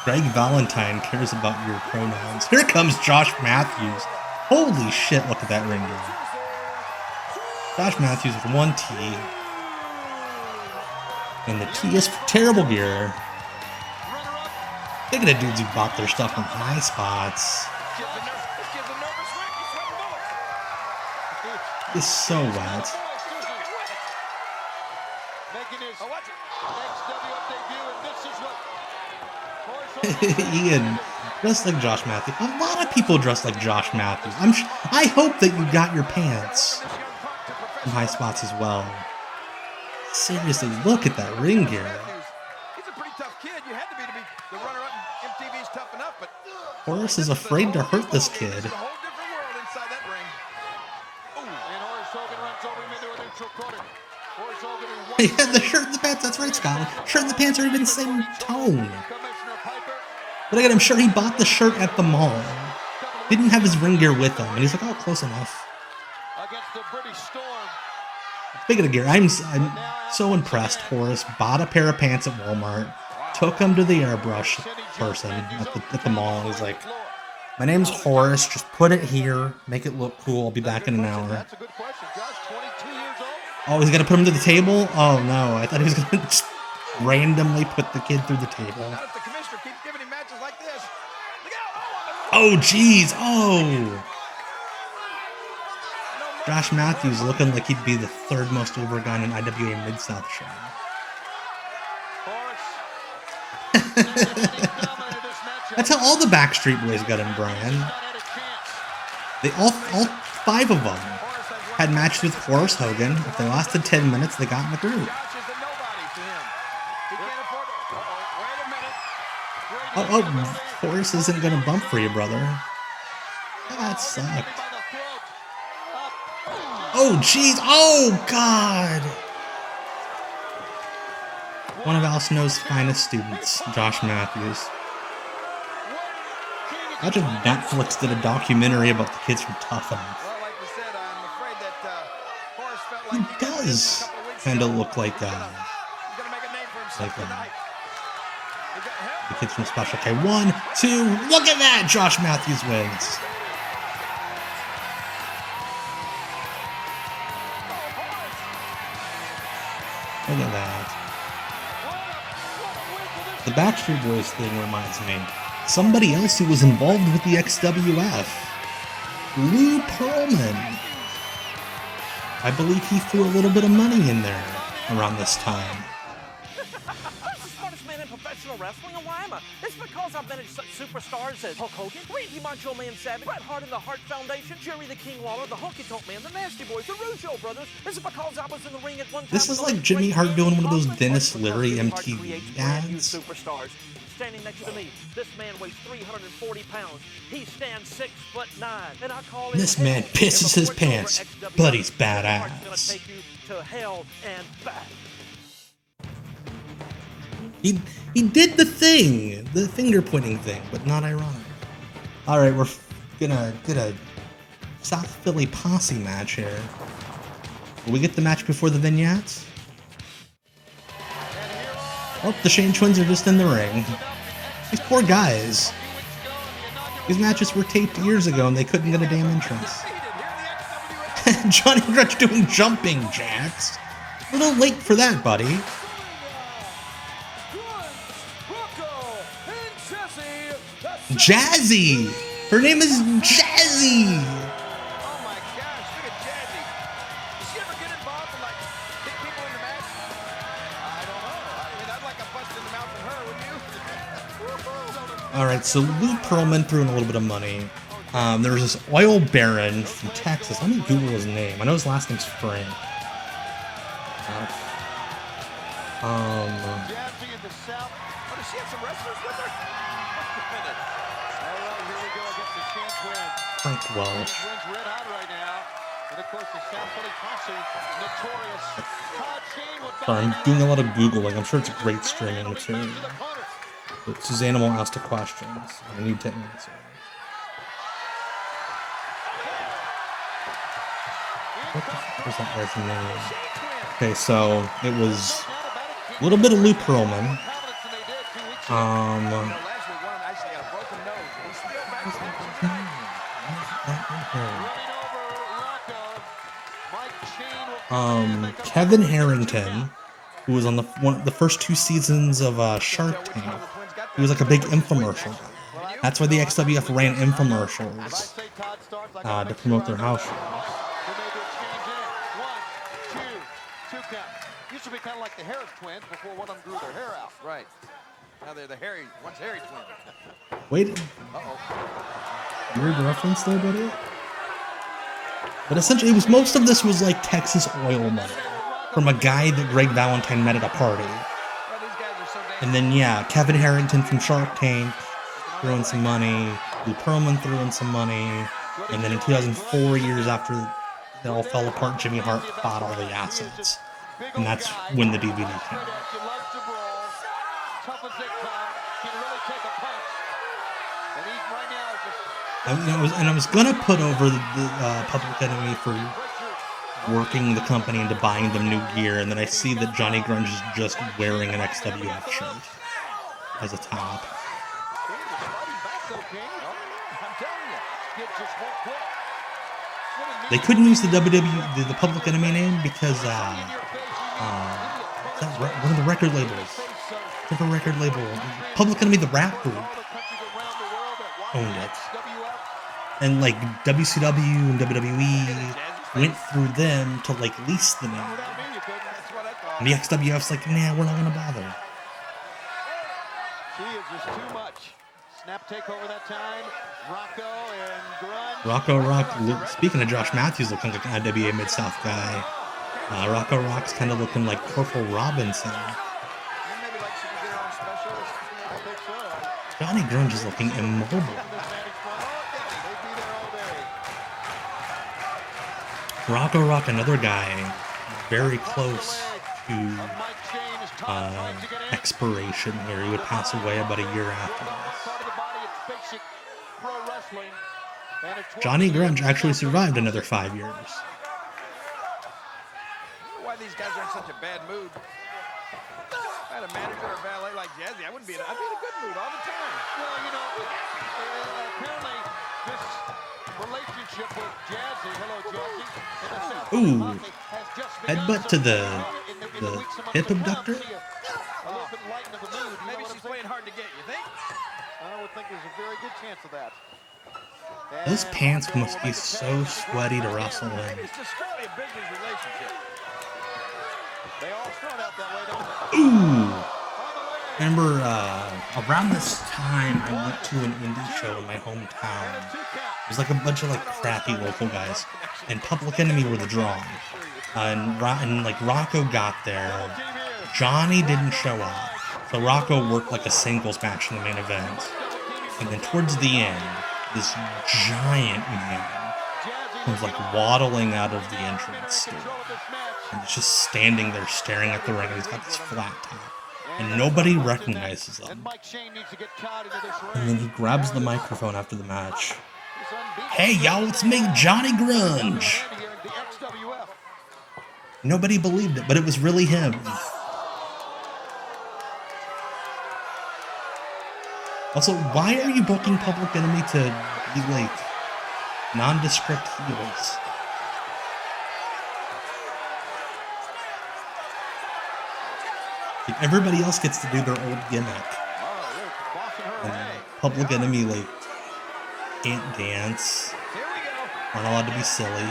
Greg Valentine cares about your pronouns. Here comes Josh Matthews. Holy shit, look at that ring gear. Josh Matthews with one T. And the T is for terrible gear. Look at the dudes who bought their stuff from high spots. It's so wet. Ian, dressed like Josh Matthews. A lot of people dress like Josh Matthews. I hope that you got your pants from high spots as well. Seriously, look at that ring gear. He's a pretty tough kid. You had to be the runner-up in MTV's Tough Enough, but Horace is afraid to hurt this kid. Yeah, the shirt and the pants, that's right, Scott. Shirt and the pants are even the same tone. But again, I'm sure he bought the shirt at the mall. Didn't have his ring gear with him, and he's like, oh, close enough. Speaking of gear, I'm so impressed. Horace bought a pair of pants at Walmart, took them to the airbrush person at the mall, and he's like, my name's Horace, just put it here, make it look cool, I'll be back in an hour. That's a good question, Josh. 22 years old. Oh, he's gonna put him to the table? Oh no, I thought he was gonna just randomly put the kid through the table. Not if the commissioner keeps giving him matches like this. Oh jeez, oh! Josh Matthews looking like he'd be the third most over guy in IWA Mid-South show. That's how all the Backstreet Boys got in, Brian. They all 5 of them had matches with Horace Hogan. If they lasted 10 minutes, they got in the group. Oh, Horace isn't gonna bump for you, brother. That sucked. Oh, jeez. Oh, God. One of Al Snow's finest students, Josh Matthews. Imagine if Netflix did a documentary about the kids from Tough Enough. He does kind of look like the kids from Special K. 1, 2, look at that! Josh Matthews wins. Look at that. The Backstreet Boys thing reminds me. Somebody else who was involved with the XWF. Lou Pearlman. I believe he threw a little bit of money in there around this time. I'm the smartest man in professional wrestling, and why am I? It's because I've managed such superstars as Hulk Hogan, Randy Macho Man Savage, Bret Hart and the Hart Foundation, Jerry the King Lawler, the Honky Tonk Man, the Nasty Boys, the Rougeau Brothers. Is it because I was in the ring at one time? This is like Jimmy Hart doing one of those Dennis Leary MTV ads. Superstars. Standing next to me, this man weighs 340 pounds. He stands 6'9", and I call him This man pisses his pants, but he's badass. Gonna take you to hell and back. He did the thing, the finger pointing thing, but not ironic. All right, we're gonna get a South Philly posse match here. Will we get the match before the vignettes? Oh, the Shane Twins are just in the ring. These poor guys. These matches were taped years ago and they couldn't get a damn entrance. Johnny Grudge doing jumping jacks. A little late for that, buddy. Jazzy! Her name is Jazzy! Alright, so Lou Pearlman threw in a little bit of money. There was this oil baron from Texas. Let me Google his name. I know his last name's Frank. Frank Welsh. Sorry, I'm doing a lot of Googling. I'm sure it's great streaming material. But Susanna will ask the questions. I need to answer. What the fuck was that guy's name? Okay, so it was a little bit of Lou Pearlman. Kevin Harrington, who was on the first 2 seasons of Shark Tank. He was like a big infomercial. That's why the XWF ran infomercials to promote their house shows. Used to be kind of like the Harris twins before one of them grew their hair out. Right. Now they're the hairy twins. Wait. Weird reference there, buddy. But essentially, most of this was like Texas oil money from a guy that Greg Valentine met at a party. And then, yeah, Kevin Harrington from Shark Tank threw in some money. Lou Pearlman threw in some money. And then in 2004, years after it all fell apart, Jimmy Hart bought all the assets. And that's when the DVD came out. I was gonna put over the Public Enemy for working the company into buying them new gear, and then I see that Johnny Grunge is just wearing an XWF shirt as a top. they couldn't use the the Public Enemy name because one of the record labels, different record label, Public Enemy, the rap group, owned it, and like WCW and WWE went through them to like lease the name. And the XWF's like, nah, we're not gonna bother. She is just too much. Snap takeover that time. Rocco and Grunge. Rocco Rock, speaking of Josh Matthews looking like an IWA Mid-South guy, Rocco Rock's kind of looking like Corporal Robinson. Johnny Grunge is looking immobile. Rocco Rock, another guy, very close to expiration here. He would pass away about a year after this. Johnny Grunge actually survived another 5 years. I don't know why these guys are in such a bad mood. If I had a manager or a valet like Jazzy, I'd be in a good mood all the time. Well, you know, apparently this relationship with Jazzy, hello Jazzy, in the South Ooh, headbutt to the hip abductor. Maybe she's playing hard to get, you think? I would think there's a very good chance of that. Those pants must be so sweaty to wrestle in. Maybe it's just strictly a business relationship. They all start out that way, don't they? Ooh! Remember, around this time, I went to an indie show in my hometown. It was like a bunch of like crappy local guys, and Public Enemy were the draw. And like Rocco got there. Johnny didn't show up, so Rocco worked like a singles match in the main event. And then towards the end, this giant man was like waddling out of the entrance door. And he's just standing there staring at the ring, and he's got this flat top. And nobody recognizes him. And then he grabs the microphone after the match. Hey y'all, it's me, Johnny Grunge. Nobody believed it, but it was really him. Also, why are you booking Public Enemy to be like nondescript heels? Like, everybody else gets to do their old gimmick. And Public Enemy like can't dance, aren't allowed to be silly.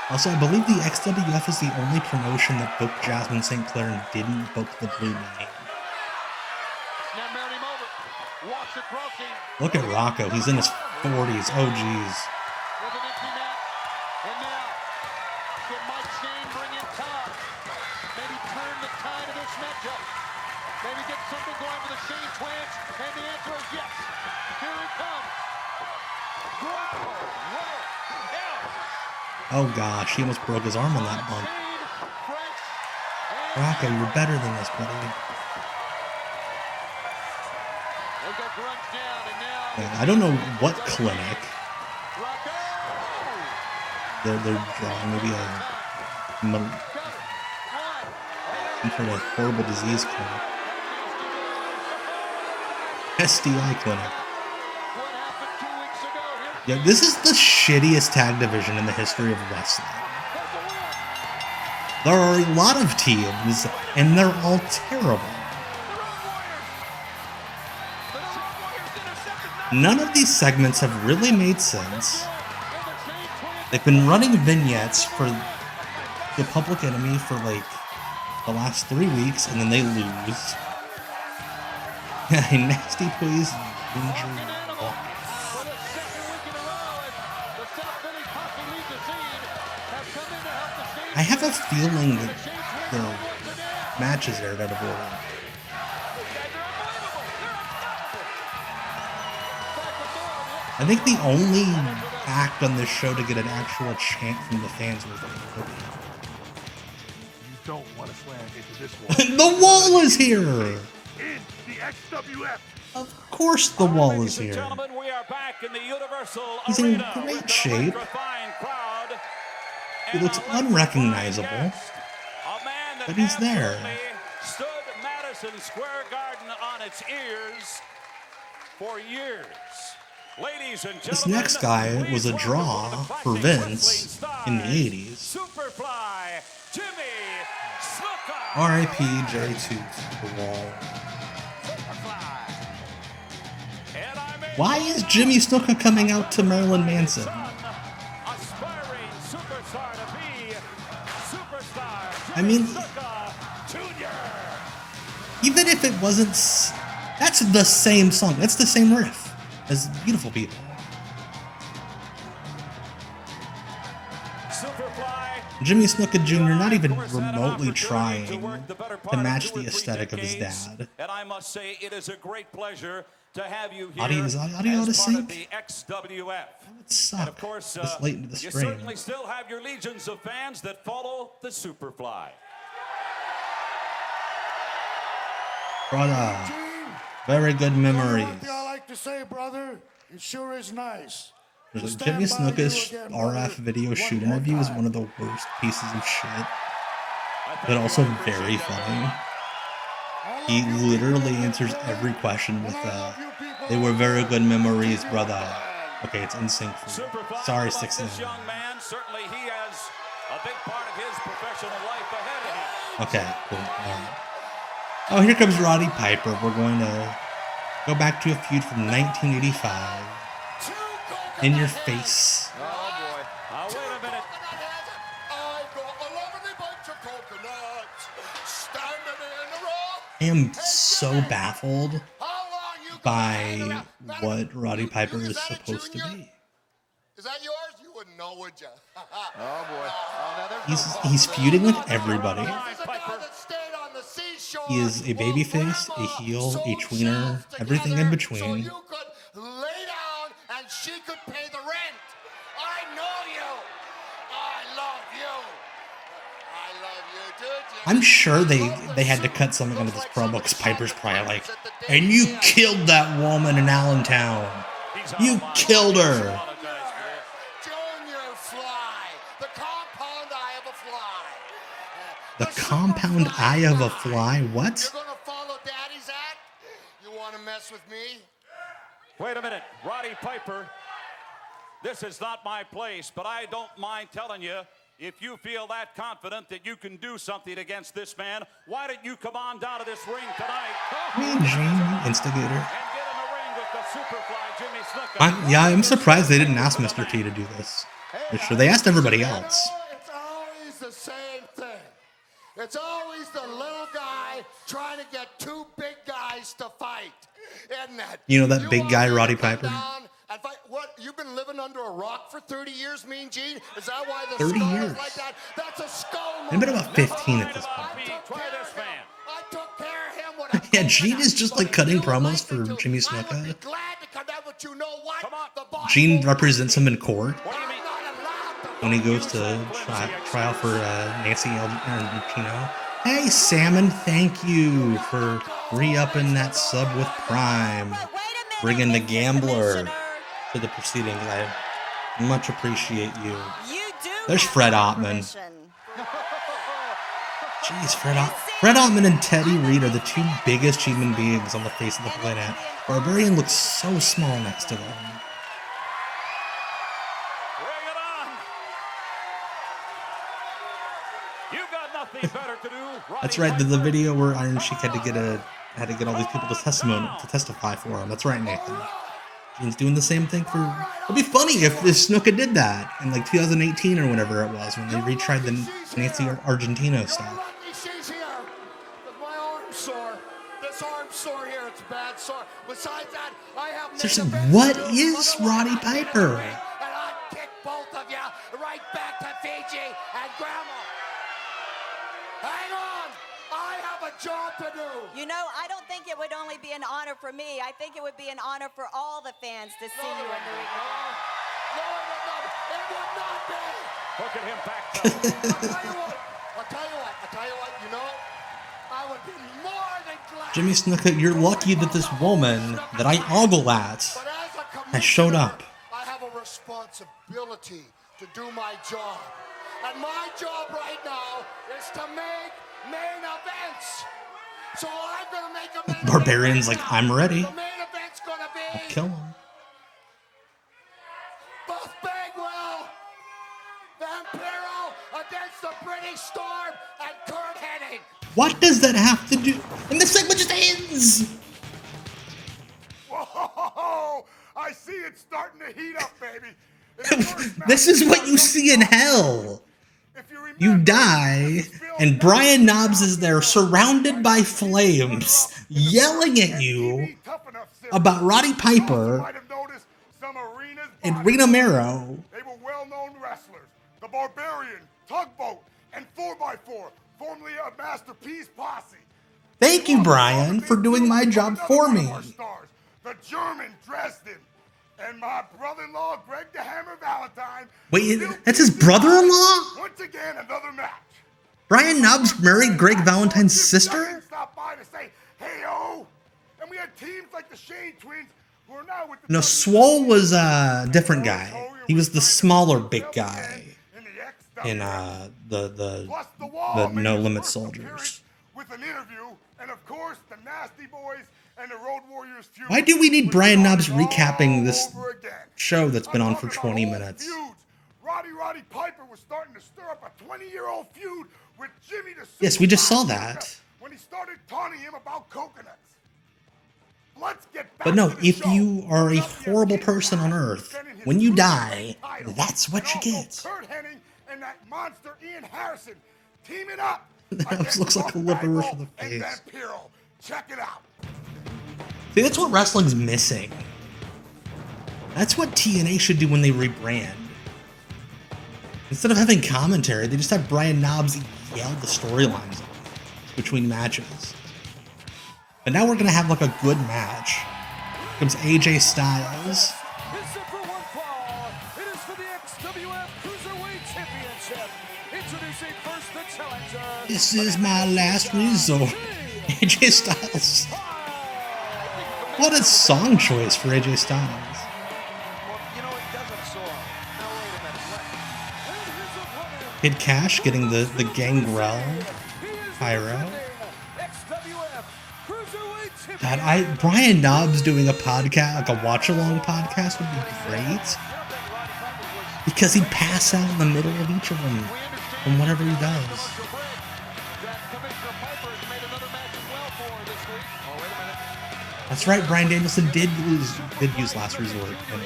Also, I believe the XWF is the only promotion that booked Jasmine St. Clair and didn't book the Blue Man. Look at Rocco, he's in his 40s, oh geez. Maybe get something going for the Shane twins, and the answer is yes. Here he comes. Oh gosh, he almost broke his arm on that bump. Rocco, you're better than this, buddy. I don't know what clinic they're drawing. Maybe some sort of horrible disease clinic. SDI clinic. Yeah, this is the shittiest tag division in the history of wrestling. There are a lot of teams, and they're all terrible. None of these segments have really made sense. They've been running vignettes for the Public Enemy for like the last 3 weeks, and then they lose. Nasty Boys injured. I have a feeling that the matches aired out of order. I think the only act on this show to get an actual chant from the fans was Cody. You don't want to slam into this one. The wall is here! In the XWF. Of course the wall is here. Gentlemen, we are back in the Universal He's in great shape. He looks unrecognizable, but he's there. Madison Square Garden on its ears for years. Ladies and gentlemen, This next guy was a draw for Vince in the 80s. Superfly Jimmy Snuka. R.I.P. Jerry Tooth the Wall. Why is Jimmy Snuka coming out to Marilyn Manson? Aspiring superstar to be superstar. I mean, even if it wasn't, that's the same song. That's the same riff as Beautiful People. Jimmy Snuka Jr. not even remotely trying to match the aesthetic of his dad. And I must say, it is a great pleasure to have you here Audio is audio out of as part of sync? the XWF. Suck. And of course, this late into the you stream. certainly still have your legions of fans that follow the Superfly. Brother, very good memories. One thing I like to say, brother, it sure is nice. There's like Jimmy Snuka's RF video shoot interview is one of the worst pieces of shit, but also very funny. He literally answers every question with "They were very good memories, brother." Okay, it's in sync for you. Sorry, 6 9. This young man, certainly he has a big part of his professional life ahead of him. Okay, cool. All right. Oh, here comes Roddy Piper. We're going to go back to a feud from 1985. In your face. Oh boy. Wait a minute. I am so baffled by what Roddy Piper is supposed to be. Is that yours? You wouldn't know, would you? Oh boy. Oh, now He's feuding with everybody. He is a babyface, a heel, a tweener, everything in between. You could lay down and she could pay the rent. I know you. I love you. I love you, dude. I'm sure they had to cut something out of this promo because Piper's probably like, and you killed that woman in Allentown. You killed her. Junior Fly, the compound eye of a fly. The compound eye of a fly? What? You're gonna follow Daddy's act? You want to mess with me? Wait a minute, Roddy Piper. This is not my place, but I don't mind telling you, if you feel that confident that you can do something against this man, why don't you come on down to this ring tonight? Mean Gene, instigator. And get in the ring with the Superfly Jimmy Snuka. I'm surprised they didn't ask Mr. T to do this. They're sure they asked everybody else. It's always the same thing. It's always the little guy trying to get two big guys to fight. Isn't that? You know that big guy, Roddy Piper? And fight. What? You've been living under a rock for 30 years, Mean Gene? Is that why the 30 skull years. is like that? That's a skull. They've been about 15 at this point. I took care of him. Yeah, Gene is just like cutting promos for Jimmy Snuka. Gene represents him in court when he goes to trial for Nancy Argentino. Hey, Salmon, thank you for re-upping that sub with Prime. Bringing the gambler to the proceedings. I much appreciate you. There's Fred Ottman. Jeez, Fred Ottman and Teddy Reed are the two biggest human beings on the face of the planet. Barbarian looks so small next to them. That's right. The video where Iron Sheik had to get all these people to testify for him. That's right, Nathan. Gene's doing the same thing for. It'd be funny if Snuka did that in like 2018 or whenever it was when they retried the Nancy Argentino stuff. My arm's sore. This arm's sore here. It's bad sore. Besides that, I have. Seriously, what is Roddy Piper? And I'd kick both of you right back to Fiji and Grandma. Hang on! I have a job to do! You know, I don't think it would only be an honor for me. I think it would be an honor for all the fans to see you in the ring. No, it would not be! Look at him back. I'll tell you what, you know, I would be more than glad. Jimmy Snuka, you're lucky that this woman that I ogle at has showed up. I have a responsibility to do my job. And my job right now is to make main events. So I'm gonna make a main Barbarian's like, I'm ready. The main event's gonna be I'll kill him. Buff Bagwell, Vampiro against the British Storm and Kurt Hennig. What does that have to do? And the segment just ends. Whoa! I see it starting to heat up, baby. This is what you see in hell. You die, and Brian Knobs is there surrounded by flames, yelling at you about Roddy Piper and Rena Mero. They were well-known wrestlers. The Barbarian, Tugboat, and 4x4, formerly a Masterpiece Posse. Thank you, Brian, for doing my job for me. The German Dresden, and my brother-in-law, Greg the Hammer Valentine. Wait, that's his brother-in-law? Once again, another match. Brian Knobs married Greg Valentine's sister? Stop by to say, hey-oh. And we had teams like the Shane Twins who are now with the... No, Swole was a different guy. He was the smaller big guy in the No Limit Soldiers. With an interview, and of course, the Nasty Boys and the Road Warriors feud. Why do we need Brian Knobs recapping this show that's been on for 20 minutes? Roddy Piper was starting to stir up a 20-year-old feud with Jimmy the Yes, we just saw that. when he started taunting him about coconuts. Let's get back But no, to the if show. you are a horrible person on Earth, when you die, that's what you get. Kurt Hennig and that monster Ian Harrison teaming up. That looks like a liver for the And face. Vampiro. Check it out. See, that's what wrestling's missing. That's what TNA should do when they rebrand. Instead of having commentary, they just have Brian Knobs yell the storylines between matches. But now we're gonna have like a good match. Here comes AJ Styles. It's set for one fall. It is for the XWF Cruiserweight Championship. Introducing first the challenger. This is my last resort. AJ Styles. What a song choice for AJ Styles. Kid Cash getting the Gangrel Pyro. God, Brian Knobs doing a podcast, like a watch-along podcast, would be great. Because he'd pass out in the middle of each of them from whatever he does. That's right, Bryan Danielson did use Last Resort. And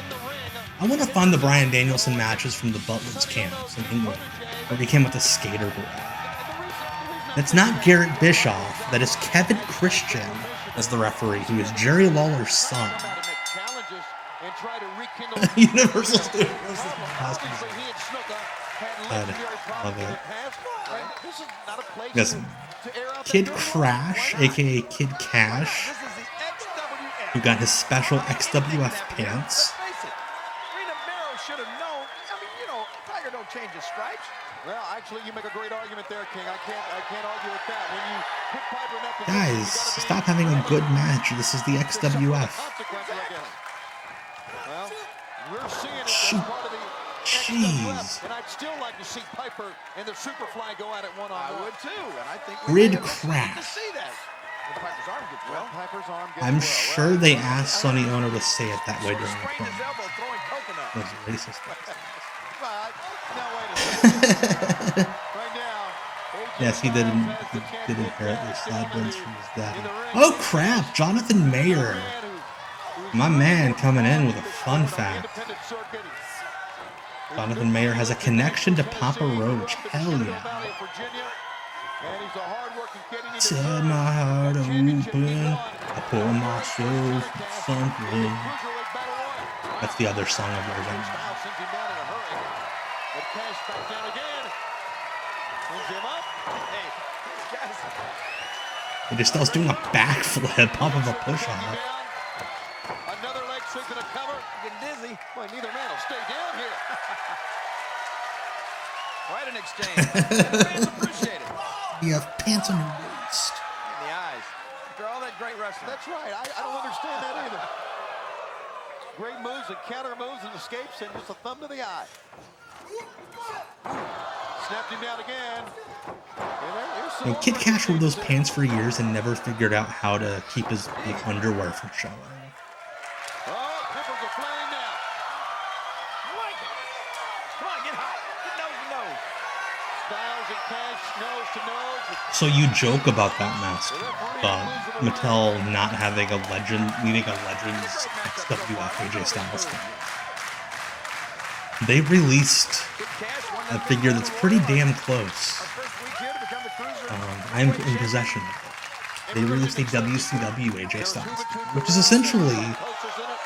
I want to find the Bryan Danielson matches from the Butler's camps in England, where he came with the skater boy. That's not Garrett Bischoff. That is Kevin Christian as the referee, who is Jerry Lawler's son. Universal Studios costumes. God, love it. Yes, Kid Crash, aka Kid Cash, who got his special XWF pants. Should have known. I mean, you know, Tiger don't change his stripes. Well, actually, you make a great argument there, King. I can't argue with that. When you put Piper in that position, Guys, stop having a good match. This is the XWF. well, we're seeing it as part of the XWF, and I'd still like to see Piper and the Superfly go at it one-on-one. I would too, and I think Grid to Crash. see that. When Piper's arm gets well. Piper's arm gets I'm well. sure they asked Sonny Ono to say it that way during the Sprained his promo. elbow throwing coconut. Those racist. Now wait a second. Right now, Yes, he did inherit the sideburns from his daddy. Oh crap, Jonathan Mayer. My man coming in with a fun fact. Jonathan Mayer has a connection to Papa Roach. Hell yeah. Tear my heart open, I pour myself something. That's the other song of theirs. AJ Styles doing a backflip off of a push-off. Another leg sweep to the cover. Getting dizzy. Boy, neither man will stay down here. Quite an exchange. And fans appreciate it. You have pants on your waist. In the eyes. After all that great wrestling. That's right. I don't understand that either. Great moves and counter moves and escapes and just a thumb to the eye. Snapped him down again. You know, Kid Cash wore those pants for years and never figured out how to keep his big underwear from showing. Oh, peppers are flying now. I like it. Come on, get hot. Get nose to nose. Styles and Cash nose to nose. So you joke about that mask, Mattel not having a legend, needing a Legends XWF AJ Styles thing. They released a figure that's pretty damn close. I'm in possession of it. They released a WCW AJ Styles, which is essentially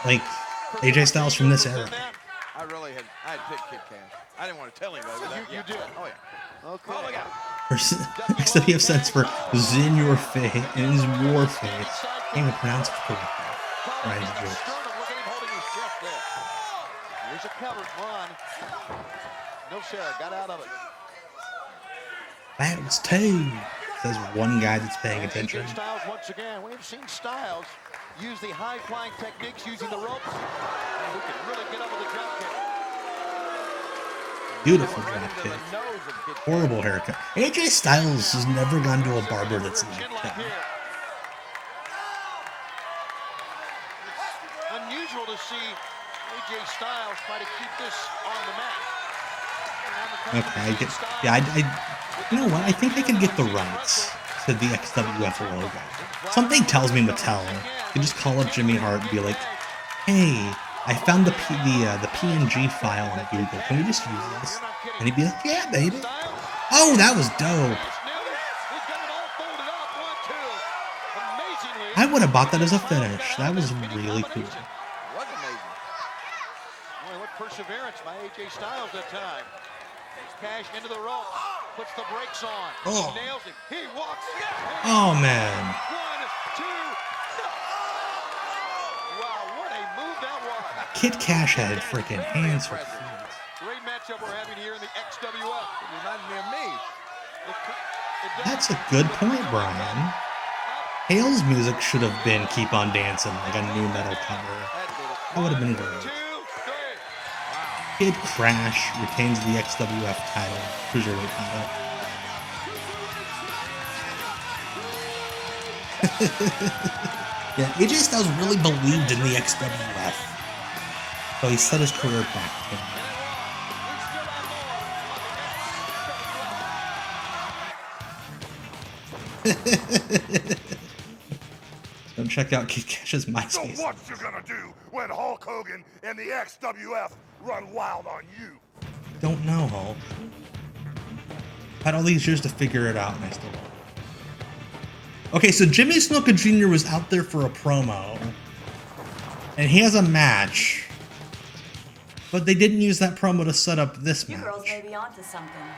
like AJ Styles from this era. I really had picked Kid Cash. I didn't want to tell him though. You did. Oh yeah. Okay. Oh, look out. XWF stands for Zin Your Face and his War Face. Can't even pronounce it correctly. Ryan's jokes. Look at him holding his chest there. Here's a cover, Ron. No, Sarah, got out of it. That was two, says one guy that's paying attention. AJ Styles once again. We've seen Styles use the high-flying techniques using the ropes. Who can really get up with a drop kick. Beautiful drop kick. Horrible haircut. AJ Styles has never gone to a barber that's like that. Unusual to see AJ Styles try to keep this on the mat. Okay, I get. Yeah, you know what? I think they can get the rights to the XWF logo. Something tells me Mattel can just call up Jimmy Hart and be like, "Hey, I found the PNG file on Google. Can we just use this?" And he'd be like, "Yeah, baby." Oh, that was dope. I would have bought that as a finish. That was really cool. Boy, what perseverance by AJ Styles that time. Cash into the rope, puts the brakes on, Oh. nails it. He walks. Oh man. 1, 2, no. Wow, what a move that was. Kid Cash had freaking hands for feet. Great matchup we're having here in the XWF. It reminds me of me. That's a good point, Brian. Hale's music should have been Keep On Dancing, like a new metal cover. That would have been great. Kid Crash retains the XWF title, Cruiserweight title. Yeah, AJ Styles really believed in the XWF. So he set his career back to Go check out Kid Cash's MySpace. So what you gonna do when Hulk Hogan and the XWF run wild on you? Don't know, Hulk. Had all these years to figure it out, and I still don't. Okay, so Jimmy Snuka Jr. was out there for a promo, and he has a match, but they didn't use that promo to set up this You match. girls may be onto something.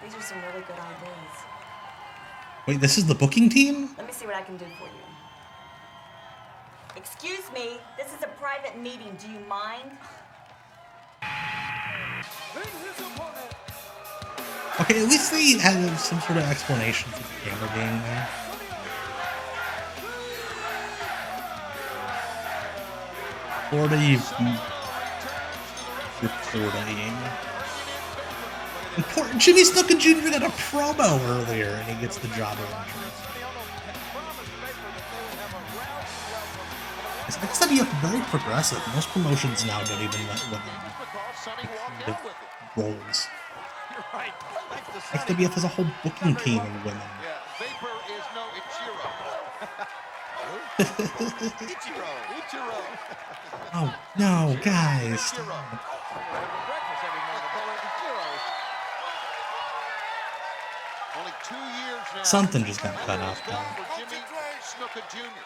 These are some really good ideas. Wait, this is the booking team? Let me see what I can do for you. Excuse me, this is a private meeting. Do you mind? Okay, at least they had some sort of explanation for the camera being there. Florida, you're Florida-ing. Important Jimmy Snuka Jr. got a promo earlier, and he gets the job of entrance. It's XWF very progressive. Most promotions now don't even let women have roles. XWF has a whole booking team of women. Vapor is no Ichiro. Ichiro. Oh, no, guys. Stop. Only 2 years now. Something just got cut off. For Jimmy Snuka Jr.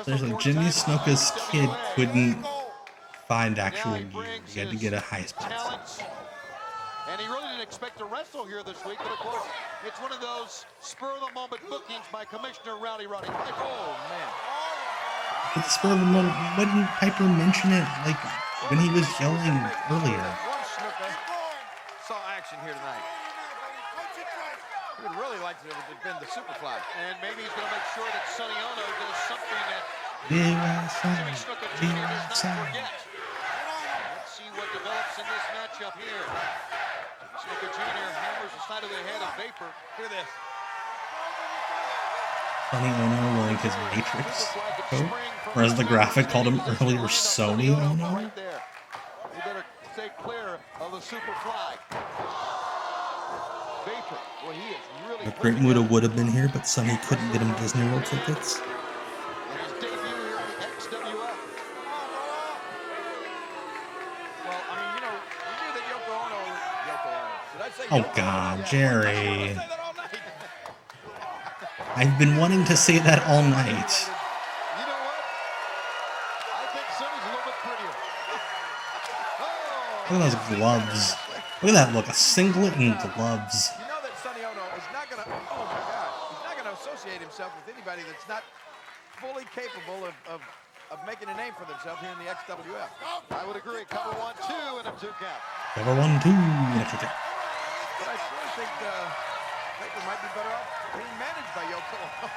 There's like Jimmy Snuka's kid couldn't find actual gear. He had to get a high spot. And he really didn't expect to wrestle here this week, but of course, it's one of those spur-of-the-moment bookings by Commissioner Rowdy Roddy Piper. Oh, man. But the spur of the moment, wouldn't Piper mention it like when he was yelling earlier? Saw action here tonight. He would really like to have been the Superfly. And maybe he's going to make sure that Sonny Ono does something that Jimmy Snuka Jr. does not forget. Let's see what develops steps in this matchup here. Snuka Jr. hammers the side of the head of Vapor. Look at this. Sonny Ono wearing his Matrix coat, or as the graphic called him earlier, Sony Ono. Right there. You better stay clear of the Superfly. Vapor. Well, he is really. The Great Muta would have been here, but Sonny couldn't get him Disney World tickets. In his debut here in the XWF. Well, I mean, you know, we knew that Yoko Ono. Did I say Oh Yoko? God, Jerry. I've been wanting to say that all night. You know what? I think Sonny's a little bit prettier. Look at those gloves. Look at that look, a singlet and gloves. You know that Sonny Ono is not going to, oh my God, he's not going to associate himself with anybody that's not fully capable of making a name for themselves here in the XWF. I would agree. Cover 1-2 and a 2 count. Cover 1, 2, and a 2 count. But I still think Vapor might be better off being managed by Yoko Ono.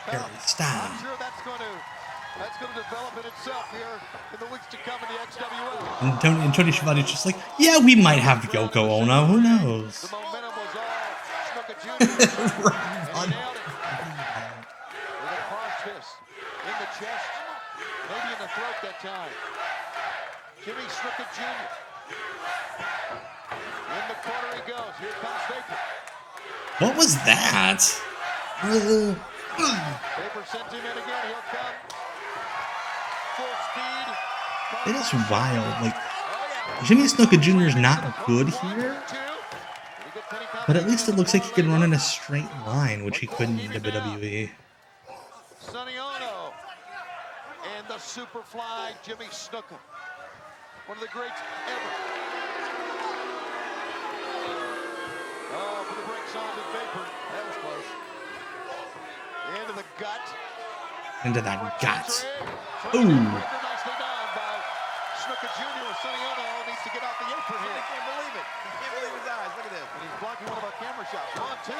Jerry, stop. I'm sure that's going to develop in itself here in the weeks to come in the XWF. And Tony Schiavone's just like, yeah, we might have Yoko Ono. Who knows? The momentum was all Snuka Jr. And he nailed it. With a cross fist in the chest, maybe in the throat that time. Jimmy Snuka Jr. In the corner he goes. Here comes Vapor. What was that? Vapor sent him in again. He'll come. Full speed. It is wild. Like, Jimmy Snuka Jr. is not good here, but at least it looks like he can run in a straight line, which he couldn't in WWE. Sonny Ono and the Superfly Jimmy Snuka. One of the greats ever. Oh, for the brakes on to Vapor. That was close. Into the gut. Into that gut. Ooh. Ooh. Nicely done by Snuka Jr. with Sonny Ono. Needs to get off the apron here. I can't believe it. He can't believe his eyes. Look at this. And he's blocking one of our camera shots. 1-2.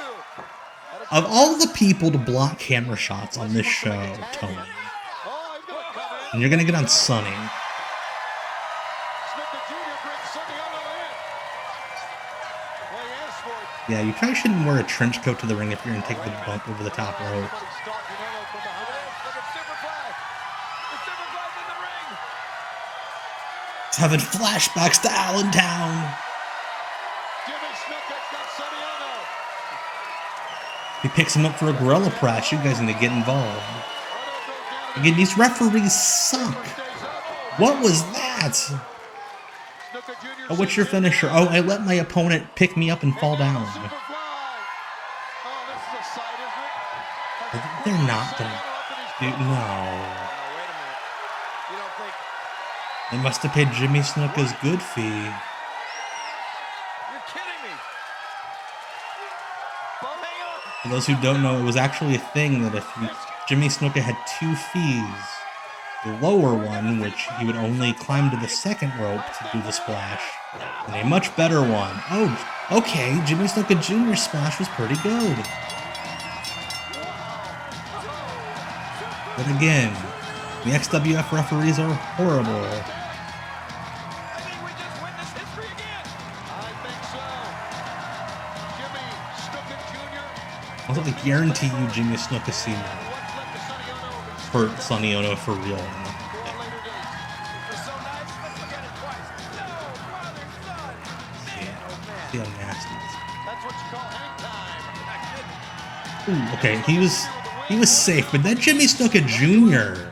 Of all the people to block camera shots on this show, Tony, and you're gonna get on Sonny. Yeah, you probably shouldn't wear a trench coat to the ring if you're gonna take the bump over the top rope. He's having flashbacks to Allentown. He picks him up for a gorilla press. You guys need to get involved. Again, these referees suck. What was that? Oh, what's your finisher? Oh, I let my opponent pick me up and fall down. They're not gonna do. No. They must have paid Jimmy Snuka's good fee. You're kidding me. For those who don't know, it was actually a thing that if Jimmy Snuka had 2 fees, the lower one, which he would only climb to the second rope to do the splash, and a much better one. Oh, okay, Jimmy Snuka Jr.'s splash was pretty good. But again, the XWF referees are horrible. Also, I guarantee you Jimmy Snuka Sr. hurt Sonny Ono for real. See how nasty it is. Ooh, okay, he was safe, but that Jimmy Snuka Jr.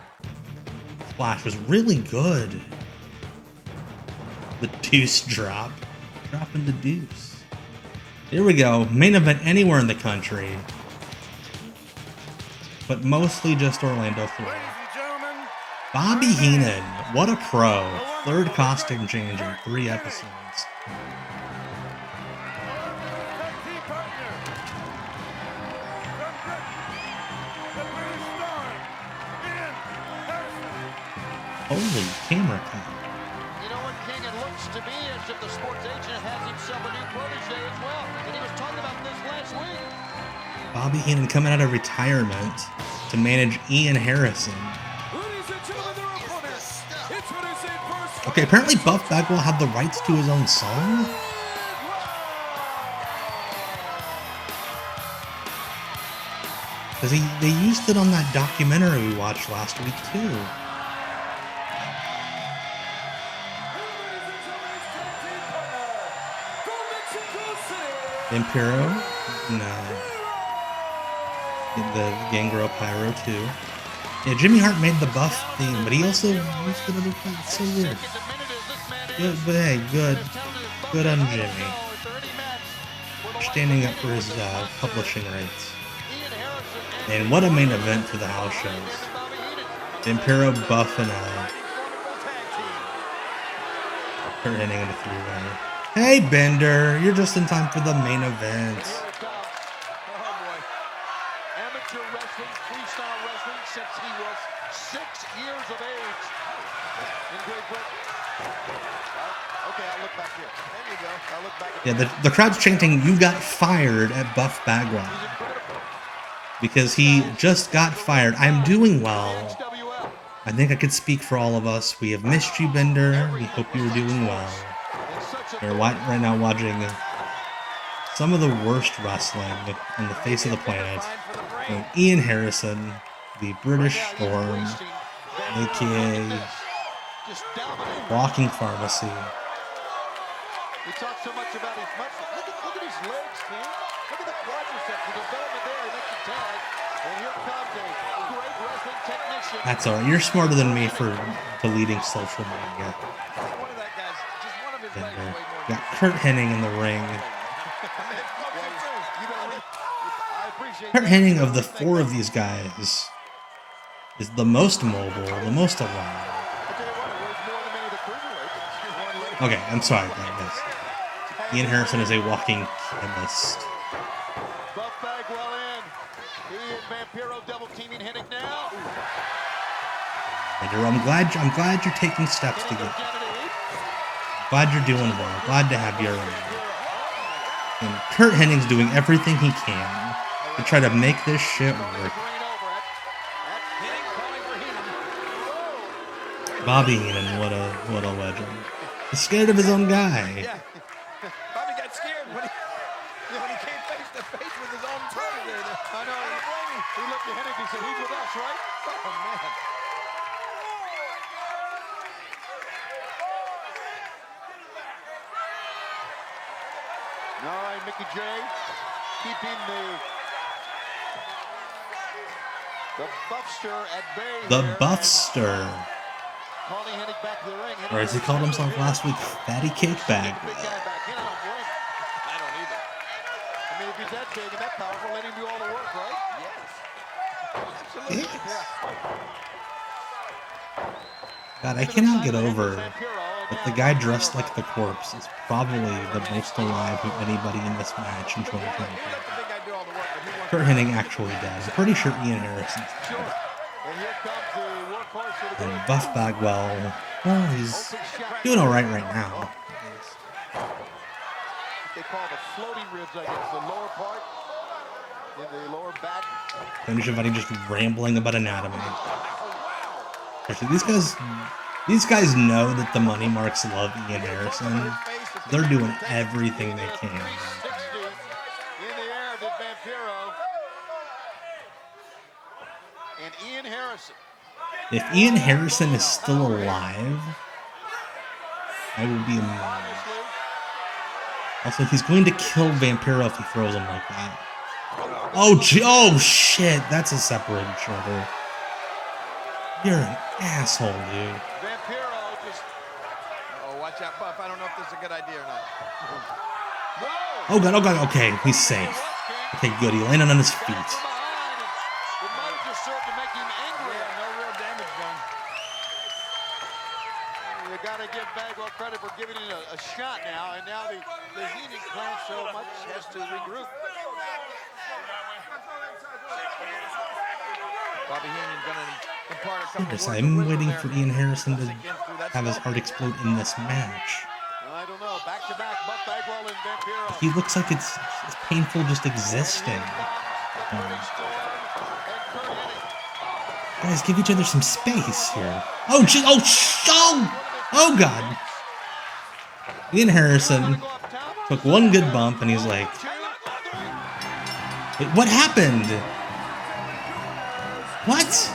splash was really good. The deuce drop. Dropping the deuce. Here we go. Main event anywhere in the country. But mostly just Orlando, Florida. Bobby Heenan. What a pro. 3rd costume change in 3 episodes. Holy camera cut. You know what, King? It looks to me as if the sports agent has himself a new protege as well. And he was talking about this last week. Bobby Heenan coming out of retirement to manage Ian Harrison. Ladies and gentlemen, their opponents, introducing first Okay, apparently Buff Bagwell had the rights to his own song. Because they used it on that documentary we watched last week too. Vampiro? No. The Gangrel Pyro too. Yeah, Jimmy Hart made the Buff theme, but he also used it other times. It's so weird. Good, but hey, good on Jimmy. Standing up for his publishing rights. And what a main event for the house shows. Vampiro, Buff, and Kurt Hennig in a three-way. Hey, Bender, you're just in time for the main event. Amateur wrestling, freestyle wrestling since he was 6 years of age in Great Britain. Okay, I'll look back here. There you go. I'll look back. Yeah, the crowd's chanting, "You got fired" at Buff Bagwell. Because he just got fired. I'm doing well. I think I could speak for all of us. We have missed you, Bender. We hope you are doing well. We're right now watching some of the worst wrestling on the face of the planet. Ian Harrison, the British Storm, aka Walking Pharmacy. We talk so much about his muscles. Look at his legs, man. Look at the quadriceps, the development there. He makes the tag. And here comes a great wrestling technician. That's alright. You're smarter than me for deleting social media. Got Kurt Hennig in the ring. Kurt Hennig, of the four of these guys, is the most mobile, the most alive. Okay, I'm sorry, guys. Ian Harrison is a walking chemist. Buff Bagwell in. He and Vampiro double teaming Hennig now. Andrew, I'm glad you're taking steps to get. Glad you're doing well. Glad to have you around. And Kurt Hennig's doing everything he can to try to make this shit work. Bobby Heenan, what a legend. He's scared of his own guy. Yeah. Bobby got scared when he came face to face with his own brother. I know. He looked at Hennig and said, "He's with us, right?" Oh man. All right, Mickey J, keeping the Buffster at bay. The Buffster. Calling Hennig back to the ring. Or as he called himself last week, Fatty Cake Bag. I don't either. I mean, if he's that big and that powerful, let him do all the work, right? Yes. Absolutely. Yes. God, I cannot get over that the guy dressed like the corpse is probably the most alive of anybody in this match in 2023. Kurt Hennig actually dead. I'm pretty sure Ian Harrison's dead. And Buff Bagwell, well, he's doing alright right now. They call the floating ribs, I guess, the lower part, in the lower back. Tony Schiavone just rambling about anatomy. Actually, these guys know that the Money Marks love Ian Harrison. They're doing everything they can. In the air, the Vampiro. And Ian Harrison. If Ian Harrison is still alive, I will be amazed. Also, he's going to kill Vampiro if he throws him like that. Oh shit, that's a separated shoulder. You're an asshole, dude. Vampiro just... Oh, watch out, Buff. I don't know if this is a good idea or not. Oh god, okay, he's safe. Okay, good, he landed on his feet. It might have just served to make him angry. Yeah, no real damage done. You gotta give Bagwell credit for giving it a shot now, and now the Heenan clan so much has to regroup. Bobby Heenan gonna impart a couple Goodness, of words I'm of waiting wisdom for there. Ian Harrison to have his heart explode in this match. I don't know. Back to back, Buff Bagwell and Vampiro. He looks like it's painful just existing. Guys, give each other some space here. Oh, gee, Oh, God. Ian Harrison took one good bump, and he's like, wait, what happened? What?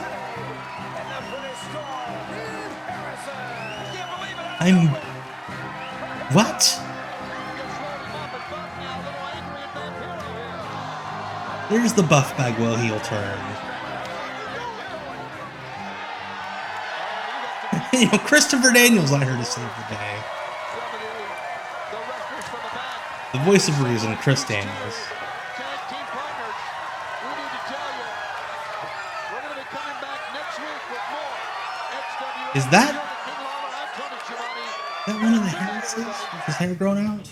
What? There's the Buff Bagwell heel turn. You know, Christopher Daniels, I heard, to save the day. The voice of reason, Chris Daniels. Is that one of the Harrises with his hair grown out?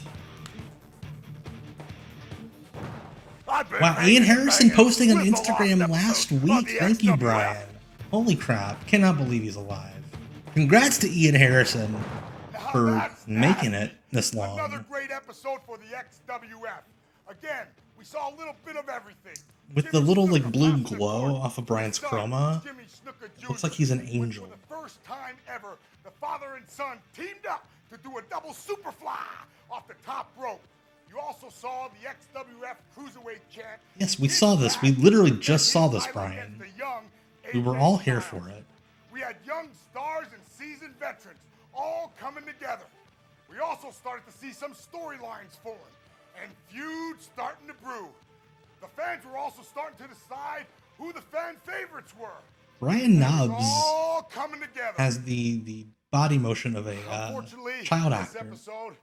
Wow, Ian Harrison posting on Instagram last week. Thank you, Brian. Holy crap. Cannot believe he's alive. Congrats to Ian Harrison for making it this long. Another great episode for the XWF. Again, we saw a little bit of everything. With the little like blue glow off of Brian's chroma, looks like he's an angel. For the first time ever, the father and son teamed up to do a double superfly off the top rope. You also saw the XWF Cruiserweight chant. Yes, we saw this. We literally just saw this, Brian. We were all here for it. We had young stars and seasoned veterans all coming together. We also started to see some storylines form and feuds starting to brew. The fans were also starting to decide who the fan favorites were. Brian Knobs all coming together. has the body motion of a child actor. In this episode,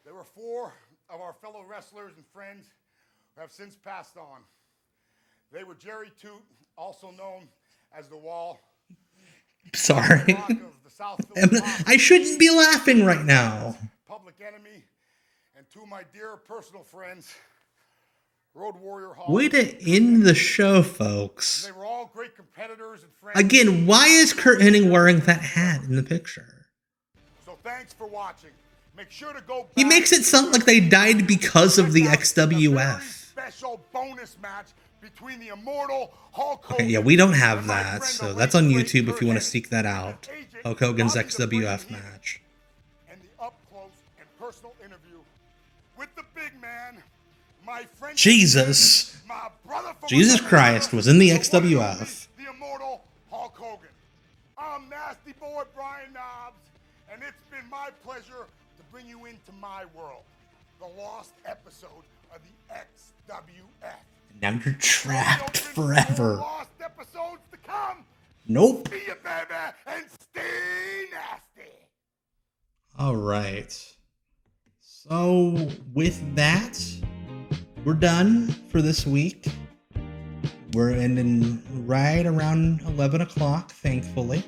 there were 4 of our fellow wrestlers and friends who have since passed on. They were Jerry Toot, also known as The Wall. Sorry. I shouldn't be laughing right now. Public Enemy, and 2 of my dear personal friends, Road Warrior Hall. Way to end the show, folks. They were all great competitors and friends. Again, why is Kurt Hennig wearing that hat in the picture? So thanks for watching. Make sure to go back. He makes it sound like they died because of the XWF. Special bonus match between the immortal Hulk Hogan. Okay, yeah, we don't have that, so that's on YouTube if you want to seek that out. Hulk Hogan's XWF match. And the up close and personal interview with the big man, my friend Jesus. Jesus Christ was in the XWF. The immortal Hulk Hogan. I'm Nasty Boy Brian Knobs, and it's been my pleasure to bring you into my world, the lost episode of the XWF. Now you're trapped forever. Lost episodes to come. Nope. See you, baby, and stay nasty. All right. So with that, we're done for this week. We're ending right around 11 o'clock, thankfully.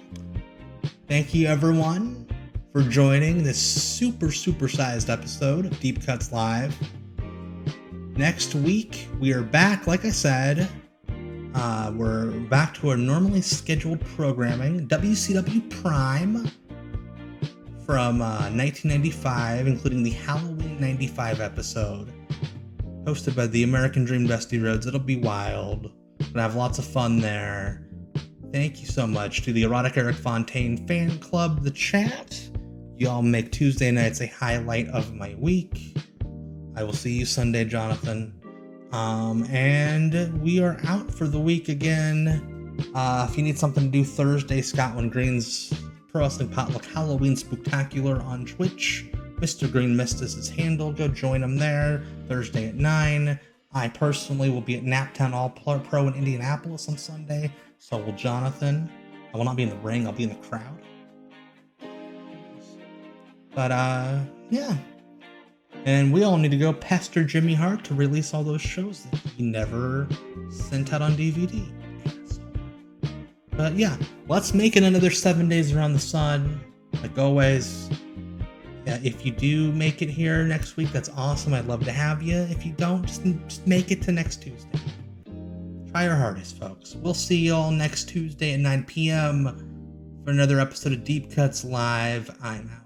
Thank you, everyone, for joining this super-sized episode of Deep Cuts Live. Next week, we are back, like I said. We're back to our normally scheduled programming. WCW Prime from 1995, including the Halloween 95 episode. Hosted by the American Dream Dusty Rhodes. It'll be wild. Gonna have lots of fun there. Thank you so much to the Erotic Eric Fontaine fan club, the chat. Y'all make Tuesday nights a highlight of my week. I will see you Sunday, Jonathan. And we are out for the week again. If you need something to do Thursday, Scotland Green's Pro Wrestling Potluck Halloween Spooktacular on Twitch. Mr. Green Mist is his handle. Go join him there Thursday at 9. I personally will be at Naptown All Pro in Indianapolis on Sunday. So will Jonathan. I will not be in the ring. I'll be in the crowd. But, yeah. And we all need to go pester Jimmy Hart to release all those shows that he never sent out on DVD. But yeah, let's make it another 7 days around the sun. Like always. Yeah, if you do make it here next week, that's awesome. I'd love to have you. If you don't, just make it to next Tuesday. Try your hardest, folks. We'll see you all next Tuesday at 9 p.m. for another episode of Deep Cuts Live. I'm out.